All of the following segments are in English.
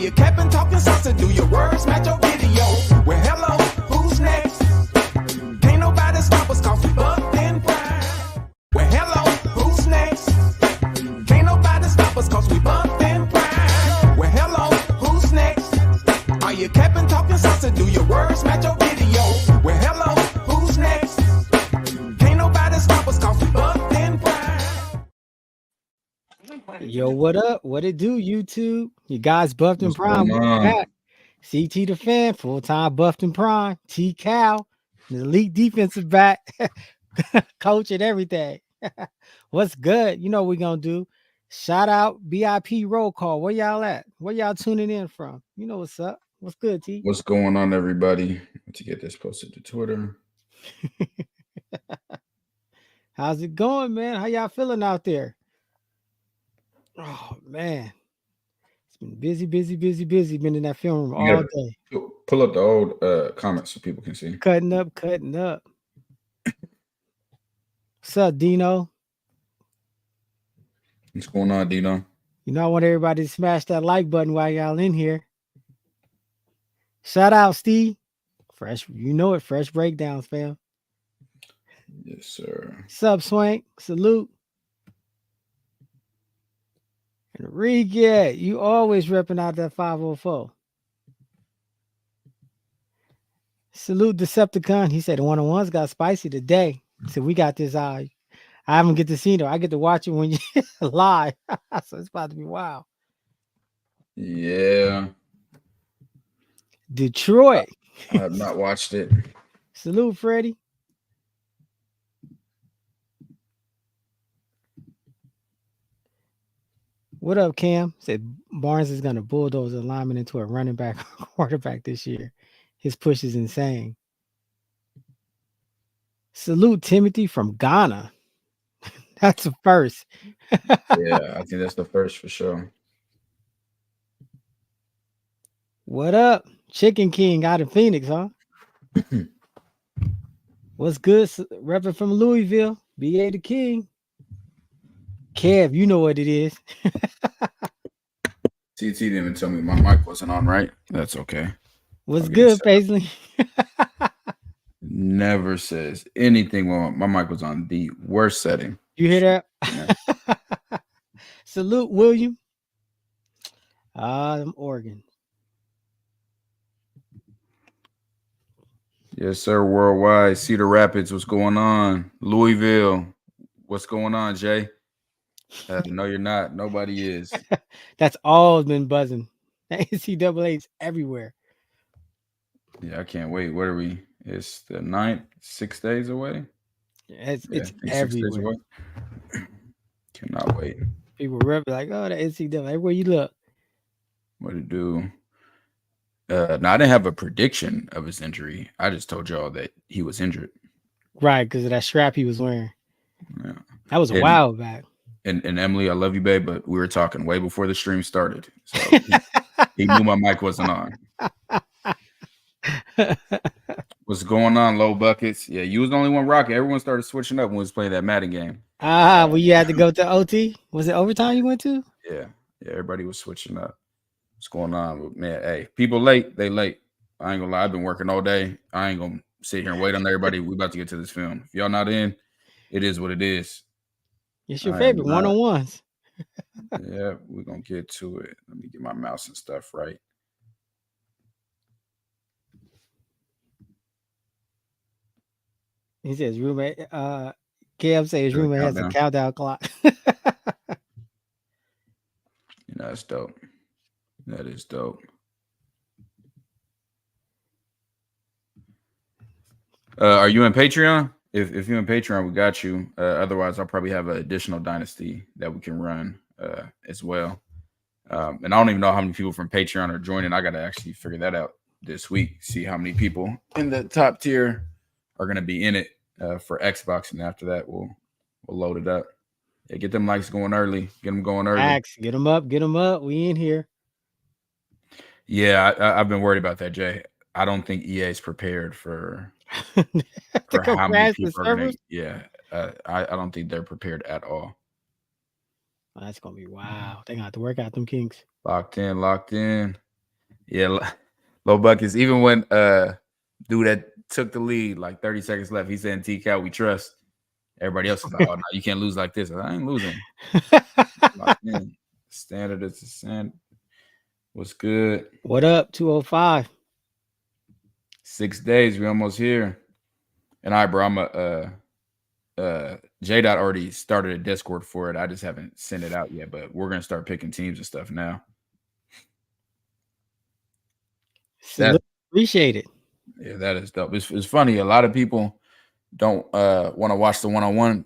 you capping, talking sauce, do your words match your video? Well, hello, who's next? Can't nobody stop us cause we bucked in pride. Well, hello, who's next? Can't nobody stop us cause we bucked in pride. Well, hello, who's next? Are you capping, talking sauce, do your words match your video? Well, hello, who's next? Can't nobody stop us cause we bucked in pride. Yo, what up? What it do, YouTube? You guys buffed and prime. We're back. CT the fan, full-time buffed and prime. T Cal, the elite defensive back, coach and everything. What's good? You know what we're gonna do. Shout out BIP roll call. Where y'all at? Where y'all tuning in from? You know what's up. What's good, T? What's going on, everybody? To get this posted to Twitter. How's it going, man? How y'all feeling out there? Oh man, it's been busy. Been in that film room all day. Pull up the old comments so people can see. Cutting up. What's up, Dino? What's going on, Dino? You know, I want everybody to smash that like button while y'all in here. Shout out, Steve. Fresh, you know it. Fresh breakdowns, fam. Yes, sir. Sub Swank, salute. Enrique, you always repping out that 504. Salute Decepticon. He said the one-on-ones got spicy today. So we got this. I haven't get to see it. I get to watch it when you live. So it's about to be wild. Yeah. Detroit. I have not watched it. Salute, Freddie. What up, Cam? Said Barnes is going to bulldoze a lineman into a running back quarterback this year. His push is insane. Salute Timothy from Ghana. That's the first. Yeah, I think that's the first for sure. What up? Chicken King out of Phoenix, huh? What's good? Repping from Louisville. BA the King. Kev, you know what it is. TT didn't even tell me my mic wasn't on, right? That's okay. What's good, Paisley? Never says anything when my mic was on the worst setting. You hear that? Yeah. Salute, William. I'm Oregon. Yes, sir. Worldwide. Cedar Rapids, what's going on? Louisville, what's going on, Jay? No, you're not. Nobody is. That's all been buzzing. NCAA's everywhere. Yeah, I can't wait. What are we? It's the 9th, 6 days away. It's everywhere. Cannot wait. People rep like, oh, the NCAA, everywhere you look. What to do? No, I didn't have a prediction of his injury. I just told y'all that he was injured. Right, because of that strap he was wearing. Yeah. That was a while back. And Emily, I love you, babe, but we were talking way before the stream started. So he knew my mic wasn't on. What's going on, Low Buckets? Yeah, you was the only one rocking. Everyone started switching up when we was playing that Madden game. Well, you had to go to OT? Was it overtime you went to? Yeah, everybody was switching up. What's going on? Man, hey, people late, they late. I ain't gonna lie, I've been working all day. I ain't gonna sit here and wait on everybody. We about to get to this film. If y'all not in, it is what it is. It's your favorite one-on-ones. Yeah, we're gonna get to it. Let me get my mouse and stuff right. He says roommate. Kev says his roommate has a countdown clock. That's dope. That is dope. Are you in Patreon? If you're in Patreon, we got you. Otherwise, I'll probably have an additional dynasty that we can run as well. And I don't even know how many people from Patreon are joining. I got to actually figure that out this week. See how many people in the top tier are going to be in it for Xbox, and after that, we'll load it up. Yeah, get them likes going early. Get them going early. Get them up. Get them up. We in here. Yeah, I've been worried about that, Jay. I don't think EA is prepared for how many people are going to. Yeah, I don't think they're prepared at all. Well, that's going to be wow. They're going to have to work out them kinks. Locked in. Yeah, low buckets. Even when dude that took the lead, like 30 seconds left, he said, "T-Cal, we trust." Everybody else is like, "Oh no, you can't lose like this." I ain't losing. Standard is the standard. What's good? What up, 205? 6 days. We almost here. And all right, bro. I'm a J Dot already started a Discord for it. I just haven't sent it out yet, but we're gonna start picking teams and stuff now. Appreciate it. Yeah, that is dope. It's funny. A lot of people don't want to watch the one-on-one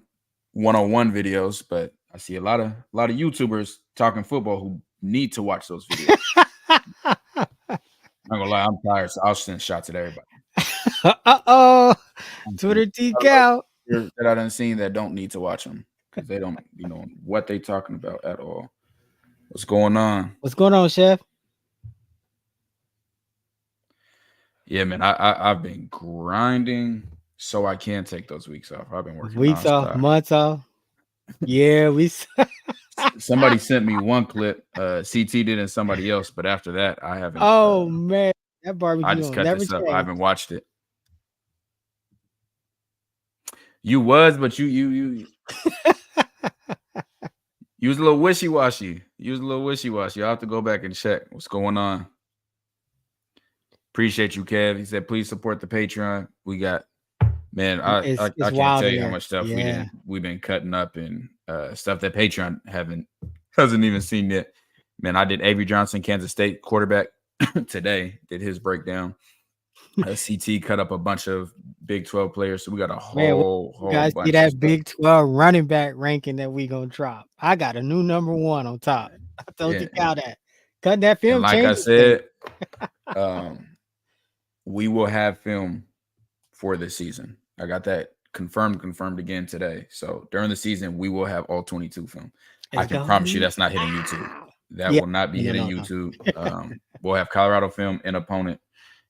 videos, but I see a lot of YouTubers talking football who need to watch those videos. I'm not gonna lie, I'm tired, so I'll send shots at everybody. Twitter T-Cal that I done seen that don't need to watch them because they don't know what they talking about at all. What's going on? What's going on, Chef? Yeah, man, I've been grinding so I can take those weeks off. I've been working weeks nonstop. off, months off. Yeah, we. Somebody sent me one clip. CT did and somebody else, but after that, I haven't. Oh man, that barbecue! I just cut this up. Changed. I haven't watched it. You was, but you you was a little wishy-washy. I'll have to go back and check what's going on. Appreciate you, Kev. He said, please support the Patreon. We got, man, I can't tell you how much stuff we've been cutting up and stuff that Patreon hasn't even seen yet. Man, I did Avery Johnson, Kansas State quarterback today, did his breakdown. CT cut up a bunch of Big 12 players, so we got a whole guys bunch. See that Big 12 running back ranking that we gonna drop. I got a new number 1 on top. I told you that. Cutting that film. And like I said, we will have film for this season. I got that confirmed again today. So during the season, we will have all 22 film. I can promise you that's not hitting YouTube. That will not be hitting YouTube. We'll have Colorado film and opponent.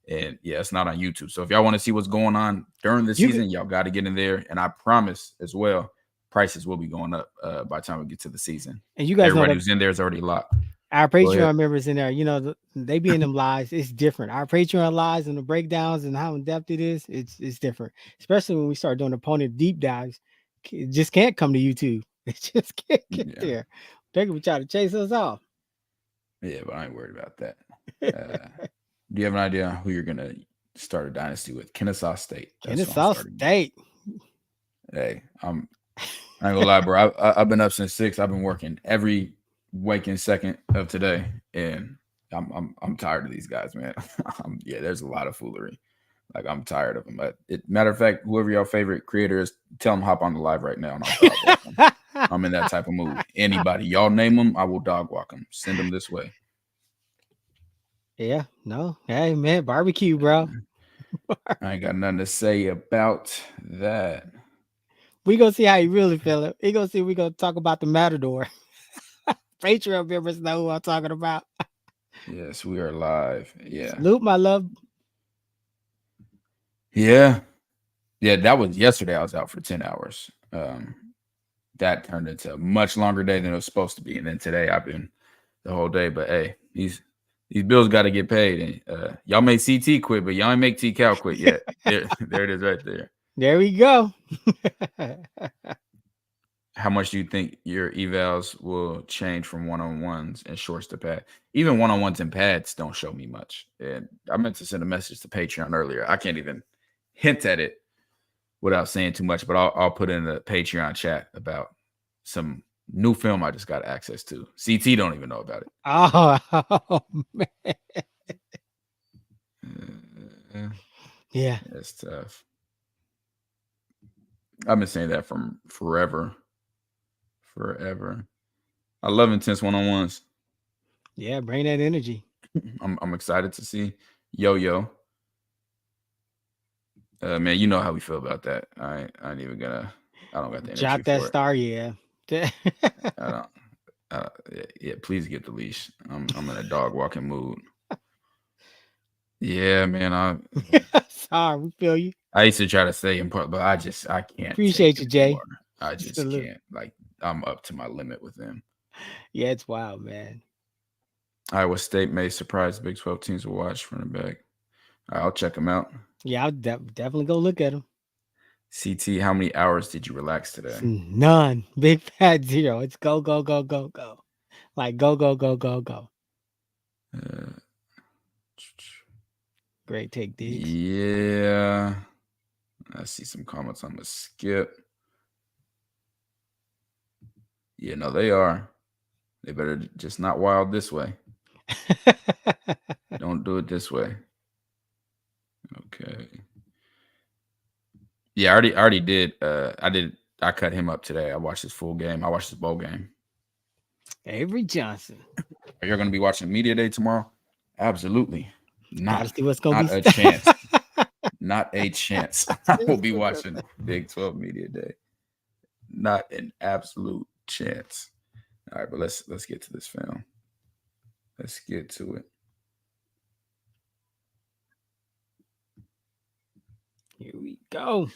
And yeah, it's not on YouTube. So if y'all want to see what's going on during the season, y'all got to get in there. And I promise as well, prices will be going up by the time we get to the season. And you guys everybody who's in there is already locked. Our Patreon members in there, they be in them lives. It's different. Our Patreon lives and the breakdowns and how in depth it is, it's different. Especially when we start doing opponent deep dives. It just can't come to YouTube. It just can't get there. They could be trying to chase us off. Yeah, but I ain't worried about that. Do you have an idea who you're gonna start a dynasty with? Kennesaw State. Kennesaw State. Hey, I ain't gonna lie, bro. I've been up since 6. I've been working every waking second of today, and I'm tired of these guys, man. There's a lot of foolery. Like, I'm tired of them. But matter of fact, whoever your favorite creator is, tell them hop on the live right now, and I'll dog walk them. I'm in that type of mood. Anybody, y'all name them, I will dog walk them. Send them this way. Yeah, no. Hey, man, barbecue, bro. I ain't got nothing to say about that. We gonna see how you really feel it. We gonna talk about the Matador. Patreon members know who I'm talking about. Yes, we are live. Yeah. Salute, my love. Yeah, that was yesterday. I was out for 10 hours. That turned into a much longer day than it was supposed to be. And then today I've been the whole day. But hey, these bills got to get paid. And y'all made CT quit, but y'all ain't make T-Cal quit yet. There it is right there. There we go. How much do you think your evals will change from one-on-ones and shorts to pad? Even one-on-ones and pads don't show me much. And I meant to send a message to Patreon earlier. I can't even hint at it without saying too much, but I'll put in the Patreon chat about some new film I just got access to. CT don't even know about it. Oh man. Yeah. That's tough. I've been saying that from forever. I love intense one-on-ones. Yeah, bring that energy. I'm excited to see Yo-Yo. Man, you know how we feel about that. I ain't even gonna. I don't got the energy. Drop that star, yeah. I don't. Yeah, please get the leash. I'm in a dog walking mood. Yeah, man. Sorry, we feel you. I used to try to stay in part, but I can't. Appreciate you, Jay. I just can't. Like, I'm up to my limit with them. Yeah, it's wild, man. Iowa State may surprise Big 12 teams to watch from the back. I'll check them out. Yeah, I'll definitely go look at them. CT, how many hours did you relax today? None. Big fat 0. It's go, go, go, go, go. Like go, go, go, go, go. Great take, Diggs. Yeah. I see some comments on the skip. Yeah, no, they are. They better just not wild this way. Don't do it this way. Okay. Yeah, I already did. I cut him up today. I watched his full game. I watched his bowl game. Avery Johnson. Are you going to be watching Media Day tomorrow? Absolutely not. Gotta see what's going to be. Not a chance. Not a chance. I will be watching Big 12 Media Day. Not an absolute chance. All right, but let's get to this film. Let's get to it. Here we go.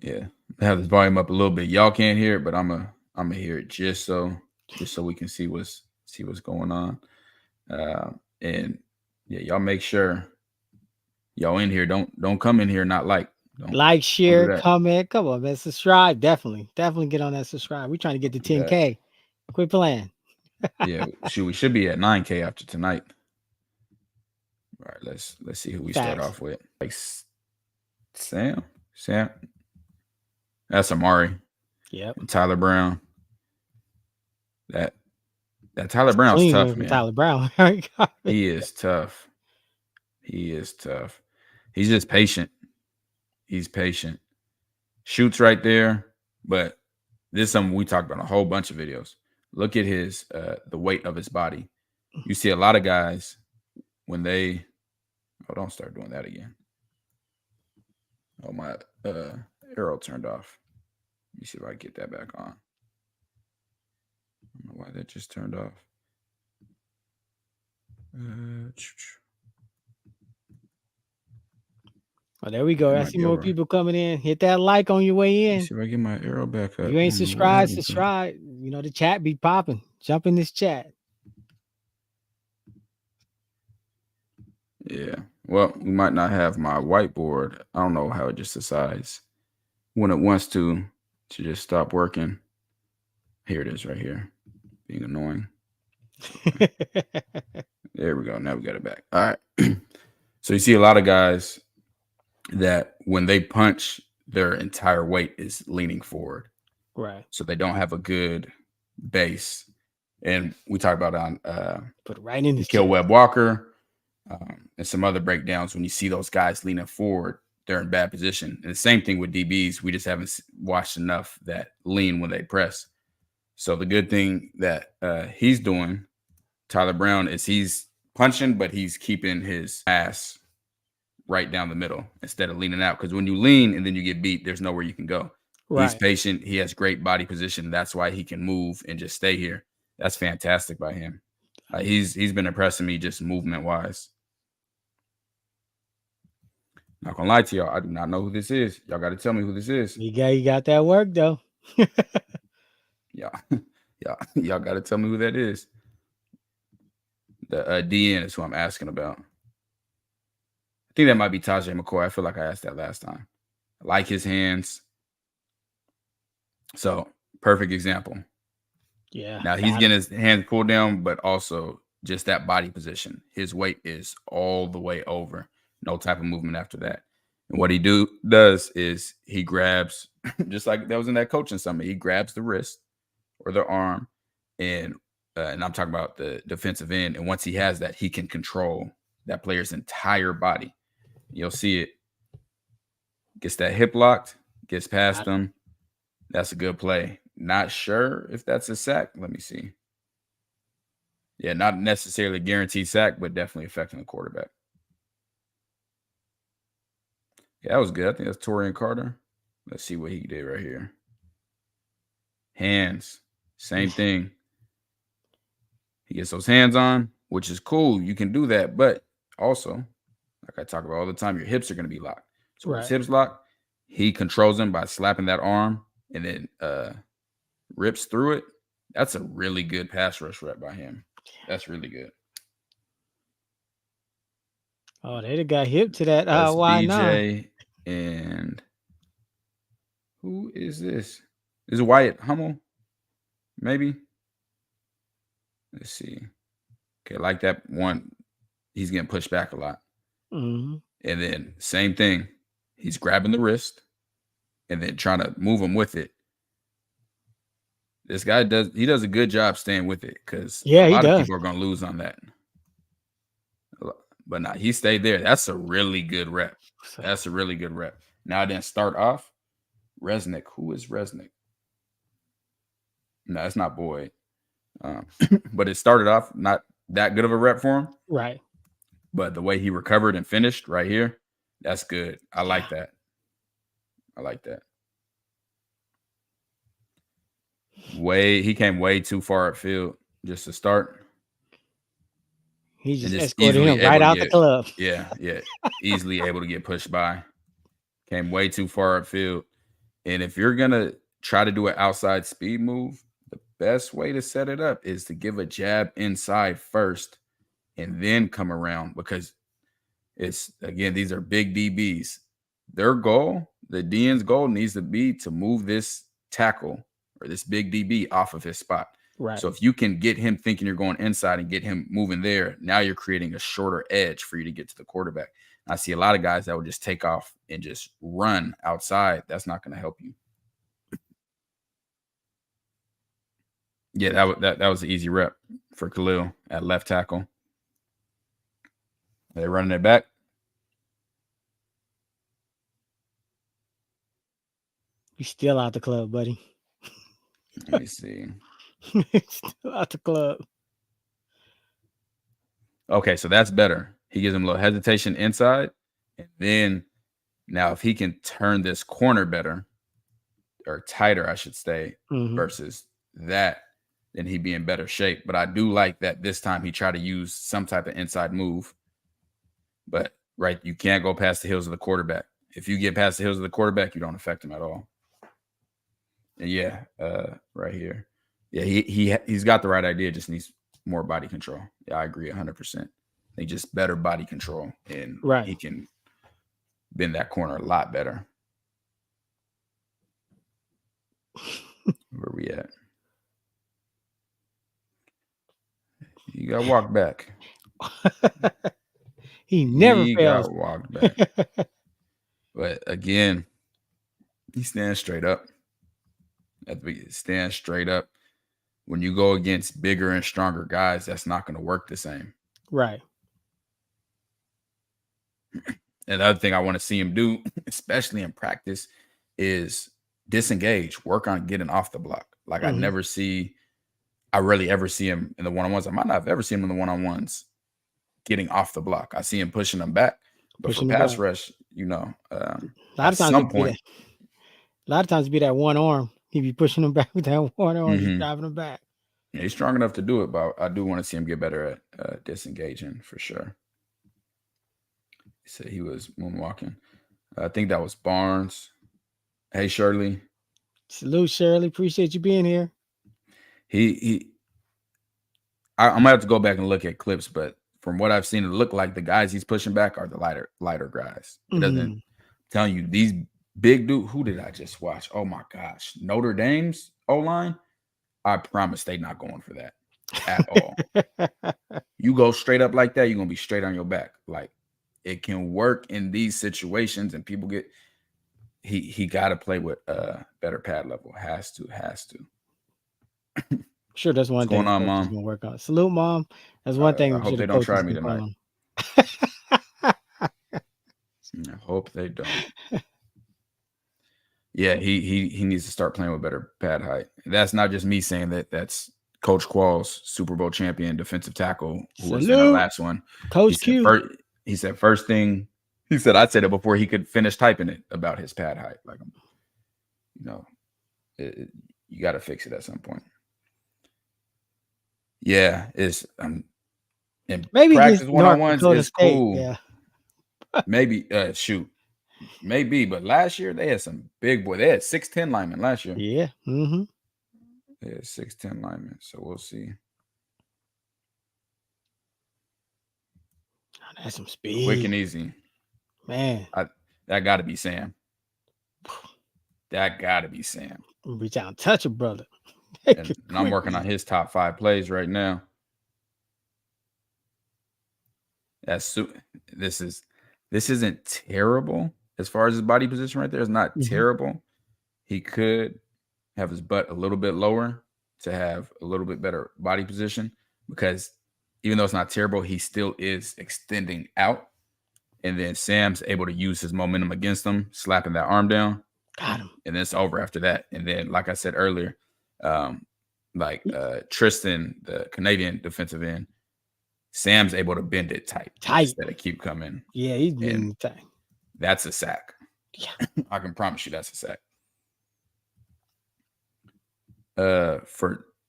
Yeah. I have this volume up a little bit. Y'all can't hear it, but I'm gonna hear it just so we can see what's going on. And yeah, y'all make sure y'all in here. Don't come in here not like. Like, share, comment. Come on, man. Subscribe. Definitely get on that subscribe. We're trying to get to 10K. Quit playing. Yeah, we should be at 9K after tonight. All right, let's see who we start off with. Like Sam. That's Amari. Yep. And Tyler Brown. That Tyler Brown's tough, man. Tyler Brown. He is tough. He's just patient. He's patient. Shoots right there, but this is something we talked about in a whole bunch of videos. Look at his the weight of his body. You see a lot of guys when they don't start doing that again. Oh, my arrow turned off. Let me see if I can get that back on. I don't know why that just turned off. Oh, there we go. I see more people coming in. Hit that like on your way in. See if I get my arrow back up. You ain't subscribed. You know, the chat be popping. Jump in this chat. Yeah. Well, we might not have my whiteboard. I don't know how it just decides when it wants to just stop working. Here it is right here. Being annoying. There we go. Now we got it back. All right. So you see a lot of guys that when they punch, their entire weight is leaning forward. Right. So they don't have a good base. And we talked about on put it right in this Kill Webb Walker and some other breakdowns. When you see those guys leaning forward, they're in bad position. And the same thing with DBs. We just haven't watched enough that lean when they press. So the good thing that he's doing, Tyler Brown, is he's punching, but he's keeping his ass right down the middle instead of leaning out. Because when you lean and then you get beat, there's nowhere you can go. Right. He's patient. He has great body position. That's why he can move and just stay here. That's fantastic by him. He's been impressing me just movement wise. Not gonna lie to y'all, I do not know who this is. Y'all got to tell me who this is. You got that work though. Y'all got to tell me who that is. The DN is who I'm asking about. I think that might be Tajay McCoy. I feel like I asked that last time. I like his hands. So, perfect example. Yeah. Now, he's getting his hands pulled down, but also just that body position. His weight is all the way over. No type of movement after that. And what he does is he grabs, just like that was in that coaching summit, he grabs the wrist or the arm, and I'm talking about the defensive end. And once he has that, he can control that player's entire body. You'll see it. Gets that hip locked, gets past them. That's a good play. Not sure if that's a sack. Let me see. Yeah, not necessarily a guaranteed sack, but definitely affecting the quarterback. Yeah, that was good. I think that's Torian Carter. Let's see what he did right here. Hands. Same thing. He gets those hands on, which is cool. You can do that. But also, like I talk about all the time, your hips are going to be locked. So when his hips locked, he controls them by slapping that arm and then rips through it. That's a really good pass rush rep by him. That's really good. Oh, they got hip to that. That's Why not? BJ and who is this? Is it Wyatt Hummel? Maybe. Let's see. Okay, like that one, he's getting pushed back a lot. Mm-hmm. And then same thing. He's grabbing the wrist and then trying to move him with it. This guy does a good job staying with it because a lot of people are going to lose on that. But nah, he stayed there. That's a really good rep. That's a really good rep. Now then start off. Resnick. Who is Resnick? No, it's not Boyd. But it started off not that good of a rep for him. Right. But the way he recovered and finished right here, that's good. I like that. I like that. He came way too far upfield just to start. He just escorted him right out the club. Yeah. Easily able to get pushed by. Came way too far upfield. And if you're going to try to do an outside speed move, the best way to set it up is to give a jab inside first and then come around, because these are big DBs. Their goal, the DN's goal, needs to be to move this tackle or this big DB off of his spot. Right. So if you can get him thinking you're going inside and get him moving there, now you're creating a shorter edge for you to get to the quarterback. I see a lot of guys that will just take off and just run outside. That's not going to help you. Yeah, that was an easy rep for Khalil at left tackle. Are they running it back? You're still out the club, buddy. Let me see. Still out the club. Okay, so that's better. He gives him a little hesitation inside. And then now if he can turn this corner better or tighter, I should say, versus that, then he'd be in better shape. But I do like that this time he tried to use some type of inside move. But, right, you can't go past the heels of the quarterback. If you get past the heels of the quarterback, you don't affect him at all. And yeah, right here. Yeah, he's got the right idea, just needs more body control. Yeah, I agree 100%. They just better body control, and he can bend that corner a lot better. Where we at? You got to walk back. He never fails. Got walked back. But again, he stands straight up. Stand straight up. When you go against bigger and stronger guys, that's not going to work the same. Right. And the other thing I want to see him do, especially in practice, is disengage, work on getting off the block. Like I rarely ever see him in the one-on-ones. I might not have ever seen him in the one-on-ones getting off the block. I see him pushing them back. But for pass rush, a lot of times it'd be that one arm. He'd be pushing them back with that one arm, just driving them back. Yeah, he's strong enough to do it, but I do want to see him get better at disengaging for sure. He said he was moonwalking. I think that was Barnes. Hey, Shirley. Salute, Shirley. Appreciate you being here. I'm gonna have to go back and look at clips, but from what I've seen, it looked like the guys he's pushing back are the lighter guys. It doesn't tell you these big dude. Who did I just watch? Oh my gosh, Notre Dame's O-line. I promise they're not going for that at all. You go straight up like that, you're gonna be straight on your back. Like it can work in these situations, and people get. He got to play with better pad level. Has to. Sure, that's one thing. What's going on, Mom? Gonna work on. Salute, Mom. That's one thing. I hope they don't try me tonight. I hope they don't. Yeah, he needs to start playing with better pad height. That's not just me saying that. That's Coach Qualls, Super Bowl champion defensive tackle, who was in the last one. Coach Q. He said first thing. He said I'd said it before he could finish typing it about his pad height. Like, you got to fix it at some point. Yeah, it's maybe practice one-on-ones is cool. Yeah, maybe maybe, but last year they had some big boy. They had 6'10" linemen last year. Yeah, They had 6'10" linemen, so we'll see. That's some speed. Quick and easy. Man. That got to be Sam. That got to be Sam. Reach out and touch a brother. And I'm working on his top 5 plays right now. This isn't terrible as far as his body position right there. It's not terrible. He could have his butt a little bit lower to have a little bit better body position, because even though it's not terrible, he still is extending out. And then Sam's able to use his momentum against him, slapping that arm down. Got him. And then it's over after that. And then, like I said earlier, Tristan, the Canadian defensive end, Sam's able to bend it tight instead of keep coming. Yeah, he's bending it tight. That's a sack. Yeah. I can promise you that's a sack.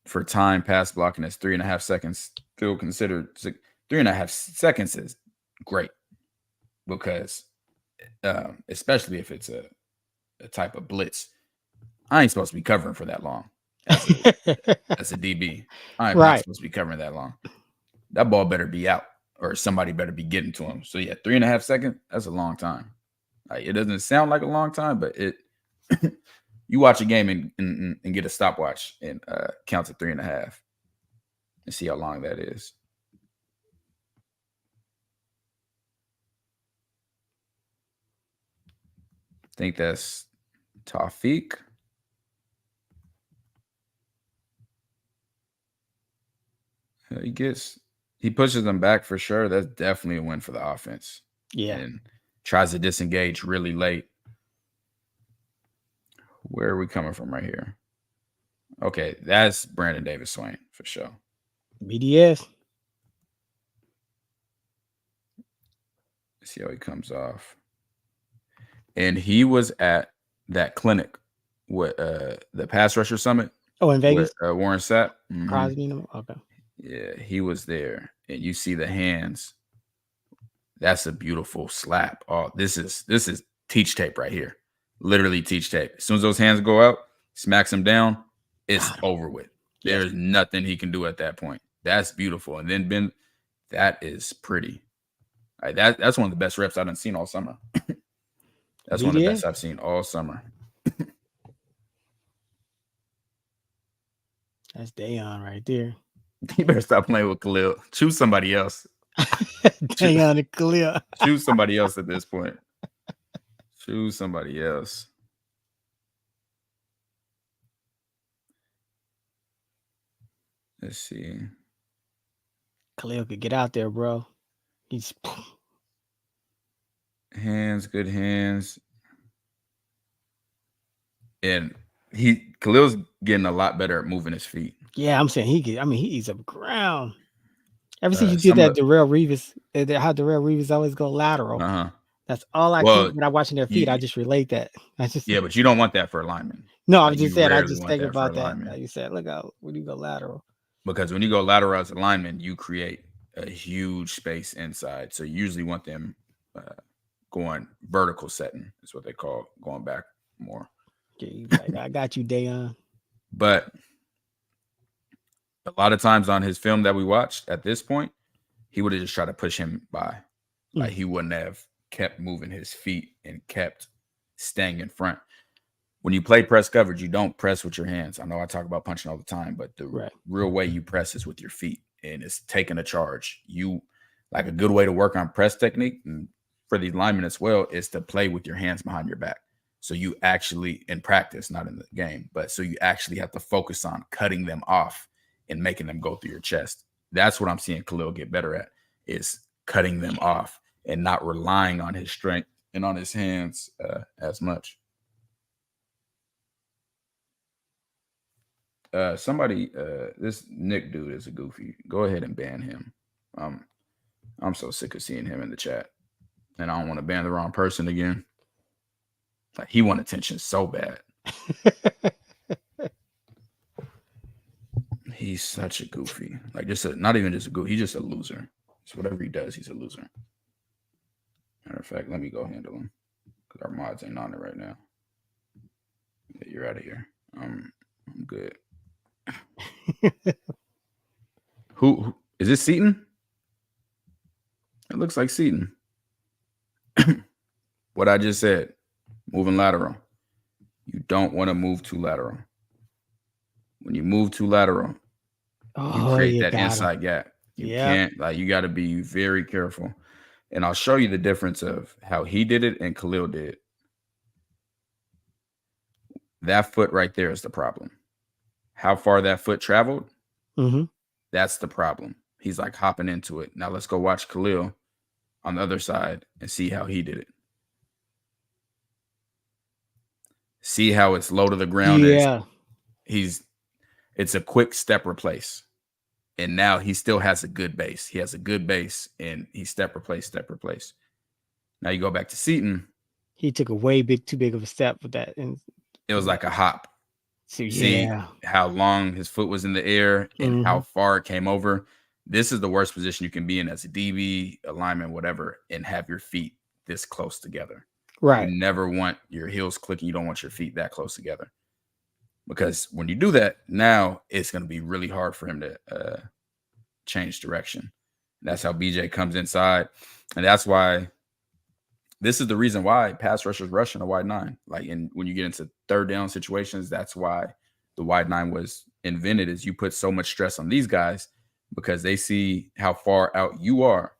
For time pass blocking, it's 3.5 seconds. Still considered 3.5 seconds is great, because especially if it's a type of blitz, I ain't supposed to be covering for that long. That's a DB. I ain't not supposed to be covering that long. That ball better be out, or somebody better be getting to him. So yeah, 3.5 seconds, that's a long time. Like, it doesn't sound like a long time, but it you watch a game and get a stopwatch and count to 3.5 and see how long that is. I think that's Tawfiq. He pushes them back for sure. That's definitely a win for the offense. Yeah. And tries to disengage really late. Where are we coming from right here? Okay, that's Brandon Davis Swain for sure. BDS. Let's see how he comes off. And he was at that clinic with the Pass Rusher Summit. Oh, in Vegas? With, Warren Sapp. Crosby. Okay. Yeah, he was there. And you see the hands. That's a beautiful slap. Oh, this is teach tape right here. Literally teach tape. As soon as those hands go out, smacks him down, it's over with. There's nothing he can do at that point. That's beautiful. And then Ben, that is pretty. Right, that's one of the best reps I've seen all summer. That's one of the best I've seen all summer. That's Dayon right there. You better stop playing with Khalil. Choose somebody else. Dayon and Khalil. Choose somebody else at this point. Choose somebody else. Let's see. Khalil could get out there, bro. He's hands, good hands. And Khalil's getting a lot better at moving his feet. Yeah, I'm saying he's up ground. Ever since you did that Darrell Reeves, how Darrell Reeves always go lateral. That's all I keep when I'm watching their feet. I just relate that. But you don't want that for a lineman. No, I'm just saying. I just think about that. Like you said, look out when you go lateral. Because when you go lateral as a lineman, you create a huge space inside. So you usually want them going vertical setting is what they call going back more. Like, I got you, Dayon. But a lot of times on his film that we watched at this point, he would have just tried to push him by. Like he wouldn't have kept moving his feet and kept staying in front. When you play press coverage, you don't press with your hands. I know I talk about punching all the time, but the real way you press is with your feet, and it's taking a charge. Like a good way to work on press technique, and for these linemen as well, is to play with your hands behind your back. So you actually, in practice, not in the game, but so you actually have to focus on cutting them off and making them go through your chest. That's what I'm seeing Khalil get better at, is cutting them off and not relying on his strength and on his hands as much. This Nick dude is a goofy. Go ahead and ban him. I'm so sick of seeing him in the chat, and I don't want to ban the wrong person again. Like, he want attention so bad. He's such a goofy. Like, not even just a goofy. He's just a loser. So whatever he does, he's a loser. Matter of fact, let me go handle him, because our mods ain't on it right now. Yeah, you're out of here. I'm good. Who is this? Seaton? It looks like Seton. What I just said, moving lateral. You don't want to move too lateral. When you move too lateral, you create that inside gap. You can't, like, you got to be very careful. And I'll show you the difference of how he did it and Khalil did. That foot right there is the problem. How far that foot traveled, that's the problem. He's like hopping into it. Now let's go watch Khalil on the other side and see how he did it. See how it's low to the ground. Yeah. It's a quick step replace. And now he still has a good base. He has a good base and he step replace. Now you go back to Seton. He took a too big of a step with that. And it was like a hop. So, see how long his foot was in the air and how far it came over. This is the worst position you can be in as a DB, a lineman, whatever, and have your feet this close together. Right. You never want your heels clicking. You don't want your feet that close together. Because when you do that, now it's going to be really hard for him to change direction. That's how BJ comes inside. And that's why this is the reason why pass rushers rush in a wide nine. Like, when you get into third down situations, that's why the wide nine was invented, is you put so much stress on these guys because they see how far out you are.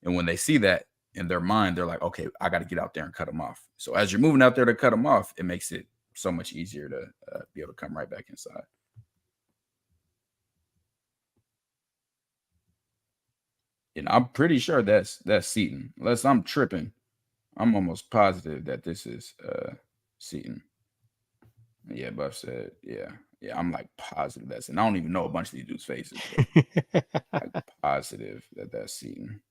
And when they see that in their mind, they're like, okay, I got to get out there and cut them off. So as you're moving out there to cut them off, it makes it so much easier to be able to come right back inside. And I'm pretty sure that's Seton. Unless I'm tripping, I'm almost positive that this is Seton. Yeah, Buff said, yeah, I'm like positive that's, and I don't even know a bunch of these dudes' faces. Like positive that that's Seton.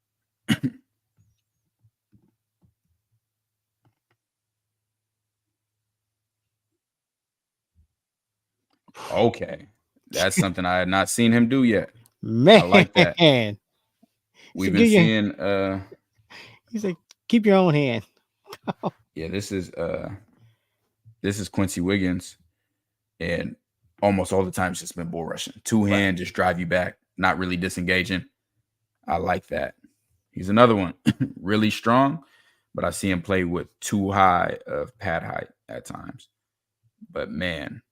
Okay, that's something I had not seen him do yet. Man, I like that. We've been seeing. He's like, keep your own hand. Yeah, this is Quincy Wiggins, and almost all the time it's just been bull rushing, two hand, just drive you back, not really disengaging. I like that. He's another one, really strong, but I see him play with too high of pad height at times. But man,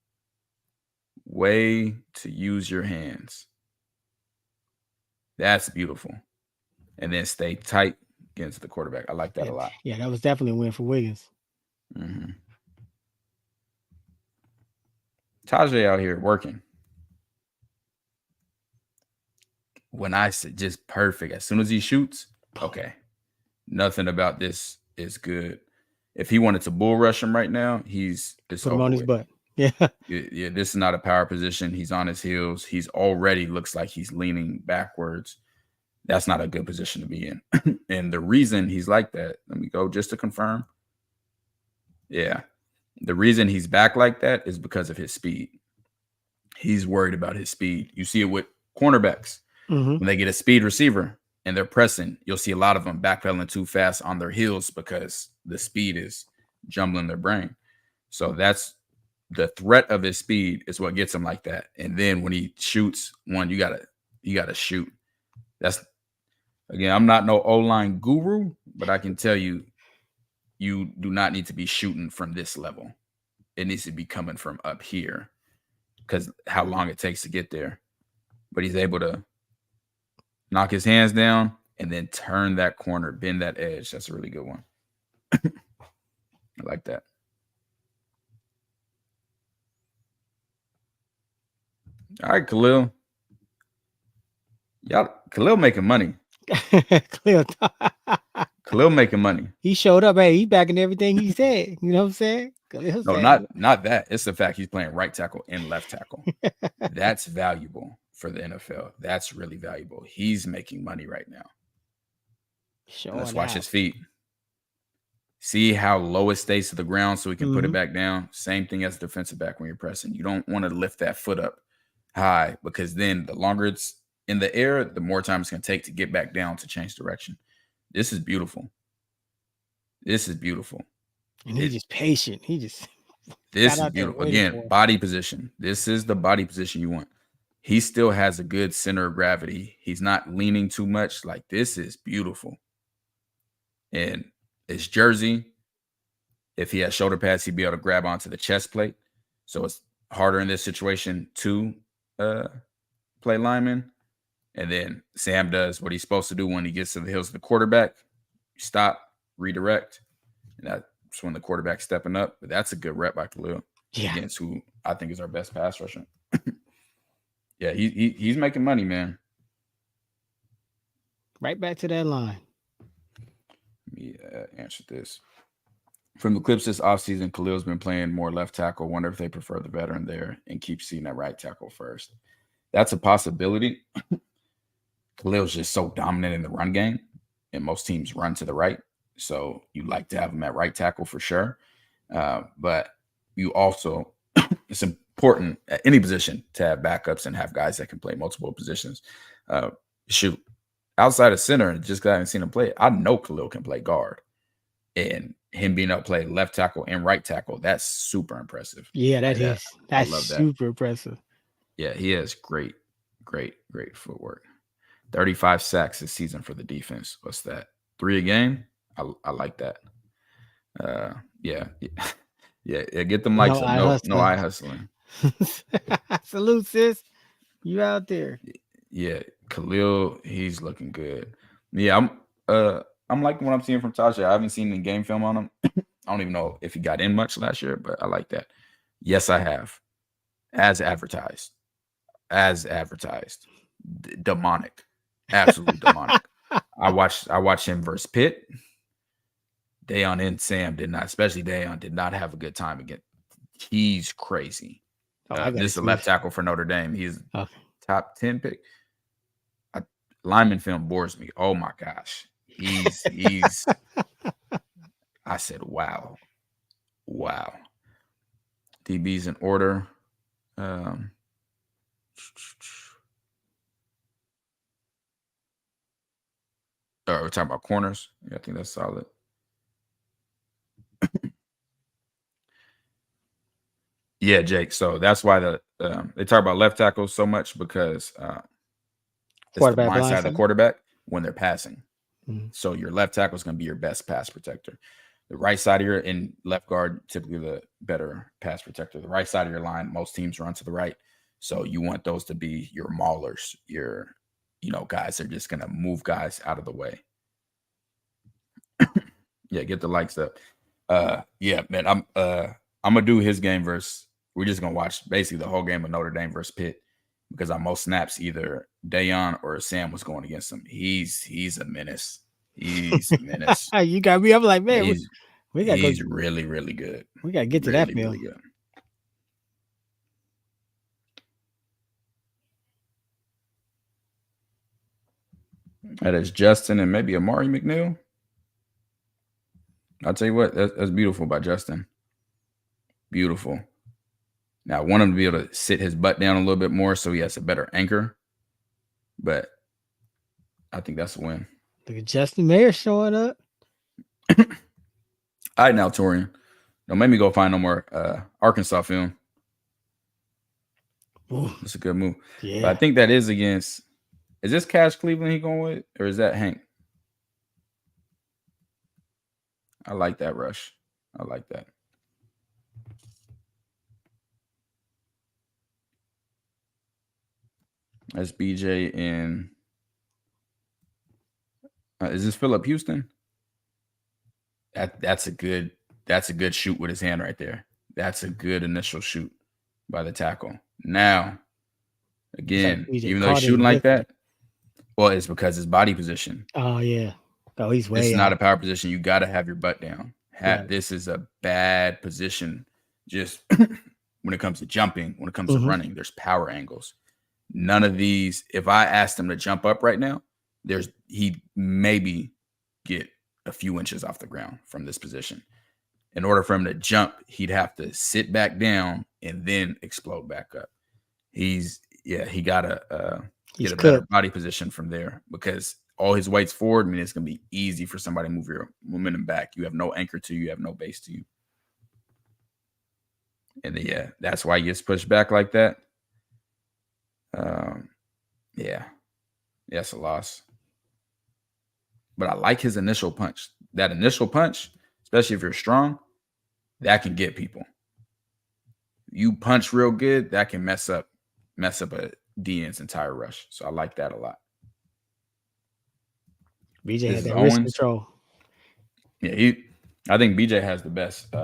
way to use your hands. That's beautiful. And then stay tight against the quarterback. I like that a lot. Yeah, that was definitely a win for Wiggins. Tajay out here working. When I said just perfect, as soon as he shoots, okay, nothing about this is good. If he wanted to bull rush him right now, it's put him on his butt. Yeah. Yeah, this is not a power position. He's on his heels. He's already looks like he's leaning backwards. That's not a good position to be in. And the reason he's like that, let me go just to confirm. Yeah. The reason he's back like that is because of his speed. He's worried about his speed. You see it with cornerbacks. When they get a speed receiver and they're pressing, you'll see a lot of them backpedaling too fast on their heels because the speed is jumbling their brain. So that's the threat of his speed is what gets him like that. And then when he shoots one, you gotta shoot. That's, again, I'm not no O-line guru, but I can tell you, you do not need to be shooting from this level. It needs to be coming from up here because how long it takes to get there. But he's able to knock his hands down and then turn that corner, bend that edge. That's a really good one. I like that. All right, Khalil. Khalil making money. Khalil making money. He showed up. Hey, he backing everything he said. You know what I'm saying? No, not that. It's the fact he's playing right tackle and left tackle. That's valuable for the NFL. That's really valuable. He's making money right now. Let's watch his feet. See how low it stays to the ground so he can put it back down. Same thing as defensive back when you're pressing. You don't want to lift that foot up high because then the longer it's in the air, the more time it's going to take to get back down to change direction. This is beautiful. This is beautiful. And he's just patient. This is beautiful. Again, body position. This is the body position you want. He still has a good center of gravity. He's not leaning too much. Like, this is beautiful. And his jersey, if he has shoulder pads, he'd be able to grab onto the chest plate. So it's harder in this situation to play lineman. And then Sam does what he's supposed to do when he gets to the heels of the quarterback. Stop, redirect. And that's when the quarterback's stepping up. But that's a good rep by Khalil against who I think is our best pass rusher. Yeah, he's making money, man. Right back to that line. Let me answer this. From the clips this offseason, Khalil's been playing more left tackle. Wonder if they prefer the veteran there and keep seeing that right tackle first. That's a possibility. Khalil's just so dominant in the run game, and most teams run to the right. So you like to have him at right tackle for sure. But you also, it's important at any position to have backups and have guys that can play multiple positions. Shoot, outside of center, just because I haven't seen him play, I know Khalil can play guard. And him being able to play left tackle and right tackle, that's super impressive. Yeah, that's super impressive. Yeah, he has great footwork. 35 sacks this season for the defense. What's that? 3 a game? I like that. Yeah. Get them likes up. No eye hustling. Salute, sis. You out there. Yeah, Khalil, he's looking good. Yeah, I'm liking what I'm seeing from Tajay. I haven't seen any game film on him. I don't even know if he got in much last year, but I like that. Yes, I have. As advertised. Demonic. Absolutely demonic. I watched him versus Pitt. Dayon and Sam did not, especially Dayon, did not have a good time again. He's crazy. This is a left tackle for Notre Dame. He's top 10 pick. Lineman film bores me. Oh my gosh. He's I said, wow. DB's in order. We're talking about corners. Yeah, I think that's solid. Yeah, Jake. So that's why they talk about left tackles so much because it's the blind side of the quarterback when they're passing. Mm-hmm. So your left tackle is going to be your best pass protector. The right side of your and left guard, typically the better pass protector. The right side of your line, most teams run to the right. So you want those to be your maulers, your guys that are just going to move guys out of the way. Yeah, get the likes up. Yeah, man, I'm gonna do his game versus. We're just gonna watch basically the whole game of Notre Dame versus Pitt because on most snaps either Dayon or Sam was going against him. He's a menace. He's a menace. You got me. I'm like, man, we got. He's really, really good. We got to get to that film. Really good. That is Justin and maybe Amari McNeil. I'll tell you what, that's beautiful by Justin. Beautiful. Now, I want him to be able to sit his butt down a little bit more so he has a better anchor. But I think that's a win. Look at Justin Mayer showing up. All right, now, Torian. Don't make me go find no more Arkansas film. That's a good move. Yeah. But I think that is against – is this Cash Cleveland he going with or is that Hank? I like that rush. I like that. That's BJ in. Is this Phillip Houston? That's a good shoot with his hand right there. That's a good initial shoot by the tackle. Now, again, even though he's shooting like that, well, it's because his body position. Oh yeah. Oh, he's way. It's not a power position. You got to have your butt down. This is a bad position. Just when it comes to jumping, when it comes to running, there's power angles. None of these. If I asked him to jump up right now, he'd maybe get a few inches off the ground from this position. In order for him to jump, he'd have to sit back down and then explode back up. He gotta get a better body position from there because all his weight's forward. I mean, it's gonna be easy for somebody to move your momentum back. You have no anchor to you. You have no base to you. And then, that's why he gets pushed back like that. It's a loss. But I like his initial punch. that initial punch, especially if you're strong, that can get people. You punch real good, that can mess up a DN's entire rush. So I like that a lot. BJ This had is that wrist Owens. control. Yeah, I think BJ has the best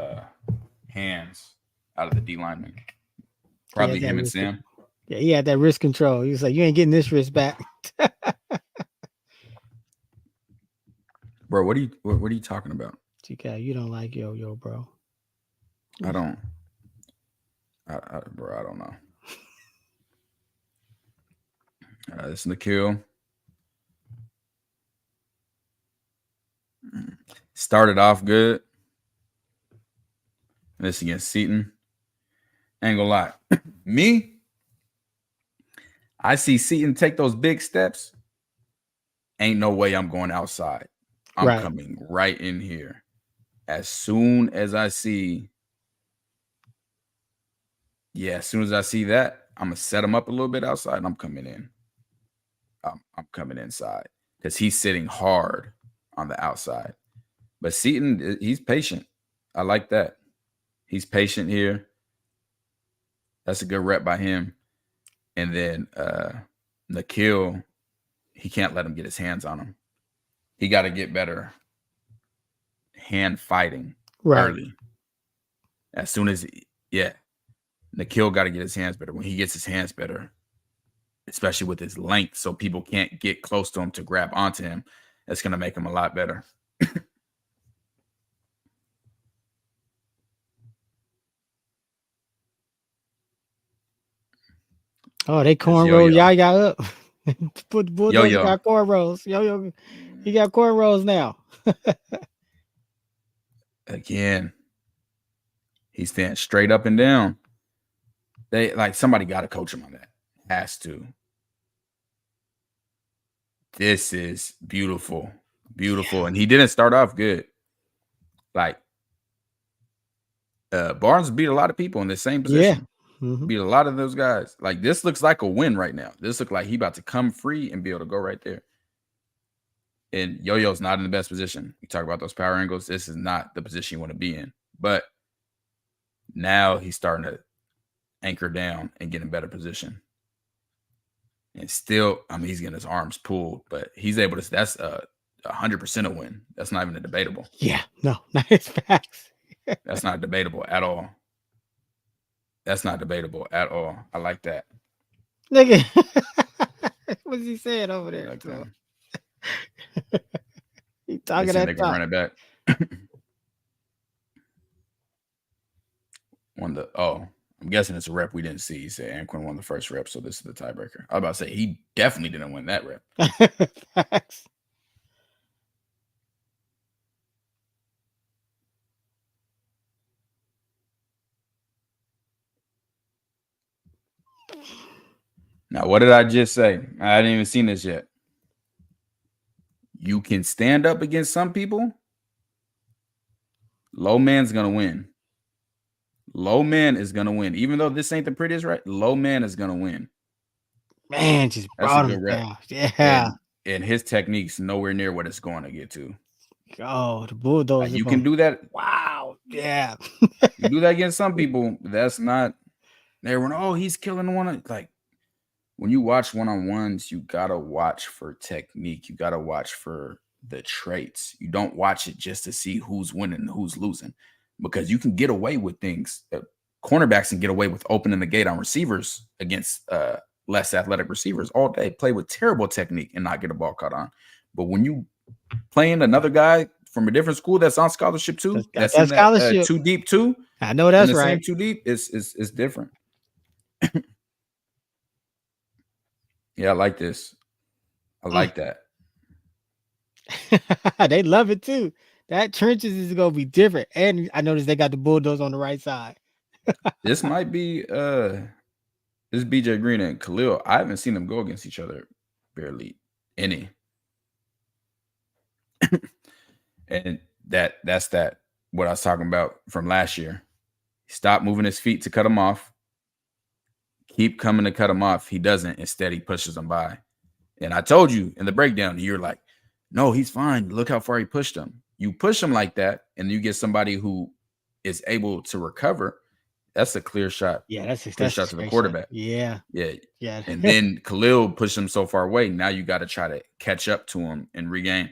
hands out of the D linemen. Probably him and Sam. Yeah, he had that wrist control. He was like, "You ain't getting this wrist back." Bro, what are you talking about? TK, you don't like yo, bro. I don't. Bro, I don't know. This is Nikhil. Started off good. This against Seton. Ain't gonna lie. Me, I see Seton take those big steps. Ain't no way I'm going outside. I'm coming right in here. As soon as I see that, I'm gonna set him up a little bit outside and I'm coming in. I'm coming inside because he's sitting hard on the outside. But Seton, he's patient. I like that. He's patient here. That's a good rep by him. And then Nikhil, he can't let him get his hands on him. He got to get better hand fighting early. As soon as, Nikhil got to get his hands better. When he gets his hands better, especially with his length, so people can't get close to him to grab onto him, that's going to make him a lot better. Oh, they cornroll Yaya up. Put the Bulldogs got cornrows. Yo, he got cornrows now. Again, he's standing straight up and down. They somebody got to coach him on that. Has to. This is beautiful. Beautiful. And he didn't start off good. Barnes beat a lot of people in the same position. Yeah. Mm-hmm. Beat a lot of those guys. This looks like a win right now. This looks like he about to come free and be able to go right there. And Yo-Yo's not in the best position. We talk about those power angles. This is not the position you want to be in. But now he's starting to anchor down and get in better position. And still, he's getting his arms pulled, but he's able to. That's 100% a win. That's not even a debatable. Yeah, no, not his facts. That's not debatable at all. That's not debatable at all. I like that. Nigga, what's he saying over there? Like he talking that talk. Run it back. I'm guessing it's a rep we didn't see. He said Anquin won the first rep, so this is the tiebreaker. I was about to say he definitely didn't win that rep. Facts. Now, what did I just say? I hadn't even seen this yet. You can stand up against some people. Low man's going to win. Low man is going to win. Even though this ain't the prettiest, right? Low man is going to win. Man, just brought him down. Yeah. And his technique's nowhere near what it's going to get to. Oh, the Bulldogs. You can do that. Wow. Yeah. You do that against some people. That's not. Everyone, he's killing one. When you watch one-on-ones, you got to watch for technique. You got to watch for the traits. You don't watch it just to see who's winning and who's losing, because you can get away with things. Cornerbacks can get away with opening the gate on receivers against less athletic receivers all day, play with terrible technique and not get a ball caught on. But when you playing another guy from a different school that's on scholarship too, that's in scholarship. Too deep too. I know that's right. Same too deep. It's different. Yeah, I like this. I like that. They love it too. That trenches is gonna be different. And I noticed they got the Bulldogs on the right side. This might be this BJ Green and Khalil. I haven't seen them go against each other barely any. And that's what I was talking about from last year. Stop moving his feet to cut him off. Keep coming to cut him off. He doesn't. Instead, he pushes him by. And I told you in the breakdown, you're like, no, he's fine. Look how far he pushed him. You push them like that, and you get somebody who is able to recover. That's a clear shot. Yeah, that's clear shot to the quarterback. Shot. Yeah. Yeah. And then Khalil pushed him so far away. Now you got to try to catch up to him and regain.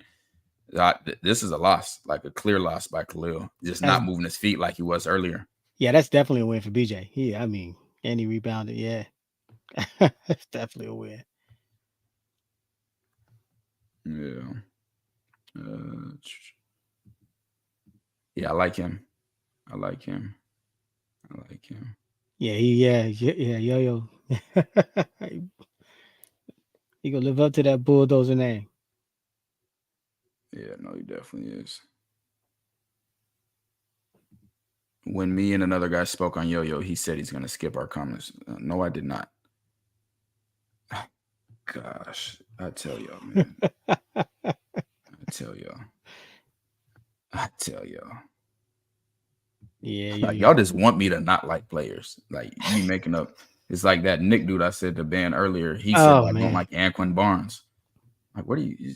This is a loss, like a clear loss by Khalil. Just not moving his feet like he was earlier. Yeah, that's definitely a win for BJ. I mean, and he rebounded. Yeah, that's definitely a win. Yeah. Yeah, I like him. Yeah, Yo-Yo. He gonna live up to that bulldozer name. Yeah, no, he definitely is. When me and another guy spoke on Yo-Yo, he said he's gonna skip our comments. No, I did not. Gosh, I tell y'all, man. I tell y'all. Yeah, like, y'all just want me to not like players. Like, you be making up. It's like that Nick dude I said to ban earlier. He said I don't like Anquan Barnes. Like, what do you?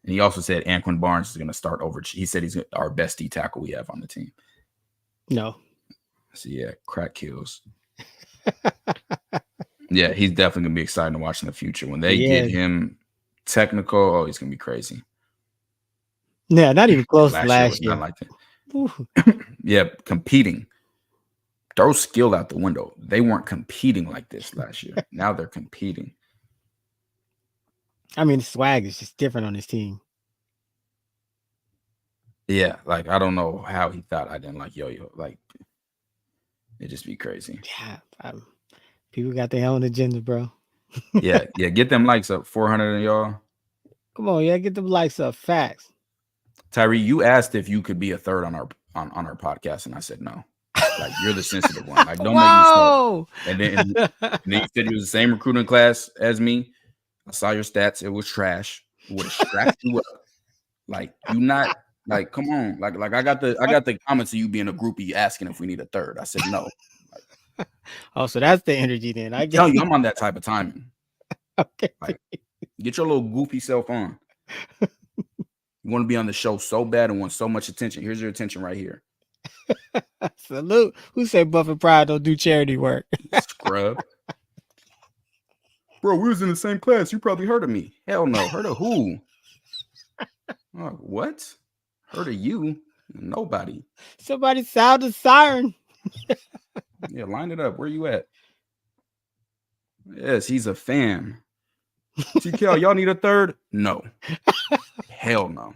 And he also said Anquan Barnes is going to start over. He said he's our best D tackle we have on the team. No. So yeah, crack kills. Yeah, he's definitely going to be exciting to watch in the future. When they get him technical, oh, he's going to be crazy. Yeah, not even close to last year. Not like that. Yeah, competing. Throw skill out the window. They weren't competing like this last year. Now they're competing. I mean, the swag is just different on this team. Yeah, like, I don't know how he thought I didn't like Yo-Yo. Like, it'd just be crazy. Yeah, people got their own agenda, bro. yeah, get them likes up. 400 of y'all. Come on, get them likes up. Facts. Tyree, you asked if you could be a third on our podcast, and I said no. Like, you're the sensitive one. Like, don't make me smoke. And then you said you was the same recruiting class as me. I saw your stats. It was trash. It would have scratched you up. Like, you not like, come on. Like I got the comments of you being a groupie asking if we need a third. I said no. Like, oh, so that's the energy then. I tell you, I'm on that type of timing. Okay. Like, get your little goofy self on. You want to be on the show so bad and want so much attention. Here's your attention right here. Salute. Who said Buff and Pride don't do charity work? Scrub. Bro, we was in the same class. You probably heard of me. Hell no. Heard of who? What? Heard of you? Nobody. Somebody sound a siren. Yeah, line it up. Where you at? Yes, he's a fan. TKL, y'all need a third? No. Hell no.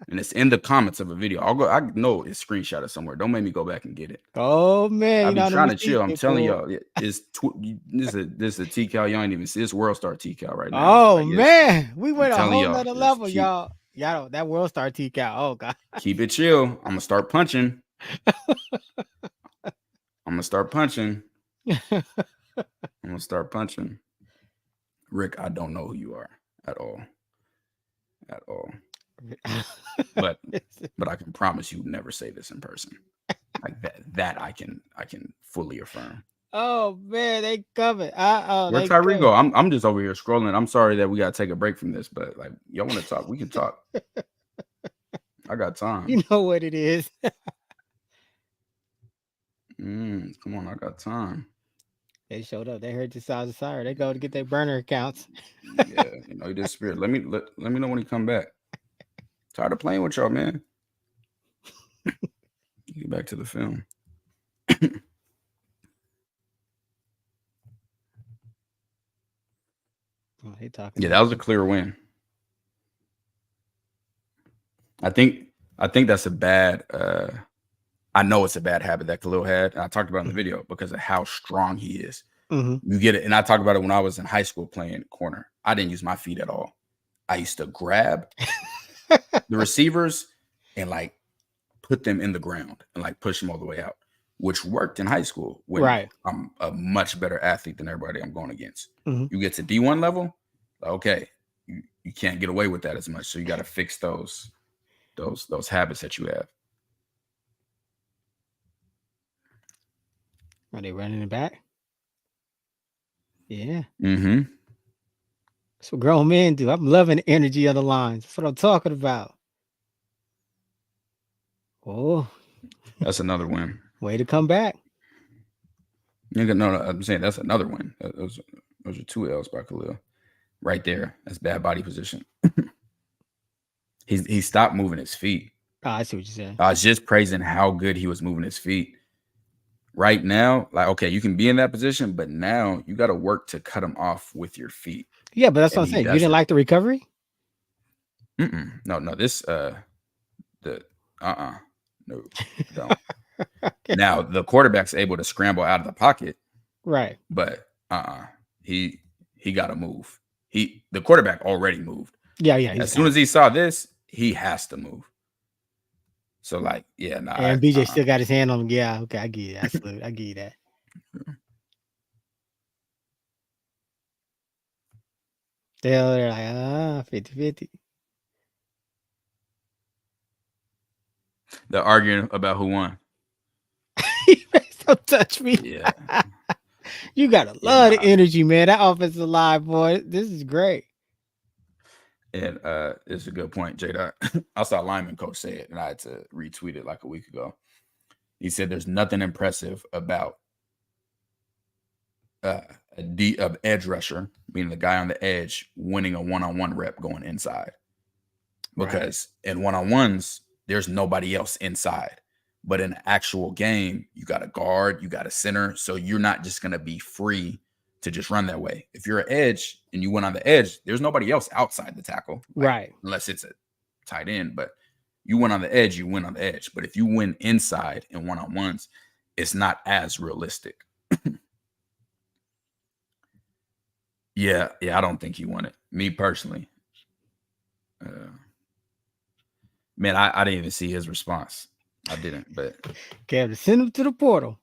And it's in the comments of a video. I know it's screenshotted somewhere. Don't make me go back and get it. Oh man, I've been trying to chill. I'm telling y'all, this is a TCal. Y'all ain't even see this World Star TCal right now. Oh man, we went a whole other level, y'all. Y'all, that World Star TCal. Oh god, keep it chill. I'm gonna start punching. Rick, I don't know who you are at all. But I can promise you never say this in person. Like that I can fully affirm. Oh man, they covered. Where's Tyree go? I'm just over here scrolling. I'm sorry that we gotta take a break from this, but like, y'all want to talk, we can talk. I got time. You know what it is. Come on, I got time. They showed up. They heard the sounds of siren. They go to get their burner accounts. Yeah, he did spirit. Let me know when he come back. Tired of playing with y'all, man. Get back to the film. Oh, he talking. Yeah, that was a clear win. I think that's a bad. I know it's a bad habit that Khalil had, and I talked about it in the video because of how strong he is. Mm-hmm. You get it, and I talked about it when I was in high school playing corner. I didn't use my feet at all. I used to grab the receivers and like put them in the ground and like push them all the way out, which worked in high school when I'm a much better athlete than everybody I'm going against. Mm-hmm. You get to D1 level, okay, you can't get away with that as much. So you got to fix those habits that you have. Are they running it back? Yeah. Mm-hmm. That's what grown men do. I'm loving the energy of the lines. That's what I'm talking about. Oh, That's another win. way to come back. No, I'm saying that's another win. Those are 2 L's by Khalil. Right there. That's bad body position. He stopped moving his feet. Oh, I see what you're saying. I was just praising how good he was moving his feet. Right now, like, okay, you can be in that position, but now you got to work to cut him off with your feet. Yeah, but that's what I'm saying. You didn't like the recovery? No, this no, don't. Okay. Now the quarterback's able to scramble out of the pocket, right? But he got to move. The quarterback already moved. Yeah. As soon as he saw this, he has to move. So, like, yeah, nah. And BJ still got his hand on him. Yeah, okay, I get it. Absolutely, I get you that. They're like 50-50. They're arguing about who won. Don't touch me. Yeah. You gotta love the energy, man. That offensive line, boy. This is great. And it's a good point, J. I saw lineman coach say it, and I had to retweet it like a week ago. He said there's nothing impressive about of edge rusher, meaning the guy on the edge, winning a one-on-one rep going inside. Because in one-on-ones, there's nobody else inside. But in an actual game, you got a guard, you got a center, so you're not just going to be free to just run that way. If you're an edge and you went on the edge, there's nobody else outside the tackle. Right. Unless it's a tight end. But you went on the edge, you went on the edge. But if you win inside in one-on-ones, it's not as realistic. Yeah, I don't think he won it. Me personally. Man, I didn't even see his response. I didn't, but okay, send him to the portal.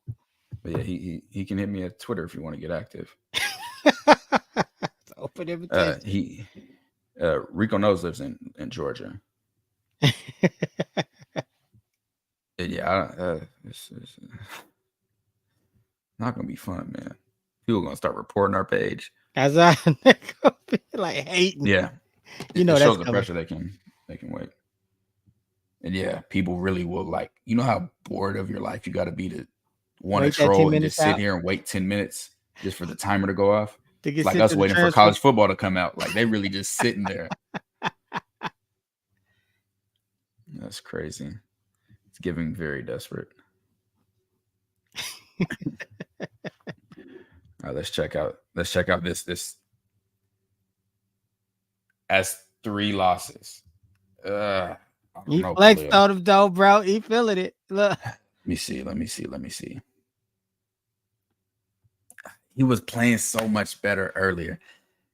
But yeah, he can hit me at Twitter if you want to get active. Open invitation. Rico Knows lives in Georgia. Yeah, it's not gonna be fun, man. People are gonna start reporting our page. As I like hating. Yeah, it shows the pressure they can wait. And yeah, people really will like. You know how bored of your life you got to be to want to troll and just sit here and wait 10 minutes just for the timer to go off. It's like us waiting for college football to come out. Like they really just sitting there. That's crazy. It's giving very desperate. All right, let's check out this as 3 losses. He flexed on him though, bro. He feeling it. Look. Let me see. He was playing so much better earlier.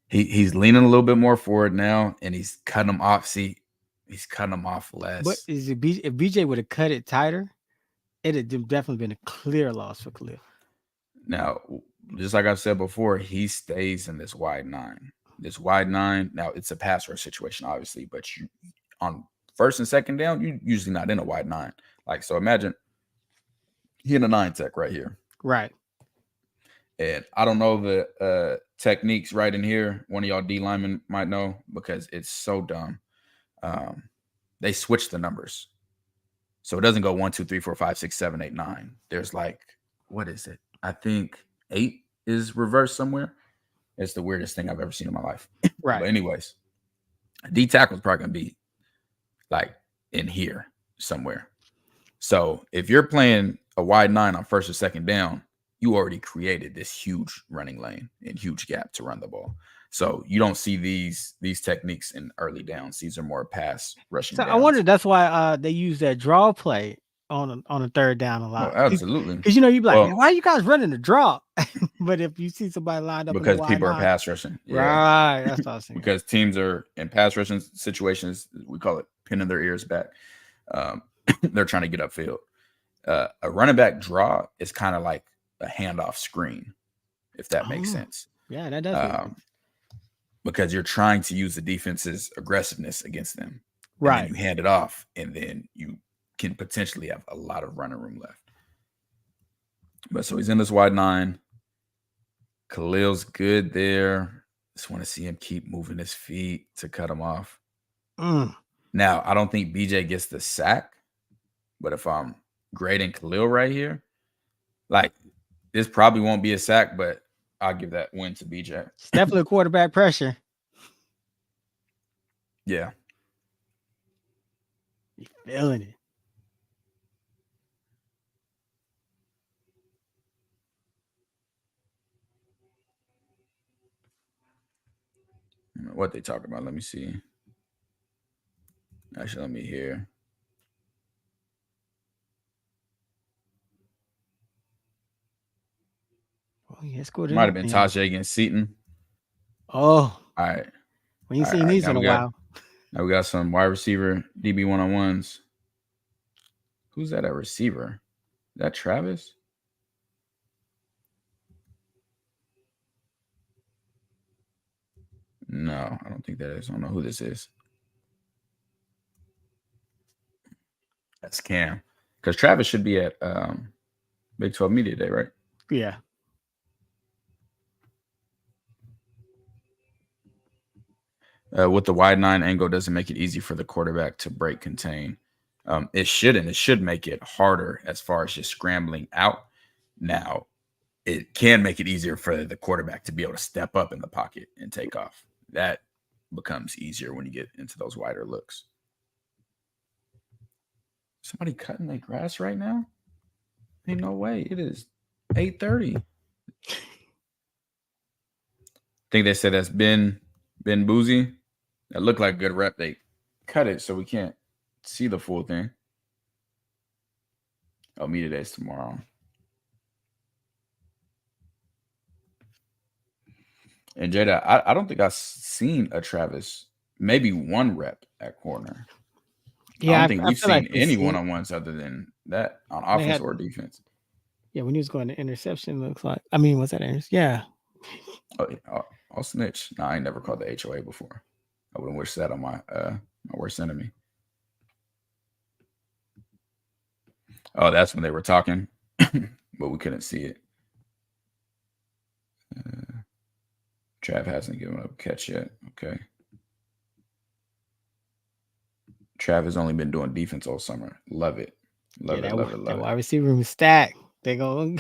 He's leaning a little bit more forward now, and he's cutting him off. See, he's cutting him off less. But if BJ would have cut it tighter, it'd have definitely been a clear loss for Khalil. Now, just like I said before, he stays in this wide 9. This wide 9. Now, it's a pass rush situation, obviously, but you on first and second down, you're usually not in a wide 9. Like, so imagine he in a 9 tech right here. Right. And I don't know the techniques right in here. One of y'all D linemen might know because it's so dumb. They switch the numbers. So it doesn't go 1, 2, 3, 4, 5, 6, 7, 8, 9. There's like, what is it? I think 8 is reversed somewhere. It's the weirdest thing I've ever seen in my life. Right. But anyways, D tackle is probably going to be like in here somewhere. So if you're playing a wide 9 on first or second down, you already created this huge running lane and huge gap to run the ball. So you don't see these techniques in early downs. These are more pass rushing. So downs. I wonder that's why they use that draw play on a third down a lot. Oh, absolutely. Because you'd be like, man, why are you guys running the draw? But if you see somebody lined up because people are pass rushing. Yeah. Right. That's what I was saying. Because teams are in pass rushing situations, we call it pinning their ears back. They're trying to get upfield. A running back draw is kind of like a handoff screen, if that makes sense. Yeah, that does. Because you're trying to use the defense's aggressiveness against them. Right. And you hand it off, and then you can potentially have a lot of running room left. But so he's in this wide 9. Khalil's good there. Just want to see him keep moving his feet to cut him off. Now, I don't think BJ gets the sack, But if I'm grading Khalil right here, like this probably won't be a sack, but I'll give that win to BJ. It's definitely quarterback pressure. Yeah. You feeling it. What they talking about? Let me see. Actually, let me hear. Oh, yeah, scored Might have been anything. Tajay against Seton. Oh, All right. we ain't All seen right. these in a while. Now we got some wide receiver DB one-on-ones. Who's that at receiver? Is that Travis? No, I don't think that is. I don't know who this is. That's Cam. Because Travis should be at Big 12 Media Day, right? Yeah. With the wide 9 angle doesn't make it easy for the quarterback to break contain. It shouldn't. It should make it harder as far as just scrambling out. Now, it can make it easier for the quarterback to be able to step up in the pocket and take off. That becomes easier when you get into those wider looks. Somebody cutting their grass right now? Ain't no way. It is 8:30. Think they said that's Ben Boozy. That looked like a good rep. They cut it so we can't see the full thing. Oh, media day's tomorrow. And Jada, I don't think I've seen a Travis, maybe one rep at corner. Yeah, I don't think we've seen like any one-on-ones other than that on offense or defense. Yeah, when he was going to interception, looks like. I mean, was that interception? Yeah. Oh, I'll snitch. No, I ain't never called the HOA before. I wouldn't wish that on my worst enemy. Oh, that's when they were talking, but we couldn't see it. Trav hasn't given up a catch yet. Okay. Trav has only been doing defense all summer. Love it. Love it. That wide receiver room is stacked. They go.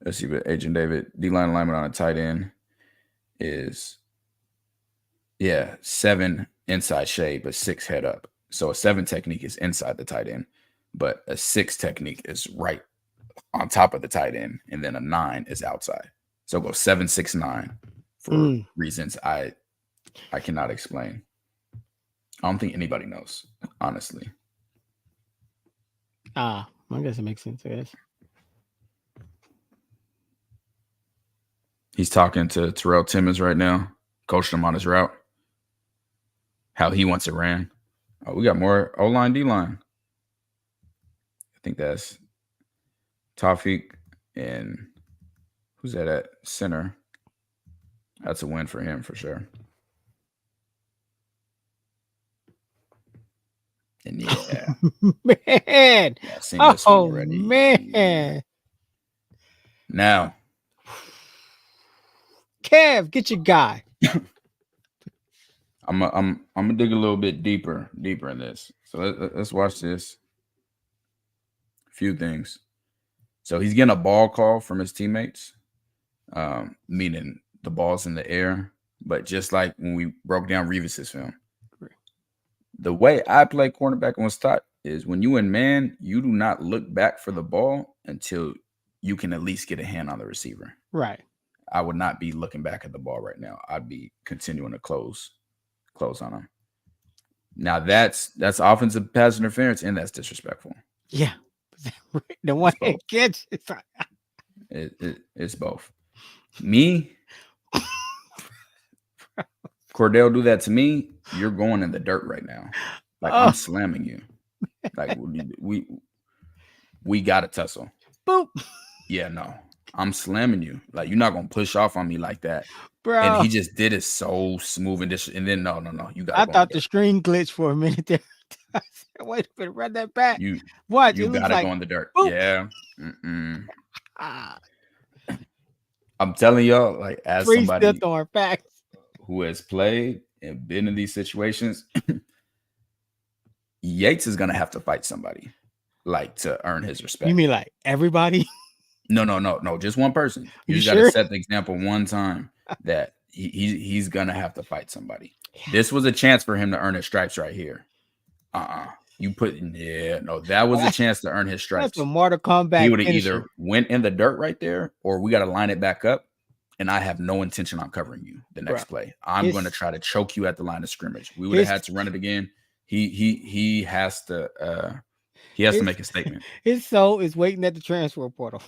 Let's see, but Agent David, D-line alignment on a tight end is, 7 inside shade, but 6 head up. So a 7 technique is inside the tight end, but a 6 technique is right on top of the tight end, and then a 9 is outside. So go 7, 6, 9 for reasons I cannot explain. I don't think anybody knows, honestly. I guess it makes sense, I guess. He's talking to Terrell Timmons right now, coaching him on his route, how he wants it ran. Oh, we got more O-line, D-line. I think that's Tawfiq and who's that at center? That's a win for him for sure. And yeah. Man. Yeah, I've seen this one already. Man. Yeah. Now. Kev, get your guy. I'm gonna dig a little bit deeper in this. So let's watch this. A few things. So he's getting a ball call from his teammates, meaning the ball's in the air. But just like when we broke down Revis's film, the way I play cornerback and was taught is when you in man, you do not look back for the ball until you can at least get a hand on the receiver. Right. I would not be looking back at the ball right now. I'd be continuing to close on him. Now that's offensive pass interference and that's disrespectful. Yeah. The one hand catch. It's both. Me, Cordell do that to me, you're going in the dirt right now. Like I'm slamming you. Like we got to tussle. Boop. Yeah, no. I'm slamming you. Like you're not gonna push off on me like that. Bro. And he just did it so smooth and then no. You got. I thought the screen glitched for a minute there. I said, wait a minute, run that back. You gotta go in the dirt. Boop. Yeah. I'm telling y'all, like as somebody who has played and been in these situations, Yates is gonna have to fight somebody like to earn his respect. You mean like everybody? No, just one person. You just sure? gotta set the example one time that he's gonna have to fight somebody. Yeah. This was a chance for him to earn his stripes right here. That was a chance to earn his stripes. That's a Mortal Kombat. He would have either went in the dirt right there, or we got to line it back up. And I have no intention on covering you the next play. I'm going to try to choke you at the line of scrimmage. We would have had to run it again. He has to make a statement. His soul is waiting at the transfer portal.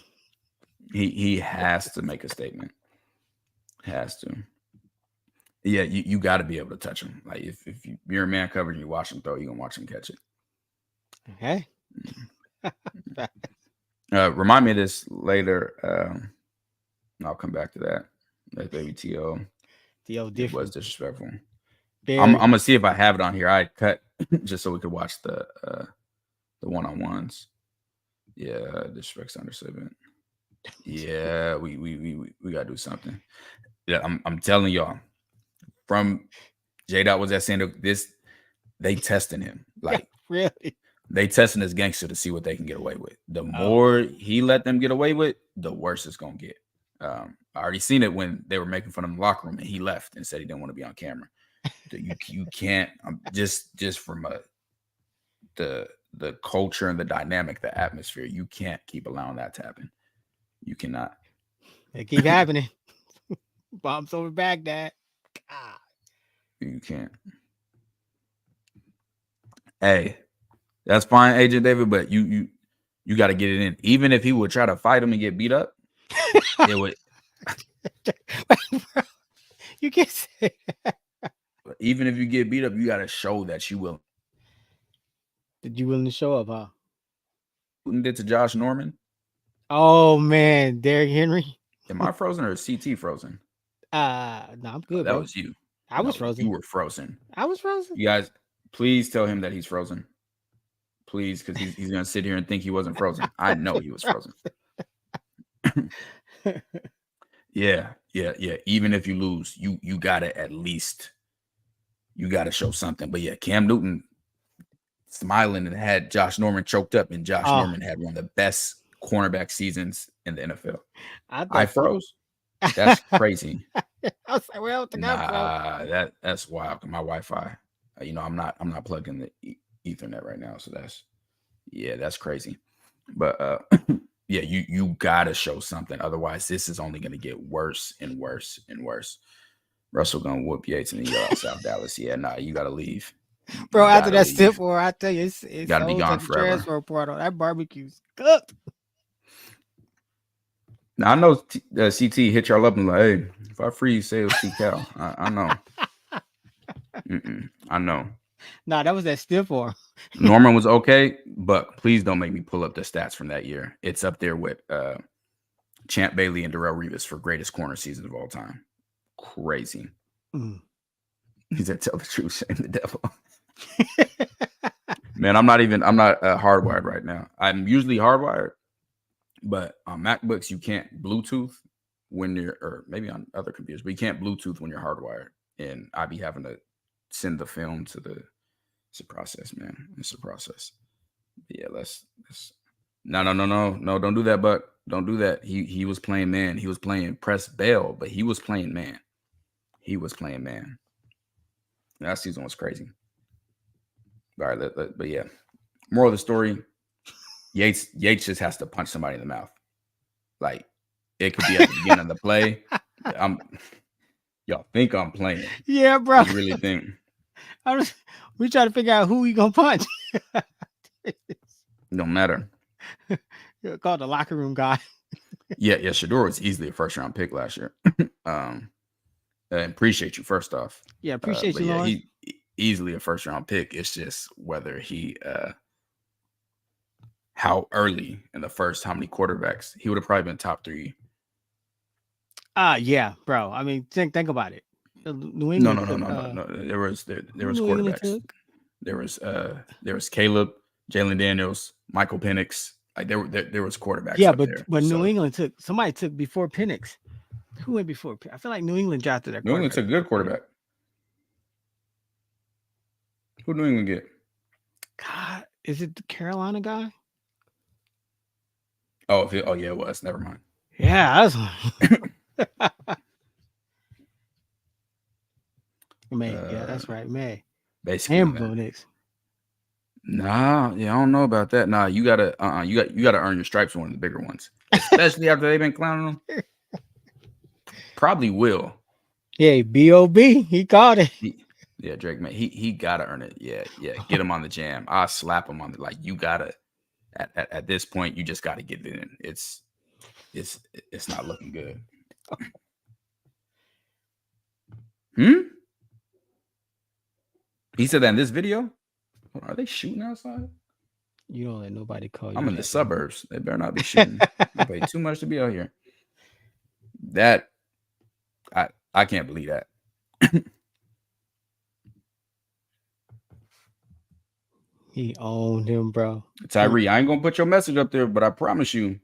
He has to make a statement. Has to. Yeah, you got to be able to touch him. Like if you're a man covered and you watch him throw, you're gonna watch him catch it. Okay. Remind me of this later. I'll come back to that. That baby T.O. It was disrespectful. I'm gonna see if I have it on here. I cut just so we could watch the one-on-ones. Yeah, disrespect's understatement. Yeah, we gotta do something. Yeah, I'm telling y'all. From J-Dot was at San this, they testing him. Like really? They testing this gangster to see what they can get away with. The more he let them get away with, the worse it's gonna get. I already seen it when they were making fun of him in the locker room and he left and said he didn't want to be on camera. You can't just from the culture and the dynamic, the atmosphere, you can't keep allowing that to happen. You cannot. They keep happening. Bombs over Baghdad. God. You can't. Hey, that's fine, Agent David, but you got to get it in. Even if he would try to fight him and get beat up, it would. You can't say that. Even if you get beat up, you got to show that you will. Did you willing to show up, huh? Who did to Josh Norman? Oh man, Derrick Henry. Am I frozen or is CT frozen? No, I'm good. That bro. was you. I was frozen. You were frozen. I was frozen. You guys, please tell him that he's frozen. Please, because he's gonna sit here and think he wasn't frozen. I know he was frozen. Yeah. Even if you lose, you gotta at least show something. But yeah, Cam Newton smiling and had Josh Norman choked up, and Josh Norman had one of the best cornerback seasons in the NFL. I froze. That's crazy. I was like, well, that's wild. My Wi-Fi, I'm not plugged in the Ethernet right now, so that's crazy. But yeah, you gotta show something, otherwise this is only gonna get worse and worse and worse. Russell gonna whoop Yates and yell out South Dallas. Yeah, you gotta leave, bro. After that stiff war, I tell you, it's gotta be gone forever. Transfer portal. That barbecue's cooked. Now I know CT hit y'all up and like, hey, if I free you, say it was T-Cal. I know. I know. Nah, that was that stiff war. Norman was okay, but please don't make me pull up the stats from that year. It's up there with Champ Bailey and Darrelle Revis for greatest corner seasons of all time. Crazy. He said, "Tell the truth, shame the devil." Man, I'm not hardwired right now. I'm usually hardwired. But on MacBooks, you can't Bluetooth when you're, or maybe on other computers, but you can't Bluetooth when you're hardwired. And I be having to send the film to it's a process, man. It's a process. But yeah, let's no, don't do that, Buck. Don't do that. He was playing man. He was playing press bail, but he was playing man. That season was crazy. All right, but yeah. Moral of the story. Yates just has to punch somebody in the mouth. Like, it could be at the beginning of the play. Y'all think I'm playing. Yeah, bro. You really think? We try to figure out who we gonna punch. Don't matter. You're called the locker room guy. Yeah. Shador was easily a first-round pick last year. Appreciate you, first off. Yeah, appreciate you, yeah, Lawrence. He easily a first-round pick. It's just whether he how early in the first, how many quarterbacks he would have probably been top 3. Yeah, bro. I mean, think about it. New England. No. There was quarterbacks. There was Caleb, Jalen Daniels, Michael Penix. Like there was quarterbacks. Yeah, up but there, New England took before Penix. Who went before? I feel like New England drafted their. New England took a good quarterback. Who New England get? God, Is it the Carolina guy? Oh, yeah, it was. Never mind. Yeah, that's May. Yeah, that's right, May. Basically, And that. Bo Nix. Nah, yeah, I don't know about that. Nah, you gotta earn your stripes on one of the bigger ones, especially after they've been clowning them. Probably will. Yeah, B.O.B. He caught it. Yeah, Drake, man, he gotta earn it. Yeah, get him on the jam. I'll slap him on the you gotta. At this point, you just gotta get it in. It's not looking good. He said that in this video. Are they shooting outside? You don't let nobody call you. I'm in the suburbs. They better not be shooting. I pay too much to be out here. That I can't believe that. He owned him, bro. Tyree, I ain't gonna put your message up there, but I promise you,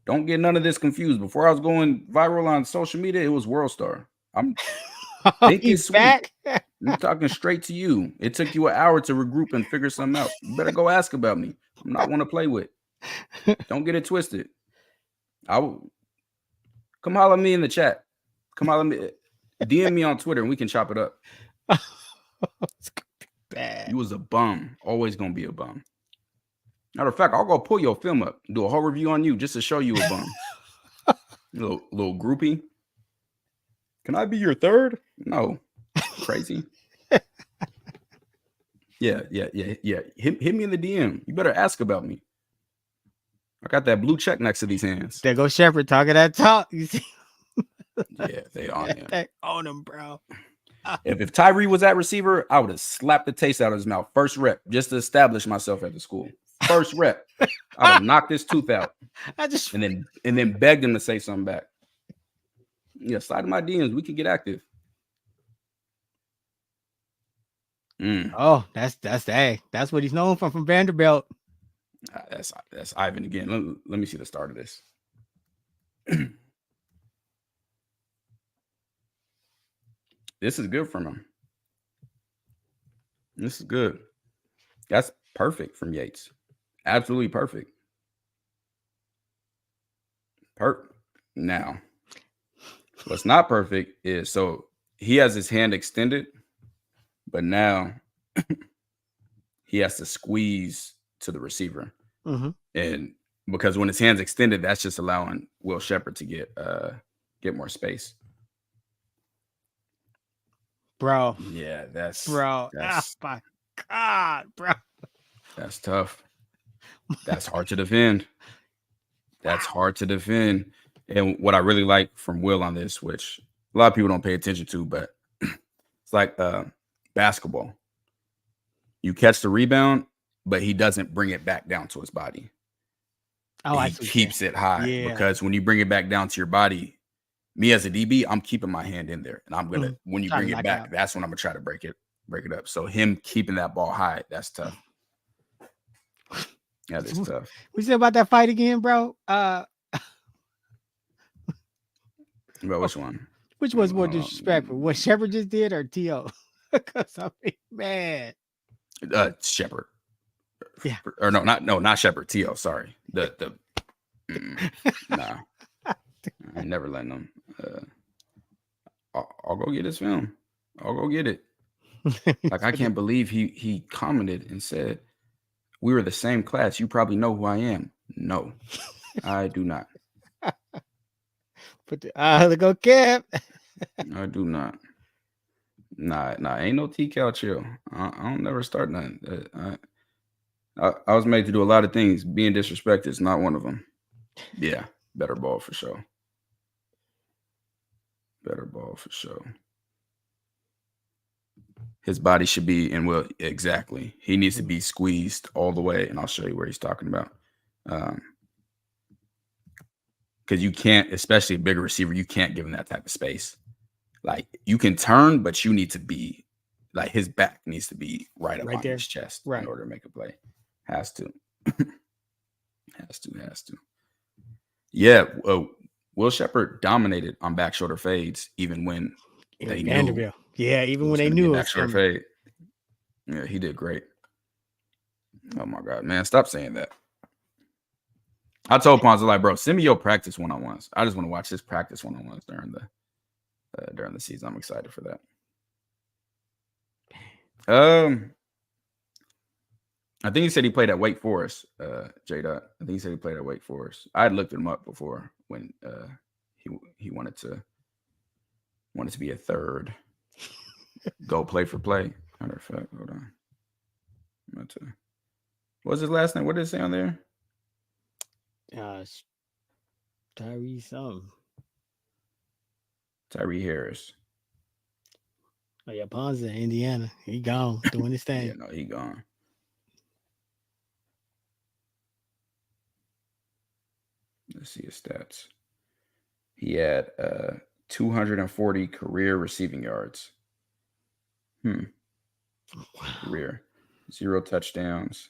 don't get none of this confused. Before I was going viral on social media, it was World Star. I'm thinking sweet. I'm talking straight to you. It took you an hour to regroup and figure something out. You better go ask about me. I'm not one to play with. Don't get it twisted. I will come holler at me in the chat. Come holler at me. DM me on Twitter and we can chop it up. It's gonna be bad. You was a bum. Always gonna be a bum. Matter of fact, I'll go pull your film up, do a whole review on you just to show you a bum. little groupie. Can I be your third? No. Crazy. Yeah. Hit me in the DM. You better ask about me. I got that blue check next to these hands. There goes Shepard talking that talk. You see? Yeah, they on him. They own him, bro. If Tyree was at receiver, I would have slapped the taste out of his mouth. First rep, just to establish myself at the school. First rep. I'd have knocked his tooth out. And then begged him to say something back. Yeah, slide in my DMs. We can get active. Oh, that's what he's known from Vanderbilt. That's Ivan again. Let me see the start of this. This is good from him. This is good. That's perfect from Yates. Absolutely perfect. Now, what's not perfect is so he has his hand extended, but now he has to squeeze to the receiver. Mm-hmm. And because when his hand's extended, that's just allowing Will Shepard to get more space. Bro. Yeah, that's oh my God, bro. That's tough. That's hard to defend. That's hard to defend. And what I really like from Will on this, which a lot of people don't pay attention to, but it's like basketball. You catch the rebound, but he doesn't bring it back down to his body. Oh, he keeps it high because when you bring it back down to your body, me as a DB, I'm keeping my hand in there, and I'm gonna when you bring it back, that's when I'm gonna try to break it up. So him keeping that ball high, that's tough. Yeah, that's tough. What you say about that fight again, bro? About which one? Which was more disrespectful? What Shepard just did or T.O.? Because I mean, man. Shepard. Yeah. Or not Shepard. T.O. Sorry. Nah. I ain't never letting them. I'll go get his film. I'll go get it. Like, I can't believe he commented and said, "We were the same class. You probably know who I am." No, I do not. But let's go, Cap. I do not. Nah, ain't no T-Cal chill. I don't never start nothing. I was made to do a lot of things. Being disrespected is not one of them. Yeah, better ball for sure. Better ball for sure. His body should be, and well, exactly. He needs to be squeezed all the way, and I'll show you where he's talking about. Because you can't, especially a bigger receiver, you can't give him that type of space. Like, you can turn, but you need to be, like, his back needs to be right up on his chest in order to make a play. Has to. Has to. Yeah, Will Shepard dominated on back shoulder fades, even when they knew. Yeah, even when they knew it back shoulder fade. Yeah, he did great. Oh my god, man! Stop saying that. I told Ponzo, like, bro, send me your practice one-on-ones. I just want to watch his practice one-on-ones during the season. I'm excited for that. I think he said he played at Wake Forest, J-Dot. I think he said he played at Wake Forest. I had looked him up before when he wanted to be a third. Go play for play. Matter of fact, hold on. What's his last name? What did it say on there? Tyree something. Tyree Harris. Oh yeah, Ponza, Indiana. He gone doing his thing. Yeah, no, he gone. Let's see his stats. He had 240 career receiving yards. Career. 0 touchdowns.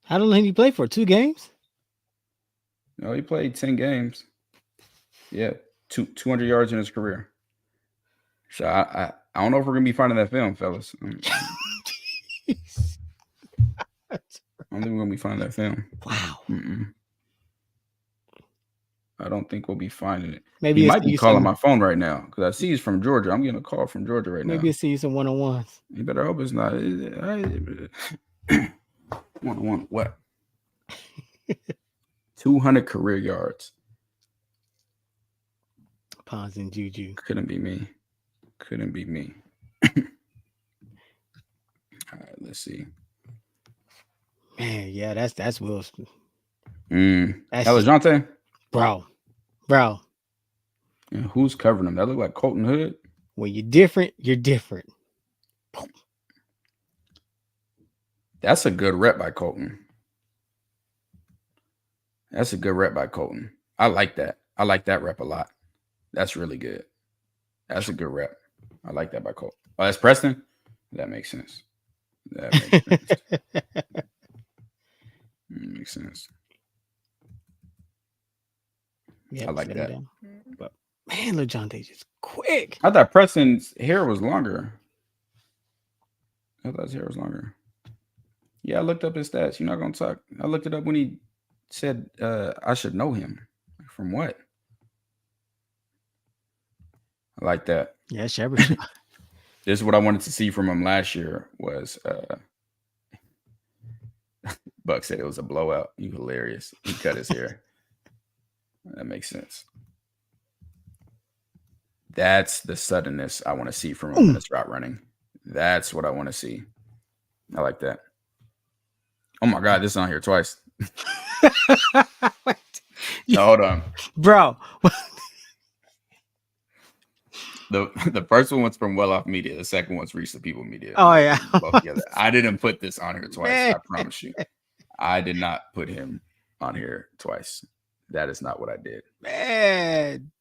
How long did he play for? 2 games? No, he played 10 games. Yeah, 200 yards in his career. So I don't know if we're gonna be finding that film, fellas. I don't think we're gonna be finding that film. Wow. I don't think we'll be finding it. Maybe he might be calling my phone right now because I see he's from Georgia. I'm getting a call from Georgia right now. Maybe he'll see you some one-on-ones. You better hope it's not. One-on-one what? 200 career yards. Pons and Juju. Couldn't be me. All right, let's see. Man, yeah, that's Wilson. That's LeJohntay? Bro. And who's covering him? That look like Colton Hood. When you're different, you're different. That's a good rep by Colton. I like that. I like that rep a lot. That's really good. That's a good rep. I like that by Colton. Oh, that's Preston? That makes sense. Makes sense. Yeah, I like that. But man, LeJohntay just quick. I thought Preston's hair was longer. Yeah, I looked up his stats. You're not gonna talk. I looked it up when he said I should know him. From what? I like that. Yeah, Shepard. This is what I wanted to see from him last year was Buck said it was a blowout. You hilarious. He cut his hair. That makes sense. That's the suddenness I want to see from him in his route running. That's what I want to see. I like that. Oh my God, this is on here twice. Hold on. Bro. The first one was from Well Off Media. The second one's Reach the People Media. Oh, yeah. Both together. I didn't put this on here twice. Man. I promise you. I did not put him on here twice. That is not what I did. Man.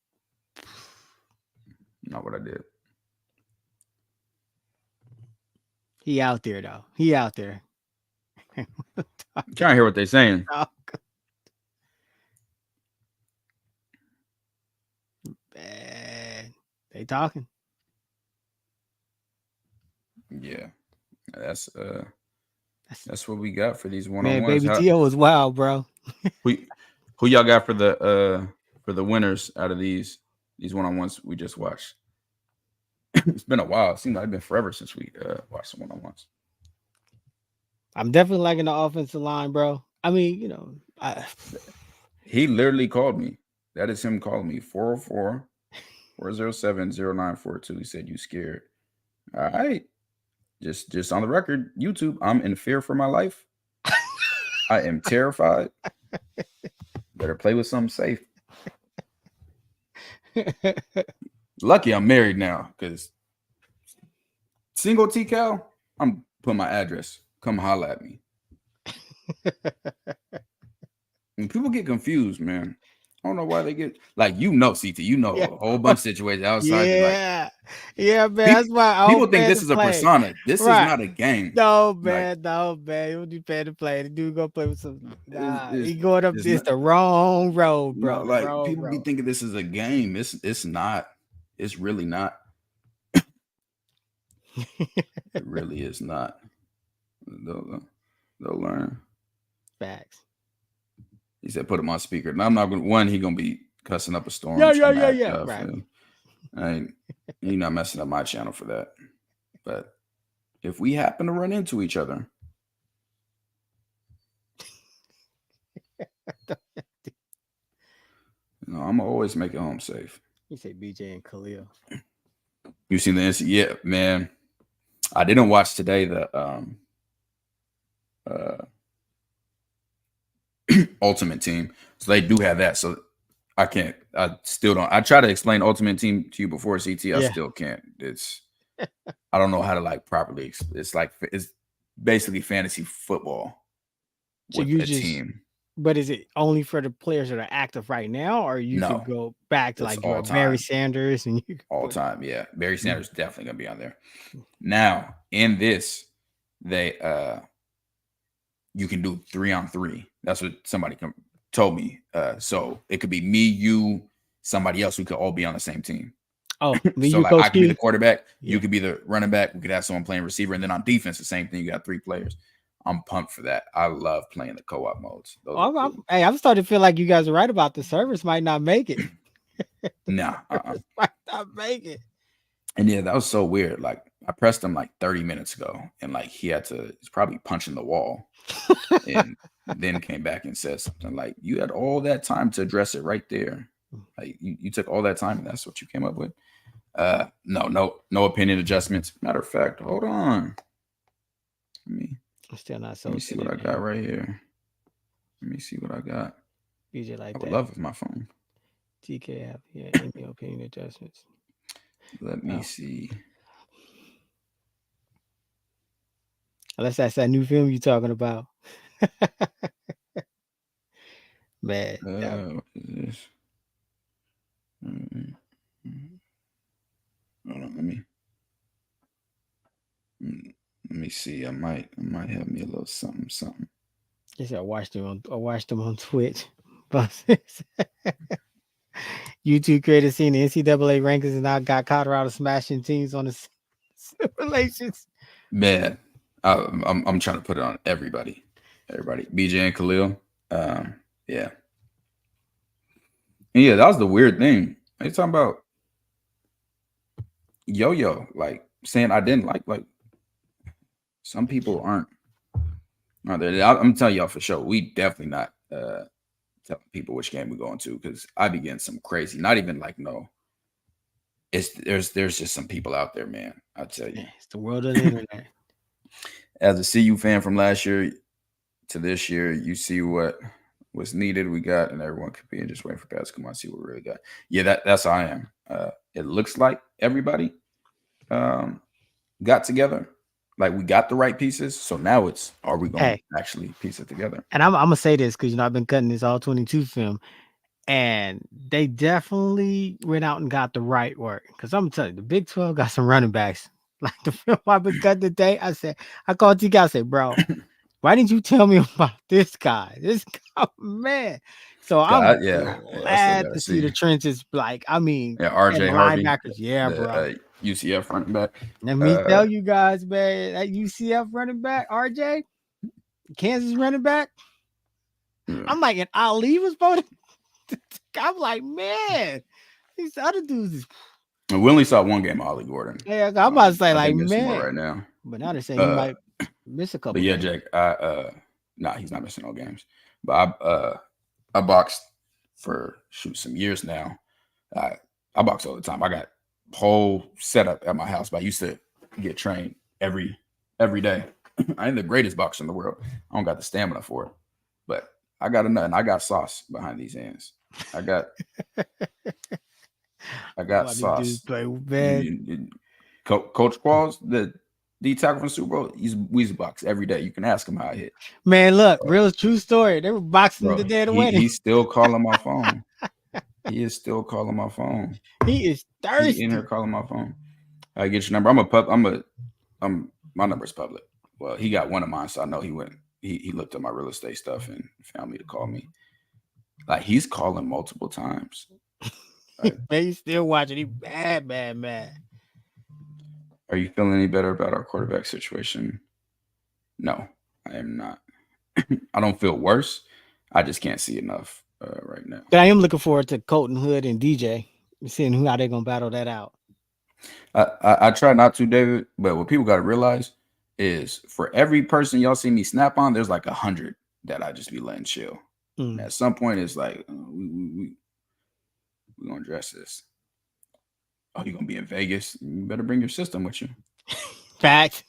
Not what I did. He out there, though. He out there. I'm trying to hear what they're saying. Oh, man. They talking. Yeah. That's what we got for these one-on-ones. Man, Baby T.O. was wild, bro. Who y'all got for the winners out of these one-on-ones we just watched? It's been a while. It seems like it's been forever since we watched the one-on-ones. I'm definitely liking the offensive line, bro. I mean, you know, he literally called me. That is him calling me. 404-407-0942. He said, "You scared?" All right. Just on the record, YouTube, I'm in fear for my life. I am terrified. Better play with something safe. Lucky I'm married now, because single T-Cal, I'm putting my address. Come holla at me. And people get confused, man. I don't know why they get like, CT, a whole bunch of situations outside. Yeah, yeah, man. That's why people think this is a persona. This is not a game. No, man, You would be paying to play. The dude go play with some. He going up this the wrong road, bro. People be thinking this is a game. It's not. It's really not. It really is not. They'll learn. Facts. He said, "Put him on speaker." Now I'm not gonna. One, he gonna be cussing up a storm. Yeah. Right. You're not messing up my channel for that. But if we happen to run into each other, I'm always make it home safe. You say BJ and Khalil. You seen the NCAA? Yeah, man. I didn't watch today the Ultimate Team, so they do have that. So I still don't. I try to explain Ultimate Team to you before CT. I still can't. I don't know how to like properly. It's basically fantasy football with a team. But is it only for the players that are active right now, or you could go back to like Barry Sanders and you all time? Yeah, Barry Sanders definitely gonna be on there. Now in this, they you can do 3-on-3. That's what somebody told me. So it could be me, you, somebody else. We could all be on the same team. Oh, so like I could be the quarterback, you could be the running back. We could have someone playing receiver, and then on defense, the same thing. You got 3 players. I'm pumped for that. I love playing the co-op modes. Cool. I'm starting to feel like you guys are right about the service might not make it. Nah, might not make it. And yeah, that was so weird. Like I pressed him like 30 minutes ago, and like he's probably punching the wall, and then came back and said something like, "You had all that time to address it right there. Like you took all that time, and that's what you came up with." No opinion adjustments. Matter of fact, hold on. I'm still not so. Let me see what I got right here. Let me see what I got. BJ like I would love with my phone. TK have any opinion adjustments. Let me see. Unless that's that new film you're talking about. Man. What is this? Hold on, let me see. I might have me a little something. Yes, I watched them on Twitch. YouTube creators seen the NCAA rankings and now got Colorado smashing teams on the simulations. Man, I'm trying to put it on everybody. BJ and Khalil. Yeah. And yeah, that was the weird thing. They talking about yo-yo, like saying I didn't like some people aren't there. I'm telling y'all for sure. We definitely not telling people which game we're going to, because I be getting some crazy, not even like no. There's just some people out there, man. I tell you. It's the world of the internet. As a CU fan from last year to this year, you see what was needed, we got, and everyone could be and just waiting for guys to come on and see what we really got. Yeah, that's how I am. It looks like everybody got together. Like we got the right pieces. So now are we going to actually piece it together? And I'm gonna say this because I've been cutting this all 22 film, and they definitely went out and got the right work. Because I'm telling you, the Big 12 got some running backs. Like the film I've been cutting today, I called TK. I said, bro, why didn't you tell me about this guy? This guy, man. So I'm glad to see the trenches. Like, I mean, RJ Harvey, linebackers, bro. UCF running back. Let me tell you guys, man, that UCF running back, RJ, Kansas running back. I'm like, and Ali was voted. I'm like, man, these other dudes is. We only saw one game of Ollie Gordon. Yeah, I'm about to say, like, man, right now. But now they're saying he might miss a couple. But yeah, games. Jake, he's not missing no games. But I boxed for some years now. I box all the time. I got whole setup at my house. But I used to get trained every day. I ain't the greatest boxer in the world. I don't got the stamina for it, but I got enough, and I got sauce behind these hands. I got sauce. Coach Qualls, the D tackle from Super Bowl, we box every day. You can ask him how I hit. Man, look, real true story. They were boxing the day of the wedding. He's still calling my phone. He is still calling my phone. He is thirsty. He's in here calling my phone. I get your number. My number's public. Well, he got one of mine, so I know he went. He looked at my real estate stuff and found me to call me. Like he's calling multiple times. Right? Man, he's still watching. He mad. Are you feeling any better about our quarterback situation? No, I am not. I don't feel worse. I just can't see enough right now. But I am looking forward to Colton Hood and DJ, seeing how they're gonna battle that out. I try not to, David, but what people got to realize is for every person y'all see me snap on, there's like 100 that I just be letting chill. And at some point, it's like we gonna address this. Oh, you gonna be in Vegas? You better bring your system with you. Facts.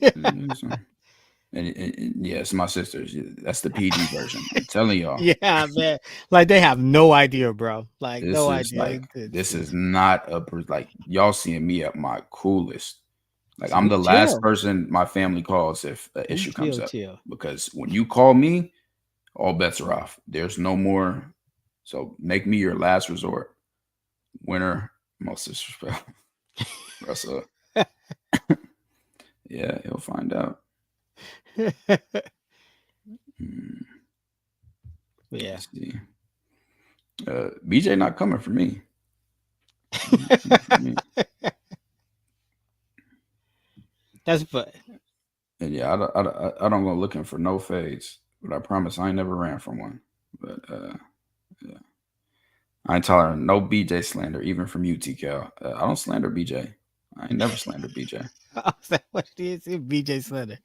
And yeah, it's my sisters. That's the PG version. I'm telling y'all. Yeah, man. Like they have no idea, bro. Like This no is idea. like this is not like y'all seeing me at my coolest. Like So I'm the chill. last person my family calls if an issue comes up. Chill. Because when you call me, all bets are off. There's no more. So make me your last resort. Winner, most disrespect. Russell. Yeah, he'll find out. Yeah. BJ not coming for me. That's fun. And yeah, I don't go looking for no fades, but I promise I ain't never ran from one. But yeah, I ain't tolerating no BJ slander, even from you, Cal. I don't slander BJ. I ain't never slandered BJ. Is that what it is? BJ slander.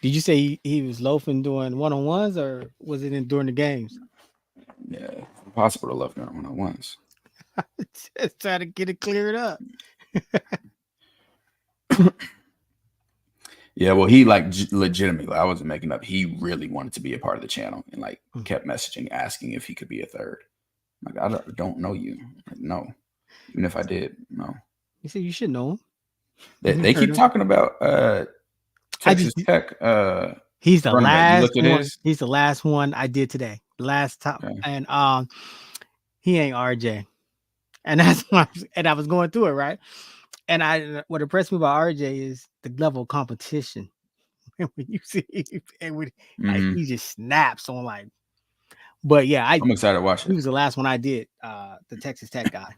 Did you say he was loafing doing one-on-ones, or was it during the games? Yeah, it's impossible to love during one-on-ones. Just trying to get it cleared up. Yeah, well, he like legitimately, I wasn't making up. He really wanted to be a part of the channel and like kept messaging, asking if he could be a third. Like, I don't know you. Like, no. Even if I did, no. You said you should know him. They keep talking about Texas Tech. He's the last one. He's the last one I did today. Last top, okay. And he ain't RJ, and that's why. And I was going through it, right. And what impressed me about RJ is the level of competition. When you see, and like he just snaps on like. But yeah, I'm excited to watch it. He was the last one I did. The Texas Tech guy.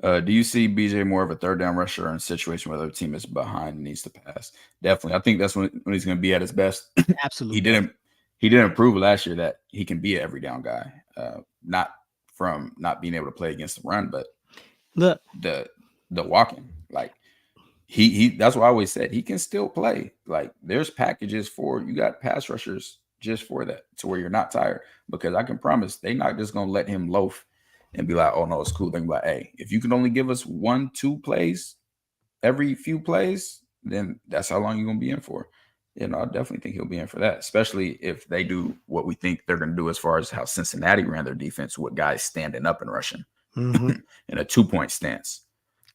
Do you see BJ more of a third down rusher in a situation where the team is behind and needs to pass? Definitely. I think that's when he's going to be at his best. Absolutely. He didn't prove last year that he can be an every down guy. Not from not being able to play against the run, but look the walking. Like he that's what I always said. He can still play. Like there's packages for you got pass rushers just for that to where you're not tired, because I can promise they're not just going to let him loaf and be like, oh no, it's cool. They're like, hey, if you can only give us 1-2 plays every few plays, then that's how long you're gonna be in for. You know, I definitely think he'll be in for that, especially if they do what we think they're gonna do as far as how Cincinnati ran their defense with guys standing up and rushing in a 2-point stance.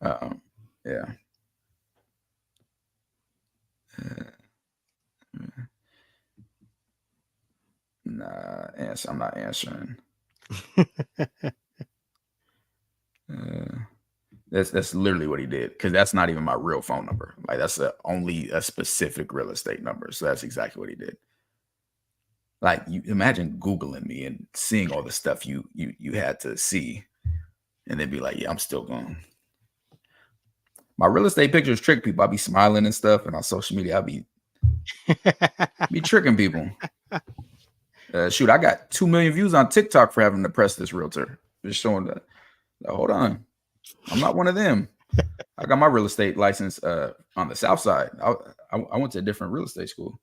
Yeah. Nah, I'm not answering. That's literally what he did, because that's not even my real phone number. Like that's only a specific real estate number. So that's exactly what he did. Like you imagine Googling me and seeing all the stuff you had to see, and then be like, yeah, I'm still going. My real estate pictures trick people. I'll be smiling and stuff, and on social media, I'll be tricking people. Shoot, I got 2 million views on TikTok for having to press this realtor. Just showing that. Hold on. I'm not one of them. I got my real estate license on the South Side. I went to a different real estate school.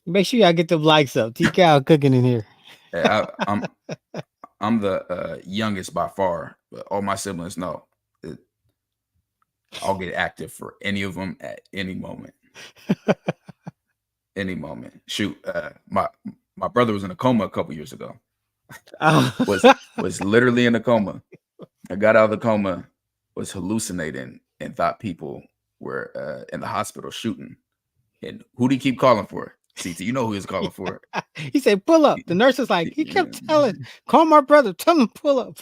Make sure y'all get the likes up. T-Cal cooking in here. I'm the youngest by far, but all my siblings know. I'll get active for any of them at any moment. Any moment. Shoot, my brother was in a coma a couple years ago. Was literally in a coma. I got out of the coma, was hallucinating, and thought people were in the hospital shooting. And who did he keep calling for? CT, you know who he was calling for. He said, pull up. The nurse was like, he kept telling, call my brother, tell him pull up.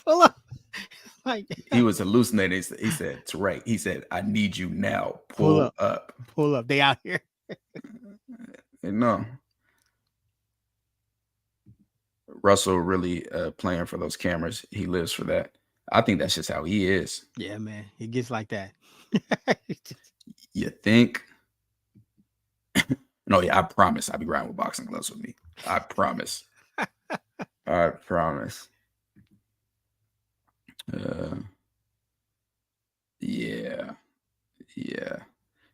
Like he was hallucinating. He said, Taray, he said, I need you now. Pull up. Pull up. They out here. No. Russell really playing for those cameras. He lives for that. I think that's just how he is. Yeah, man. He gets like that. You think? No, yeah, I promise I'll be riding with boxing gloves with me. I promise. I promise. Yeah.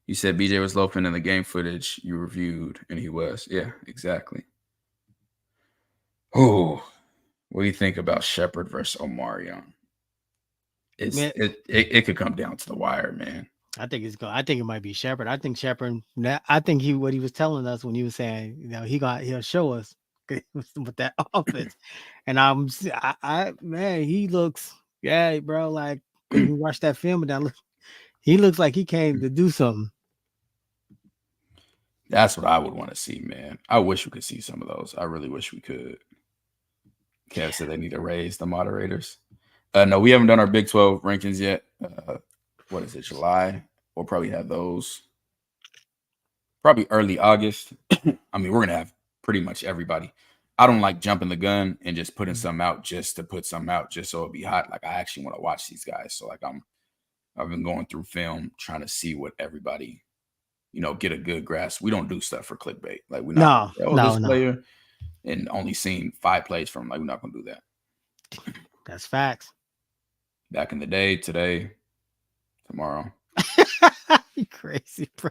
You said BJ was loafing in the game footage you reviewed, and he was. Yeah, exactly. Oh, what do you think about Shepard versus Omarion? It could come down to the wire, man. I think it's going. I think it might be Shepard. I think Shepard. I think what he was telling us when he was saying, he'll show us with that offense. And man, he looks, yeah, bro. Like when you watch that film, and he looks like he came to do something. That's what I would want to see, man. I wish we could see some of those. I really wish we could. Kev said they need to raise the moderators. No, we haven't done our Big 12 rankings yet. What is it, July? We'll probably have those probably early August. I mean, we're going to have pretty much everybody. I don't like jumping the gun and just putting some out just to put some out just so it'll be hot. Like, I actually want to watch these guys. So, like, I've been going through film trying to see what everybody, get a good grasp. We don't do stuff for clickbait. Like, we're not this player and only seen 5 plays from him. Like, we're not going to do that. That's facts. Back in the day, today, tomorrow. You crazy, bro.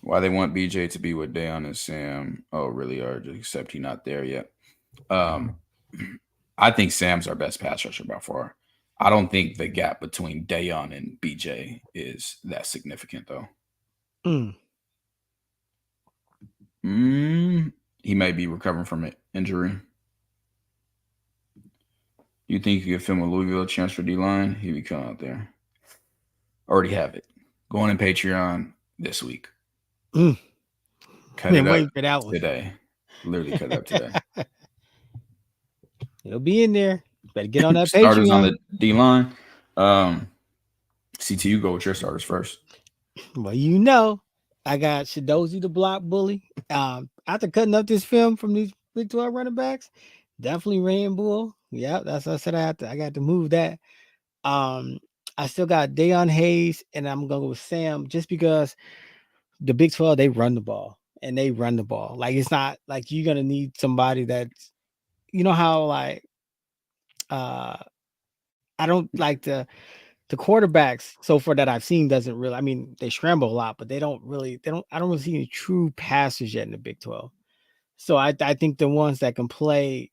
Why they want BJ to be with Dayon and Sam? Oh, really? Are except he's not there yet. I think Sam's our best pass rusher by far. I don't think the gap between Dayon and BJ is that significant, though. He may be recovering from an injury. You think you could film a Louisville chance for D-line? He be coming out there. Already have it. Going in Patreon this week. Cut it up for that one today. Literally cut it up today. It'll be in there. Better get on that starters Patreon. On the D-line. CT, you go with your starters first. Well, I got Shadozi the block bully. After cutting up this film from these Big 12 running backs, definitely Rain Bull. Yeah, that's what I said. I got to move that. I still got Dayon Hayes, and I'm going with Sam just because the Big 12, they run the ball. Like, it's not like you're going to need somebody that's, how like, I don't like the quarterbacks so far that I've seen doesn't really, I mean, they scramble a lot, but I don't really see any true passers yet in the Big 12. So I think the ones that can play,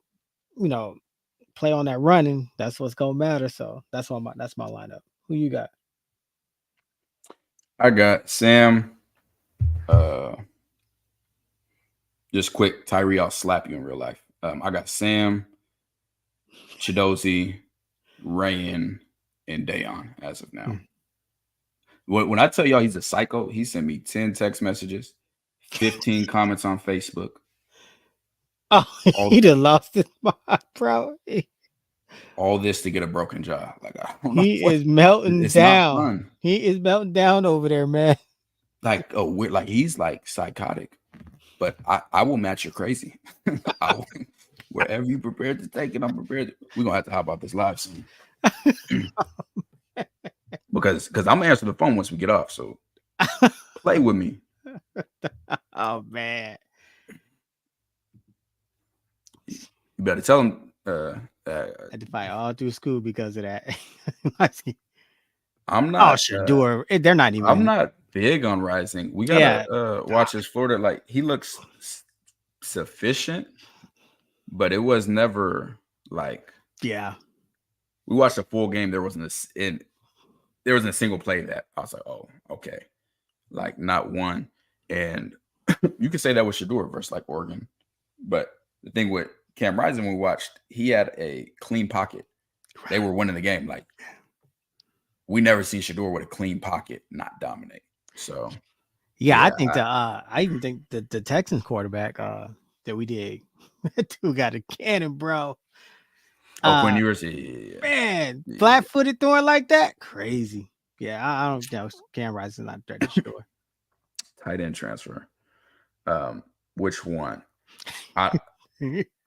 play on that running, that's what's going to matter. So that's my lineup. Who you got? I got Sam. Just quick, Tyree, I'll slap you in real life. I got Sam, Chidozie, Rayan, and Dayon as of now. When I tell y'all he's a psycho, he sent me 10 text messages, 15 comments on Facebook. Oh, he done lost his mind, bro. All this to get a broken jaw. Like, I don't know. He is melting down. He is melting down over there, man. Like, he's like psychotic. But I will match your crazy. Wherever you prepared to take it, I'm prepared. We're gonna have to hop out this live soon. because I'm gonna answer the phone once we get off. So play with me. Oh man. You better tell him I had to fight all through school because of that. I'm not. Oh, sure. They're not even. I'm not big on Rising. We gotta watch his Florida. Like, he looks sufficient, but it was never like. Yeah. We watched a full game. There wasn't a single play that I was like, oh, okay, like not one. And you could say that with Shedeur versus like Oregon, but the thing with Cam Rising, when we watched, he had a clean pocket. They were winning the game. Like, we never seen Shedeur with a clean pocket not dominate. So, yeah, I think I even think the Texans quarterback that we did, that dude got a cannon, bro. Quinn Ewers, man, flat-footed throwing like that, crazy. Yeah, I don't know. Cam Rising not threatening Shedeur. Tight end transfer. Which one? I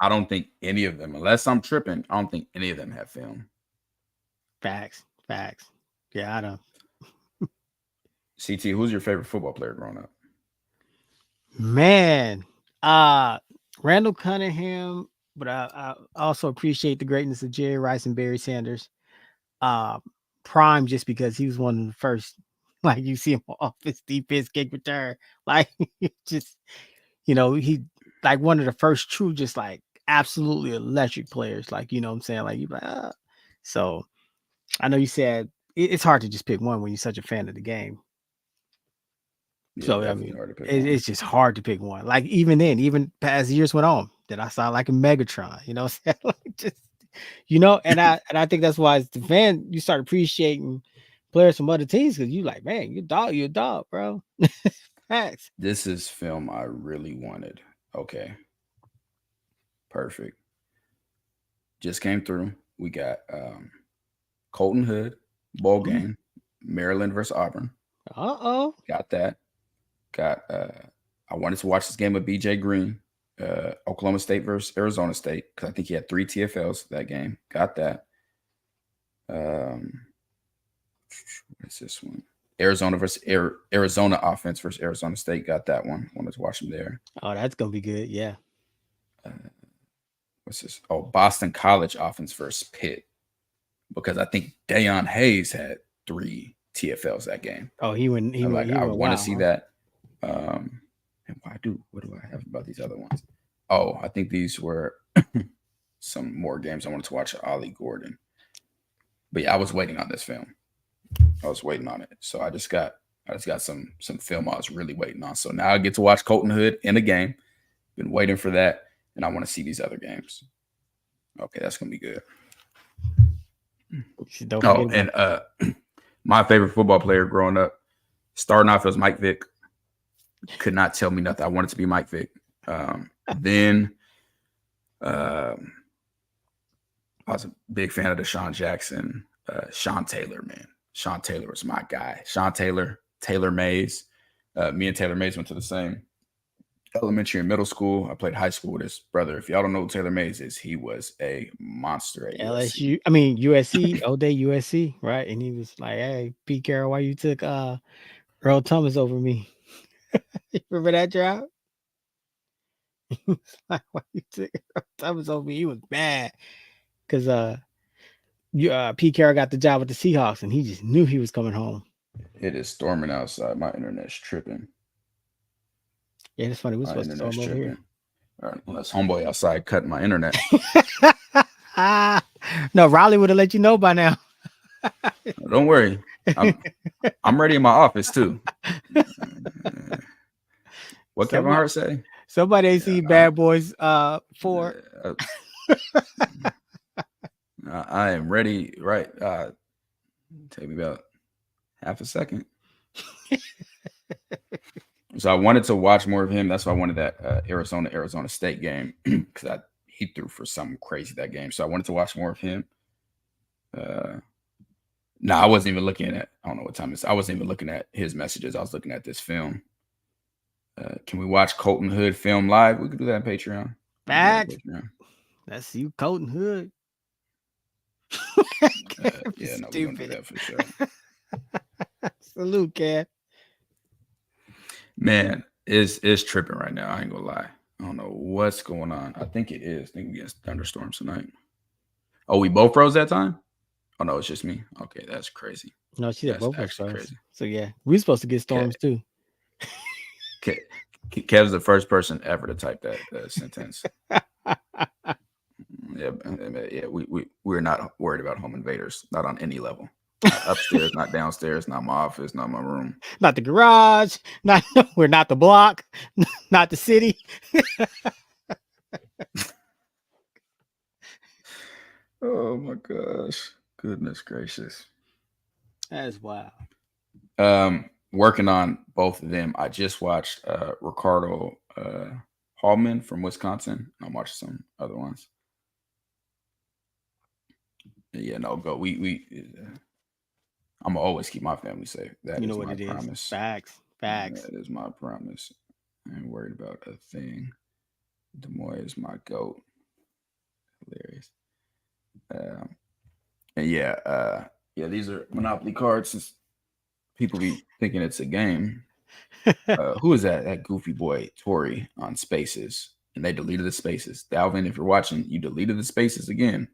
don't think any of them, unless I'm tripping, I don't think any of them have film. Facts. Yeah, I don't. CT, who's your favorite football player growing up? Man, Randall Cunningham, but I also appreciate the greatness of Jerry Rice and Barry Sanders. Uh, Prime, just because he was one of the first, like you see him off his defense kick return, like just he like one of the first true, just like absolutely electric players. Like what I'm saying, like you like So I know you said it's hard to just pick one when you're such a fan of the game. Yeah, So I definitely mean, hard to pick one. it's just hard to pick one. Like even then, even as years went on, that I saw like a Megatron. What I'm saying? Like just and I think that's why as the fan you start appreciating players from other teams because you like, man, you're a dog, bro. Facts. This is film I really wanted. Okay, perfect. Just came through. We got Colton Hood, bowl game, Maryland versus Auburn. Uh-oh. Got that. Got I wanted to watch this game with BJ Green, Oklahoma State versus Arizona State, because I think he had 3 TFLs that game. Got that. What's this one? Arizona versus Arizona offense versus Arizona State. Got that one. Wanted to watch them there. Oh, that's gonna be good. Yeah. What's this? Oh, Boston College offense versus Pitt, because I think Deion Hayes had 3 TFLs that game. Oh, he went. He went. I want to see that. And what do I have about these other ones? Oh, I think these were some more games I wanted to watch. Ollie Gordon, but yeah, I was waiting on this film. I was waiting on it, so I just got some film I was really waiting on. So now I get to watch Colton Hood in a game. Been waiting for that, and I want to see these other games. Okay, that's gonna be good. Oh, and my favorite football player growing up, starting off as Mike Vick. Could not tell me nothing. I wanted to be Mike Vick. Then I was a big fan of Deshaun Jackson. Sean Taylor, man. Sean Taylor was my guy. Sean Taylor, Taylor Mays. Me and Taylor Mays went to the same elementary and middle school. I played high school with his brother. If y'all don't know who Taylor Mays is, he was a monster at LSU. I mean USC, O'Day USC, right? And he was like, "Hey, Pete Carroll, why you took Earl Thomas over me?" You remember that job? Like, why you took Earl Thomas over me? He was mad because Pete Carroll got the job with the Seahawks, and he just knew he was coming home. It is storming outside. My internet's tripping. Yeah, it's funny. We're supposed to storm over here. All right, unless homeboy outside cutting my internet. No, Raleigh would have let you know by now. Don't worry. I'm ready in my office too. What Kevin Hart say? Somebody ain't seen Bad Boys 4. I am ready. Right. Take me about half a second. So I wanted to watch more of him. That's why I wanted that Arizona State game, because he threw for something crazy that game. So I wanted to watch more of him. No, I wasn't even looking at. I don't know what time it is. I wasn't even looking at his messages. I was looking at this film. Can we watch Colton Hood film live? We could do that on Patreon. Back. That's you, Colton Hood. Yeah, no, we're gonna do that for sure. Salute, Kev. Man, it's tripping right now. I ain't gonna lie. I don't know what's going on. I think it is. I think we get thunderstorms tonight. Oh, we both froze that time? Oh no, it's just me. Okay, that's crazy. No, she said both of us froze. So yeah, we're supposed to get storms too. Kev's the first person ever to type that sentence. Yeah, we're not worried about home invaders, not on any level. Not upstairs, not downstairs, not my office, not my room, not the garage, we're not the block, not the city. Oh my gosh, goodness gracious, that's wild. Working on both of them. I just watched Ricardo Hallman from Wisconsin. I'm watching some other ones. Yeah, no, go. I'm gonna always keep my family safe. That is my promise. Facts. That is my promise. I ain't worried about a thing. Demoy is my goat. Hilarious. And yeah, these are Monopoly cards. Since people be thinking it's a game, Who is that? That goofy boy, Tori, on Spaces, and they deleted the Spaces. Dalvin, if you're watching, you deleted the Spaces again.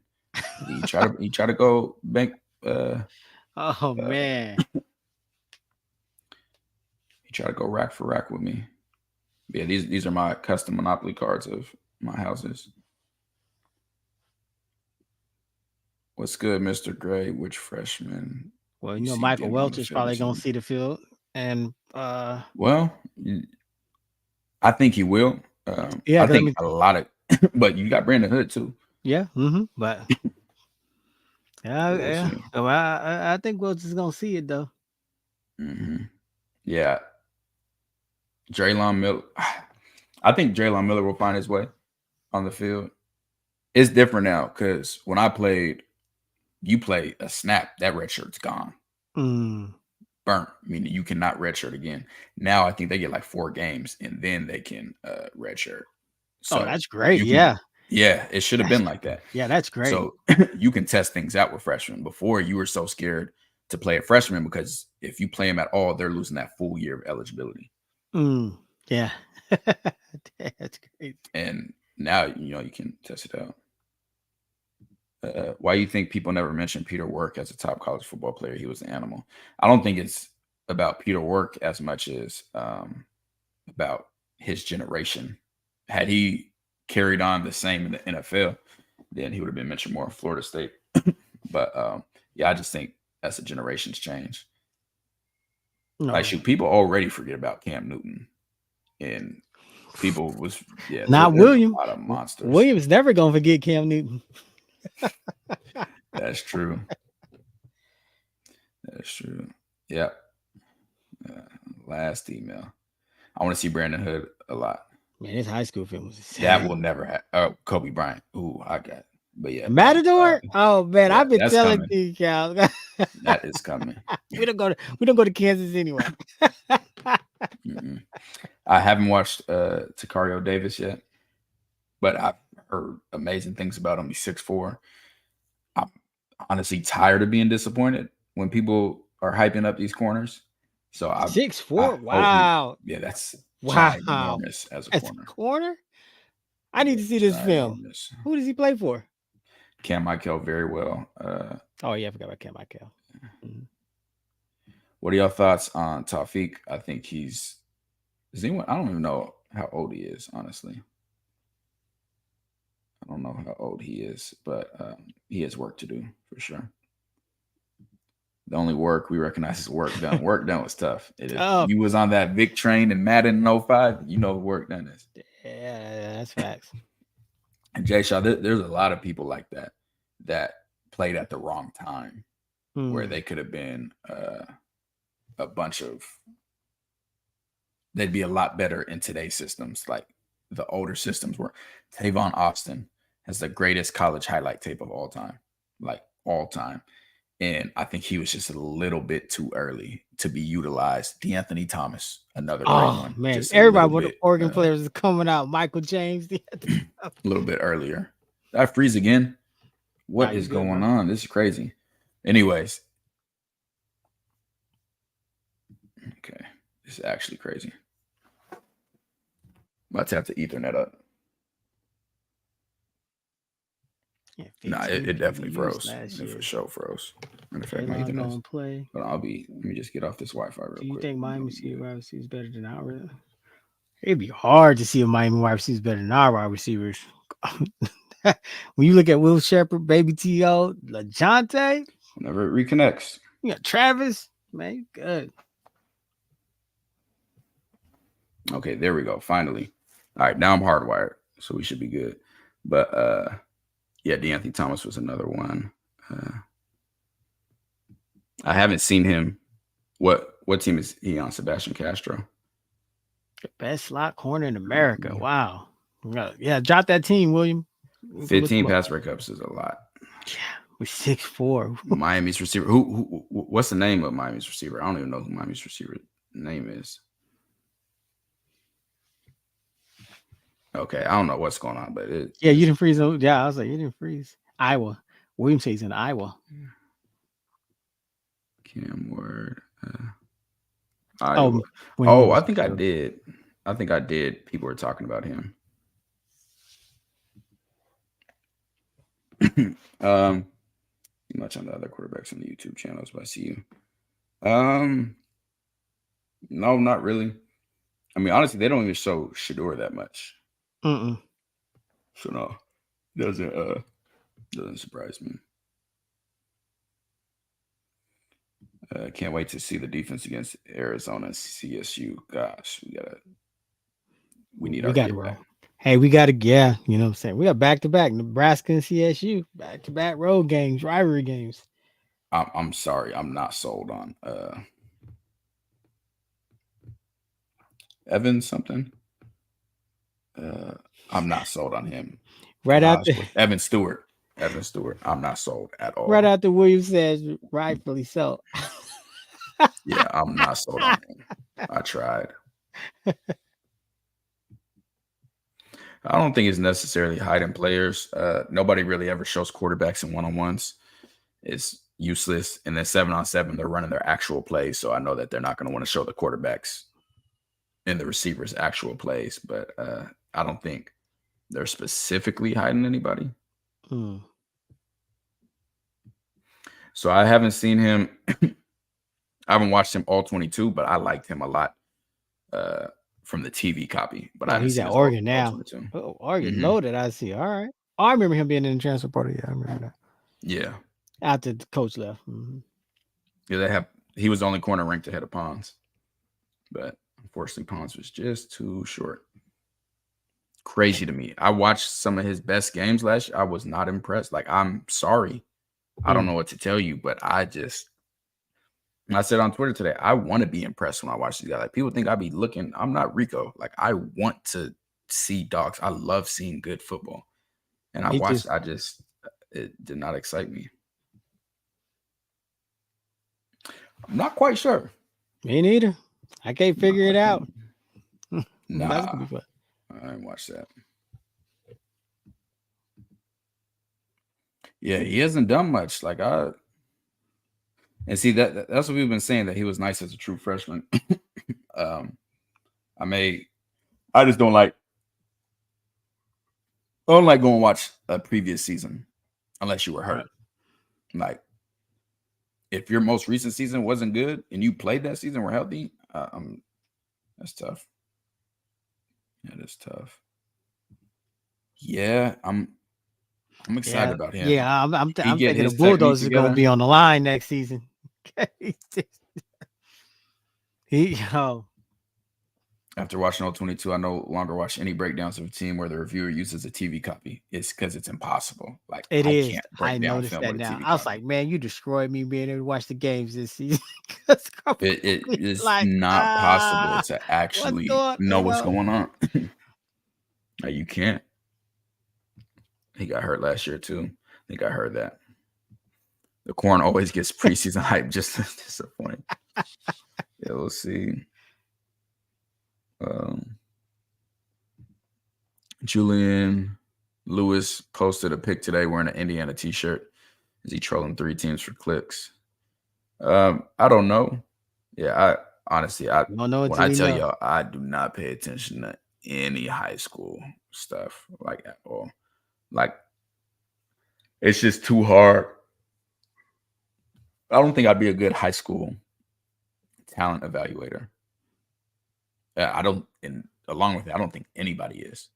He try to go bank. Oh man. He tried to go rack for rack with me. Yeah, these are my custom Monopoly cards of my houses. What's good, Mr. Gray? Which freshman? Well, you see Michael getting on Welch the is field probably this gonna season? see the field, and Well, I think he will. yeah, I think a lot of, but you got Brandon Hood too. yeah, but We'll yeah. see. Well, I think Welch is gonna see it though. Yeah, Draylon Miller. I think Draylon Miller will find his way on the field. It's different now because when I played, you play a snap, that red shirt's gone. Burnt, meaning you cannot redshirt again. Now I think they get like 4 games and then they can redshirt. So that's great. yeah, it should have been like that. Yeah, that's great. So you can test things out with freshmen. Before, you were so scared to play a freshman because if you play them at all, they're losing that full year of eligibility. Yeah, that's great. And now you can test it out. Why you think people never mention Peter Work as a top college football player? He was an animal. I don't think it's about Peter Work as much as about his generation. Had he carried on the same in the NFL, then he would have been mentioned more in Florida State. But yeah, I just think that's a generation's change. No. Like, shoot, people already forget about Cam Newton, and people was not William. A lot of monsters. William's never gonna forget Cam Newton. That's true. That's true. Yep. Last email. I want to see Brandon Hood a lot. Man, his high school film was insane. That will never happen. Oh, Kobe Bryant. Ooh, I got it. But yeah. Matador? Oh man, yeah, I've been telling coming. you, Cal. That is coming. We don't go to Kansas anyway. I haven't watched Takario Davis yet, but I've heard amazing things about him. He's 6'4". I'm honestly tired of being disappointed when people are hyping up these corners. So 6'4". Wow. That's wow. Ginormous as a corner. I need to see this film. Who does he play for? Cam Michael very well. Oh yeah, I forgot about Cam Michael. What are your thoughts on Taufik? I think is anyone? I don't even know how old he is, honestly. I don't know how old he is, but he has work to do for sure. The only work we recognize is work done. Work done was tough. It is. You was on that Vic train in Madden 05. You know what work done is. Yeah, that's facts. And Jay Shaw, there's a lot of people like that played at the wrong time, where they could have been a bunch of. They'd be a lot better in today's systems, like the older systems were. Tavon Austin has the greatest college highlight tape of all time, like all time. And I think he was just a little bit too early to be utilized. DeAnthony Thomas, another great one. Man, just everybody with the Oregon players is coming out. Michael James, a little bit earlier. Did I freeze again? What is going on? This is crazy. Anyways. Okay. This is actually crazy. I'm about to have to Ethernet up. Nah, it definitely froze. It for sure froze. Matter of fact, my Ethernet play. But let me just get off this Wi-Fi real quick. Do you think Miami wide receivers better than our? It'd be hard to see a Miami wide receivers better than our wide receivers. When you look at Will Shepard, Baby T.O., LaJonte, whenever it reconnects, you got Travis, man, good. Okay, there we go. Finally. All right, now I'm hardwired, so we should be good. But yeah, DeAnthony Thomas was another one. I haven't seen him. What team is he on? Sebastian Castro. The best slot corner in America. Wow. Yeah, drop that team, William. 15 pass breakups is a lot. Yeah, with 6'4". Miami's receiver. Who? What's the name of Miami's receiver? I don't even know who Miami's receiver name is. Okay, I don't know what's going on, but you didn't freeze. Yeah, I was like, you didn't freeze. Iowa. William says he's in Iowa. Cam Ward. Iowa. I think I did. I think I did. People were talking about him. Much on the other quarterbacks on the YouTube channels, but I see you. No, not really. I mean, honestly, they don't even show Shador that much. So no, doesn't surprise me. Can't wait to see the defense against Arizona CSU. Gosh, we need our kid back. Hey, we got to, yeah, you know what I'm saying? We got back-to-back Nebraska and CSU, back-to-back road games, rivalry games. I'm sorry, I'm not sold on Evans something. I'm not sold on him. Right after Evan Stewart. I'm not sold at all. Right after Williams says, rightfully so. Yeah, I'm not sold on him. I tried. I don't think it's necessarily hiding players. Nobody really ever shows quarterbacks in one-on-ones. It's useless. And then 7-on-7, they're running their actual plays. So I know that they're not going to want to show the quarterbacks and the receivers' actual plays. But I don't think they're specifically hiding anybody. So I haven't seen him. I haven't watched him all 22, but I liked him a lot from the TV copy. But he's at Oregon now. Oregon loaded, I see. All right. I remember him being in the transfer portal. Yeah, I remember that. Yeah. After the coach left. Yeah, he was the only corner ranked ahead of Pons. But unfortunately, Pons was just too short. Crazy to me. I watched some of his best games last year. I was not impressed. Like, I'm sorry. I don't know what to tell you, but I said on Twitter today, I want to be impressed when I watch these guys. Like, people think I be looking. I'm not Rico. Like, I want to see dogs. I love seeing good football. And I watched. It did not excite me. I'm not quite sure. Me neither. I can't figure it out. Nah, that's gonna be fun. I didn't watch that. Yeah, he hasn't done much. Like, and see that's what we've been saying, that he was nice as a true freshman. I just don't like going and watch a previous season unless you were hurt. Like, if your most recent season wasn't good and you played that season, were healthy, that's tough. That is tough. Yeah, I'm excited about him. Yeah, I'm thinking the Bulldogs are going to be on the line next season. After watching all 22, I no longer watch any breakdowns of a team where the reviewer uses a TV copy. It's because it's impossible. Like, I noticed that now. I was like, man, you destroyed me being able to watch the games this season. It is not possible to actually know what's going on. Like, you can't. He got hurt last year too. I think I heard that. The corn always gets preseason hype just as disappointing. Yeah, we'll see. Julian Lewis posted a pic today wearing an Indiana t-shirt. Is he trolling 3 teams for clicks? I don't know. Yeah, honestly, when I tell y'all, I do not pay attention to any high school stuff, like, at all. Like, it's just too hard. I don't think I'd be a good high school talent evaluator. And along with it, I don't think anybody is.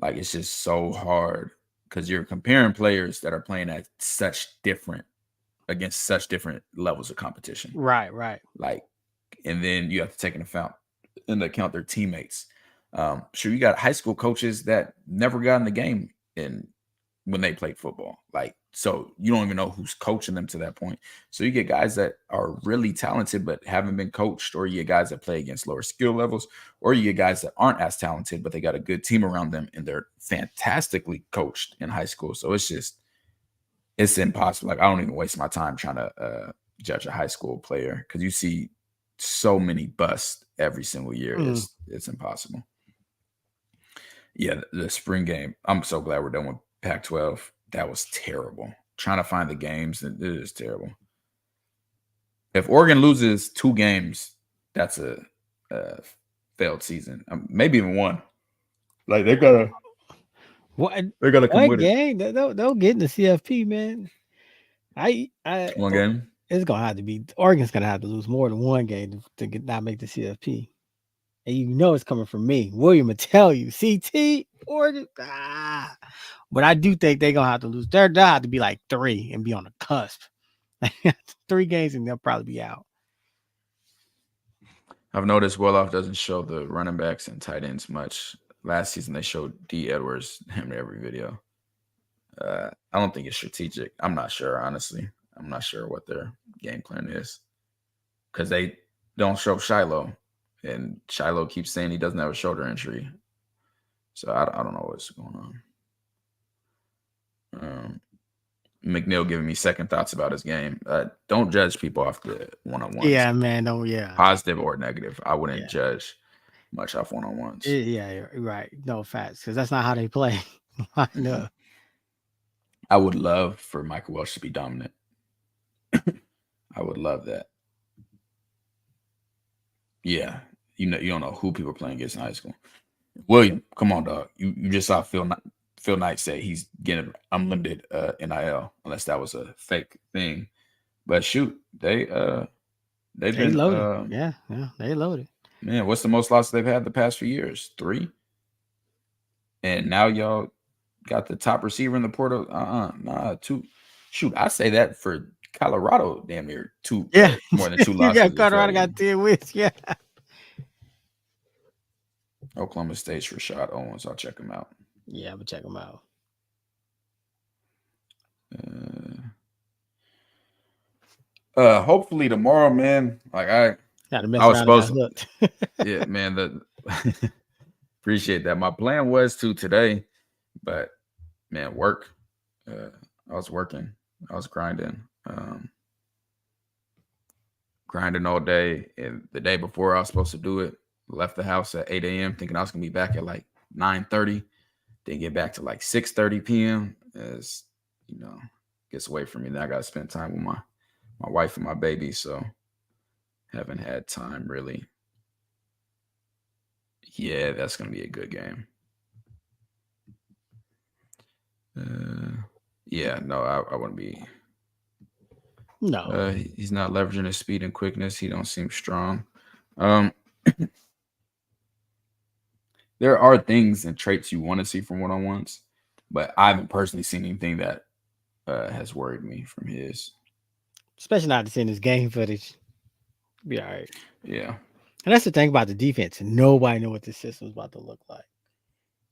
Like, it's just so hard because you're comparing players that are playing at against such different levels of competition. Right. Like, and then you have to take into account their teammates. Sure, you got high school coaches that never got in the game when they played football. Like, so you don't even know who's coaching them to that point. So you get guys that are really talented but haven't been coached, or you get guys that play against lower skill levels, or you get guys that aren't as talented but they got a good team around them and they're fantastically coached in high school. So it's impossible. Like, I don't even waste my time trying to judge a high school player because you see so many busts every single year. It's impossible. Yeah, the spring game. I'm so glad we're done with Pac-12. That was terrible. Trying to find the games, it is terrible. If Oregon loses 2 games that's a failed season. Maybe even one. Like they're gonna come one with it. game. They'll get in the CFP, man. One game. It's gonna have to be Oregon's gonna have to lose more than one game to not make the CFP. And you know it's coming from me. William will tell you, CT, Oregon. But I do think they're gonna have to lose. They'll have to be like 3 and be on the cusp. 3 games and they'll probably be out. I've noticed Willoff doesn't show the running backs and tight ends much. Last season they showed D. Edwards in every video. I don't think it's strategic. I'm not sure, honestly. I'm not sure what their game plan is because they don't show Shiloh, and Shiloh keeps saying he doesn't have a shoulder injury. So I don't know what's going on. McNeil giving me second thoughts about his game. Don't judge people off the one-on-ones. Yeah, man. Oh, yeah. Positive or negative. I wouldn't judge much off one-on-ones. Yeah, right. No facts, because that's not how they play. I know. I would love for Michael Welch to be dominant. I would love that. Yeah, you don't know who people are playing against in high school. William, come on, dog. You just saw Phil Knight say he's getting unlimited NIL, unless that was a fake thing. But shoot, they been loaded. Yeah, they loaded. Man, what's the most losses they've had the past few years? 3. And now y'all got the top receiver in the portal. 2. Shoot, I say that for Colorado, damn near 2. Yeah, more than 2 losses. Yeah, Colorado got 10 wins. Yeah. Oklahoma State's Rashad Owens. I'll check him out. Yeah, I'm gonna check him out. Hopefully tomorrow, man. Like I was supposed to. Yeah, man. Appreciate that. My plan was to today, but man, work. I was working. I was grinding. Grinding all day. And the day before I was supposed to do it, left the house at 8 a.m. thinking I was gonna be back at like 9:30. Didn't get back to like 6:30 p.m. As gets away from me. Then I gotta spend time with my wife and my baby, so haven't had time really. Yeah, that's gonna be a good game. Yeah, no, I wouldn't be. No, he's not leveraging his speed and quickness. He don't seem strong. There are things and traits you want to see from one-on-ones, but I haven't personally seen anything that has worried me from his. Especially not seeing his game footage. Be all right. Yeah. And that's the thing about the defense. Nobody know what the system's about to look like.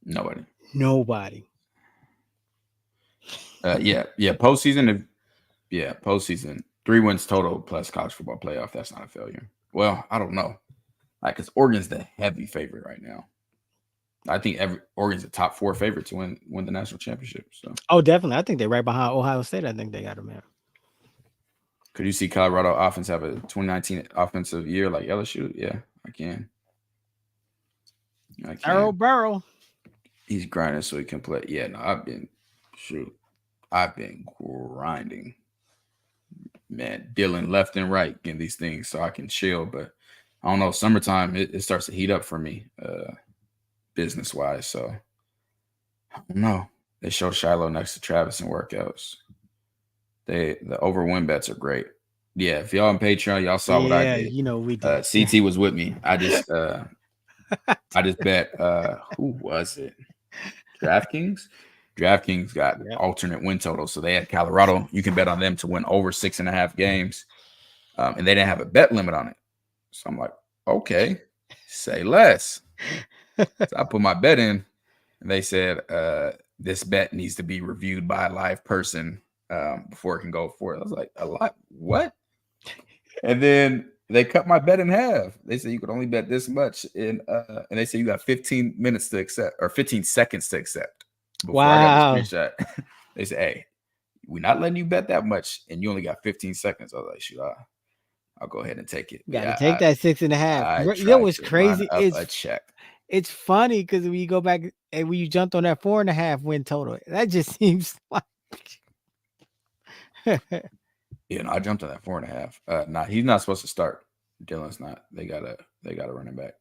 Nobody. Yeah. Postseason. Postseason. 3 wins total plus college football playoff. That's not a failure. Well, I don't know. Because Oregon's the heavy favorite right now. I think Oregon's the top 4 favorite to win the national championship. So. Oh, definitely. I think they're right behind Ohio State. I think they got them there. Could you see Colorado offense have a 2019 offensive year like LSU? Yeah, I can. Burrow. He's grinding so he can play. Yeah, no, I've been grinding. Man, dealing left and right in these things so I can chill. But I don't know, summertime, it starts to heat up for me business-wise. So I don't know. They show Shiloh next to Travis in workouts. The over win bets are great. Yeah, if y'all on Patreon, y'all saw what I did. We did. CT was with me. I just bet who was it? DraftKings got alternate win totals. So they had Colorado. You can bet on them to win over 6.5 games. And they didn't have a bet limit on it. So I'm like, okay, say less. So I put my bet in and they said this bet needs to be reviewed by a live person before it can go forward. I was like, a lot? What? And then they cut my bet in half. They said you could only bet this much, and they said you got 15 minutes to accept or 15 seconds to accept. Before I got the screenshot, they said, "Hey, we're not letting you bet that much, and you only got 15 seconds." I was like, "Shoot, I'll go ahead and take it." Got to take that 6.5. You know what's crazy? It's funny because when you go back and when you jumped on that 4.5 win total, that just seems like. Yeah, no, I jumped on that 4.5. Nah, he's not supposed to start. Dylan's not. They got a running back.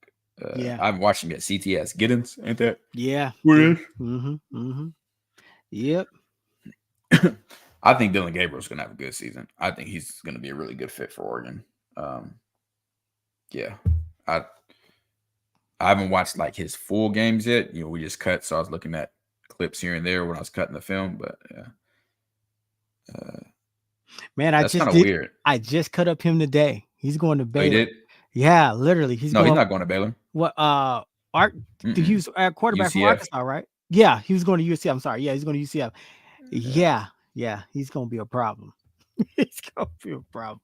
Yeah. I haven't watched him yet. CTS Giddens, ain't that? Yeah. Weird. Yep. I think Dylan Gabriel's gonna have a good season. I think he's gonna be a really good fit for Oregon. Yeah. I haven't watched like his full games yet. You know, we just cut, so I was looking at clips here and there when I was cutting the film, but yeah. Man, that's kind of weird. I just cut up him today. He's going to Baylor. He did? Yeah, literally. He's not going to Baylor. What he was quarterback from Arkansas, right? Yeah, he was going to UCF. I'm sorry. Yeah, he's going to UCF. Yeah, he's going to be a problem. He's going to be a problem.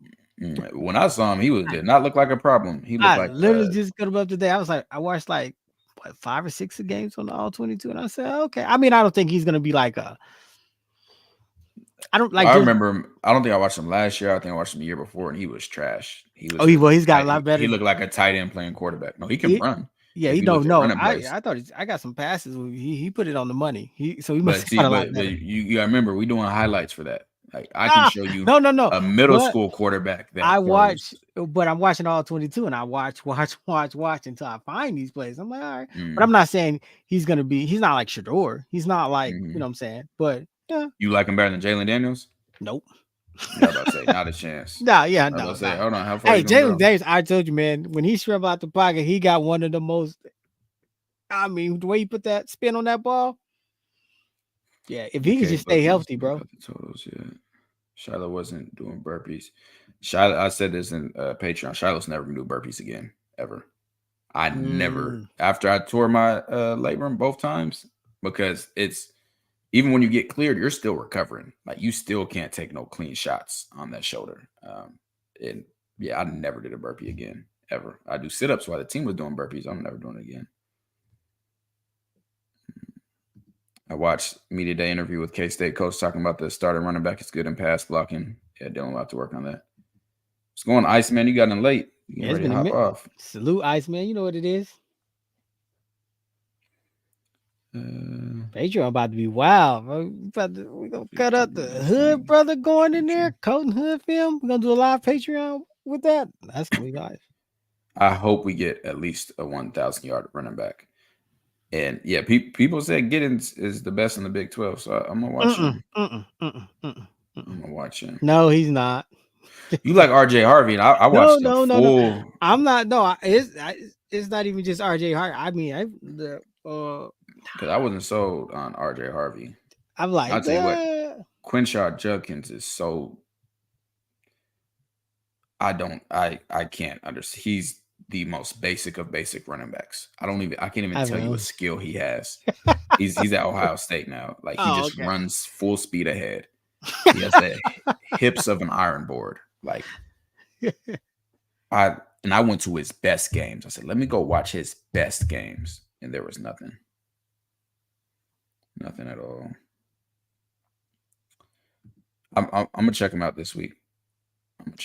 When I saw him, he did not look like a problem. He looked like literally just cut him up today. I was like, I watched like 5 or 6 games on the All 22, and I said, okay. I mean, I don't think he's going to be like a. I don't like. I remember him. I don't think I watched him last year. I think I watched him the year before, and he was trash. He's got a lot better. He looked like a tight end playing quarterback. No, he can run. Yeah, he don't know. I thought I got some passes. He put it on the money. He must have got a lot better. You remember we doing highlights for that. Like I can show you no a middle school quarterback that I watch, but I'm watching all 22 and I watch until I find these plays. I'm like, all right. But I'm not saying he's not like Shador. He's not like, you know what I'm saying? But yeah. You like him better than Jalen Daniels? Nope. I was about to say, not a chance. No. Say, hold on, how far? Hey, Jalen Daniels, I told you, man, when he shriveled out the pocket, he got one of the most. I mean, the way he put that spin on that ball. Yeah, if he can just stay healthy, bro. The totals, yeah. Shiloh wasn't doing burpees. Shiloh, I said this in Patreon. Shiloh's never gonna do burpees again, ever. I never. After I tore my labrum both times, because it's even when you get cleared, you're still recovering. Like you still can't take no clean shots on that shoulder. And yeah, I never did a burpee again, ever. I do sit-ups while the team was doing burpees. I'm never doing it again. I watched Media Day interview with K-State coach talking about the starting running back is good in pass blocking. Yeah, Dylan will have to work on that. It's going Iceman. You got in late. You ready to hop off. Salute, Iceman. You know what it is. Patreon about to be wild, bro. We're going to cut up the hood brother going in there, Colton Hood film. We're going to do a live Patreon with that. That's going to be live. I hope we get at least a 1,000-yard running back. And yeah, people said Giddens is the best in the Big 12, so I'm gonna watch him. I'm gonna watch him. No, he's not. You like RJ Harvey, and I watched no. I'm not. No, it's not even just RJ Harvey. I mean, because I wasn't sold on RJ Harvey. I'm like, I'll tell you what, Quinshad Judkins is so. I can't understand. He's the most basic of basic running backs. I can't even tell you what skill he has. He's at Ohio State now. Like he just runs full speed ahead. He has the hips of an iron board. Like I went to his best games. I said, let me go watch his best games. And there was nothing. Nothing at all. I'm gonna check him out this week.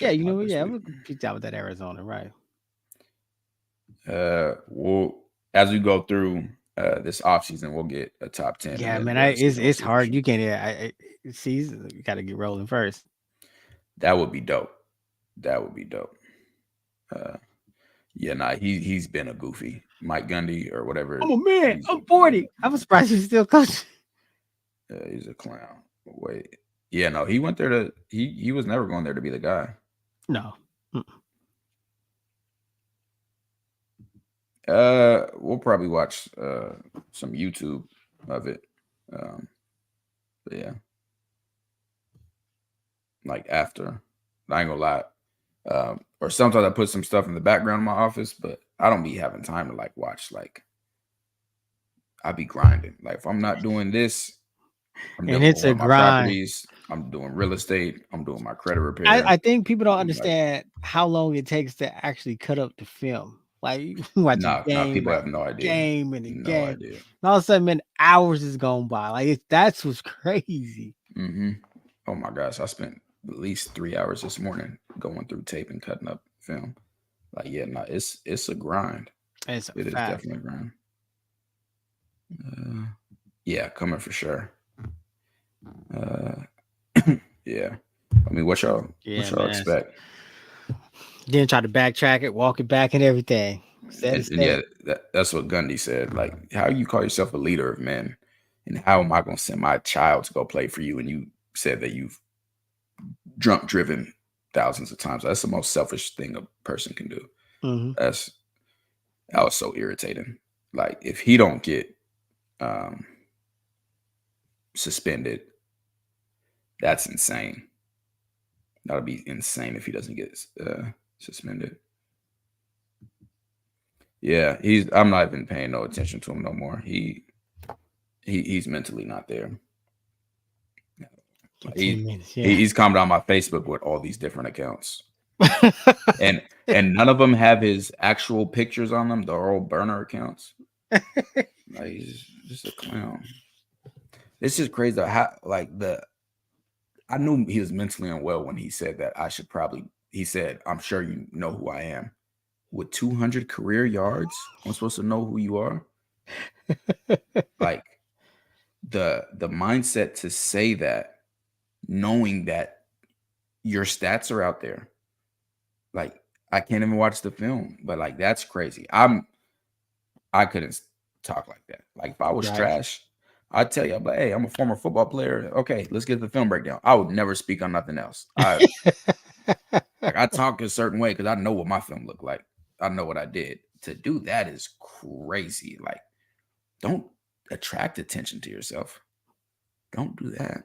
Yeah, you know what? Yeah, I'm gonna keep down with that Arizona, right? We'll as we go through this offseason, we'll get a top 10. Yeah, man, it's hard. You can't. You got to get rolling first. That would be dope. He's been a goofy Mike Gundy or whatever. Oh man, I'm 40. I'm surprised he's still coaching. He's a clown. Wait, yeah, no, he went there to. He was never going there to be the guy. No. We'll probably watch some YouTube of it. But yeah. Like after. I ain't gonna lie. Or sometimes I put some stuff in the background in my office, but I don't be having time to like watch. Like I be grinding. Like if I'm not doing this, and it's a grind. I'm doing real estate. I'm doing my credit repair. I think people don't understand how long it takes to actually cut up the film. Like you watch a game, people have no idea. Game and a game. Idea. And all of a sudden, man, hours is going by. Like that's what's crazy. Mm-hmm. Oh my gosh, I spent at least 3 hours this morning going through tape and cutting up film. Like it's a grind. It is definitely a grind. Yeah, coming for sure. Yeah. I mean, what y'all expect? Then try to backtrack it, walk it back, and everything. And yeah, that's what Gundy said. Like, how you call yourself a leader of men, and how am I going to send my child to go play for you? And you said that you've drunk driven thousands of times. That's the most selfish thing a person can do. Mm-hmm. That was so irritating. Like, if he don't get suspended, that's insane. That'll be insane if he doesn't get suspended. Yeah, I'm not even paying no attention to him no more. He's mentally not there. He's commented on my Facebook with all these different accounts. and none of them have his actual pictures on them. They're all burner accounts. Like, he's just a clown. It's just crazy. I knew he was mentally unwell when he said that he said, I'm sure you know who I am. With 200 career yards, I'm supposed to know who you are. Like, the mindset to say that, knowing that your stats are out there. Like, I can't even watch the film, but like, that's crazy. I couldn't talk like that. Like, if I was trash, I'd tell you, but hey, I'm a former football player. Okay, let's get the film breakdown. I would never speak on nothing else. I talk a certain way because I know what my film looked like. I know what I did. To do that is crazy. Like, don't attract attention to yourself. Don't do that.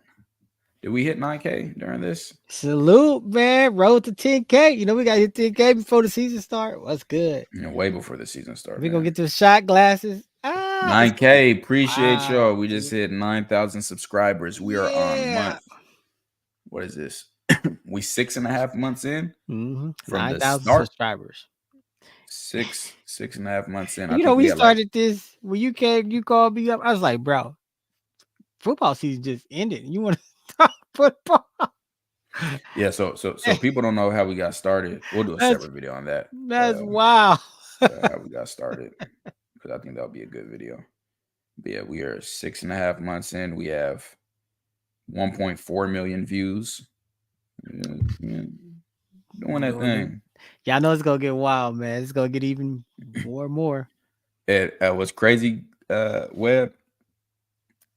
Did we hit 9K during this? Salute, man. Road to 10K. You know, we got to hit 10K before the season start. What's good? Way before the season started. We're going to get to the shot glasses. 9K. Appreciate y'all. We just hit 9,000 subscribers. We are on month. What is this? We 6.5 months in from 9,000 the start. Subscribers. 6.5 months in. You know, we started this when you called me up. I was like, bro, football season just ended. You want to talk football? Yeah, so people don't know how we got started. We'll do a separate video on that. That's wow. How we got started, because I think that'll be a good video. But yeah, we are 6.5 months in. We have 1.4 million views. Doing that thing. Yeah, I know it's gonna get wild, man. It's gonna get even more and more. It was crazy. Webb,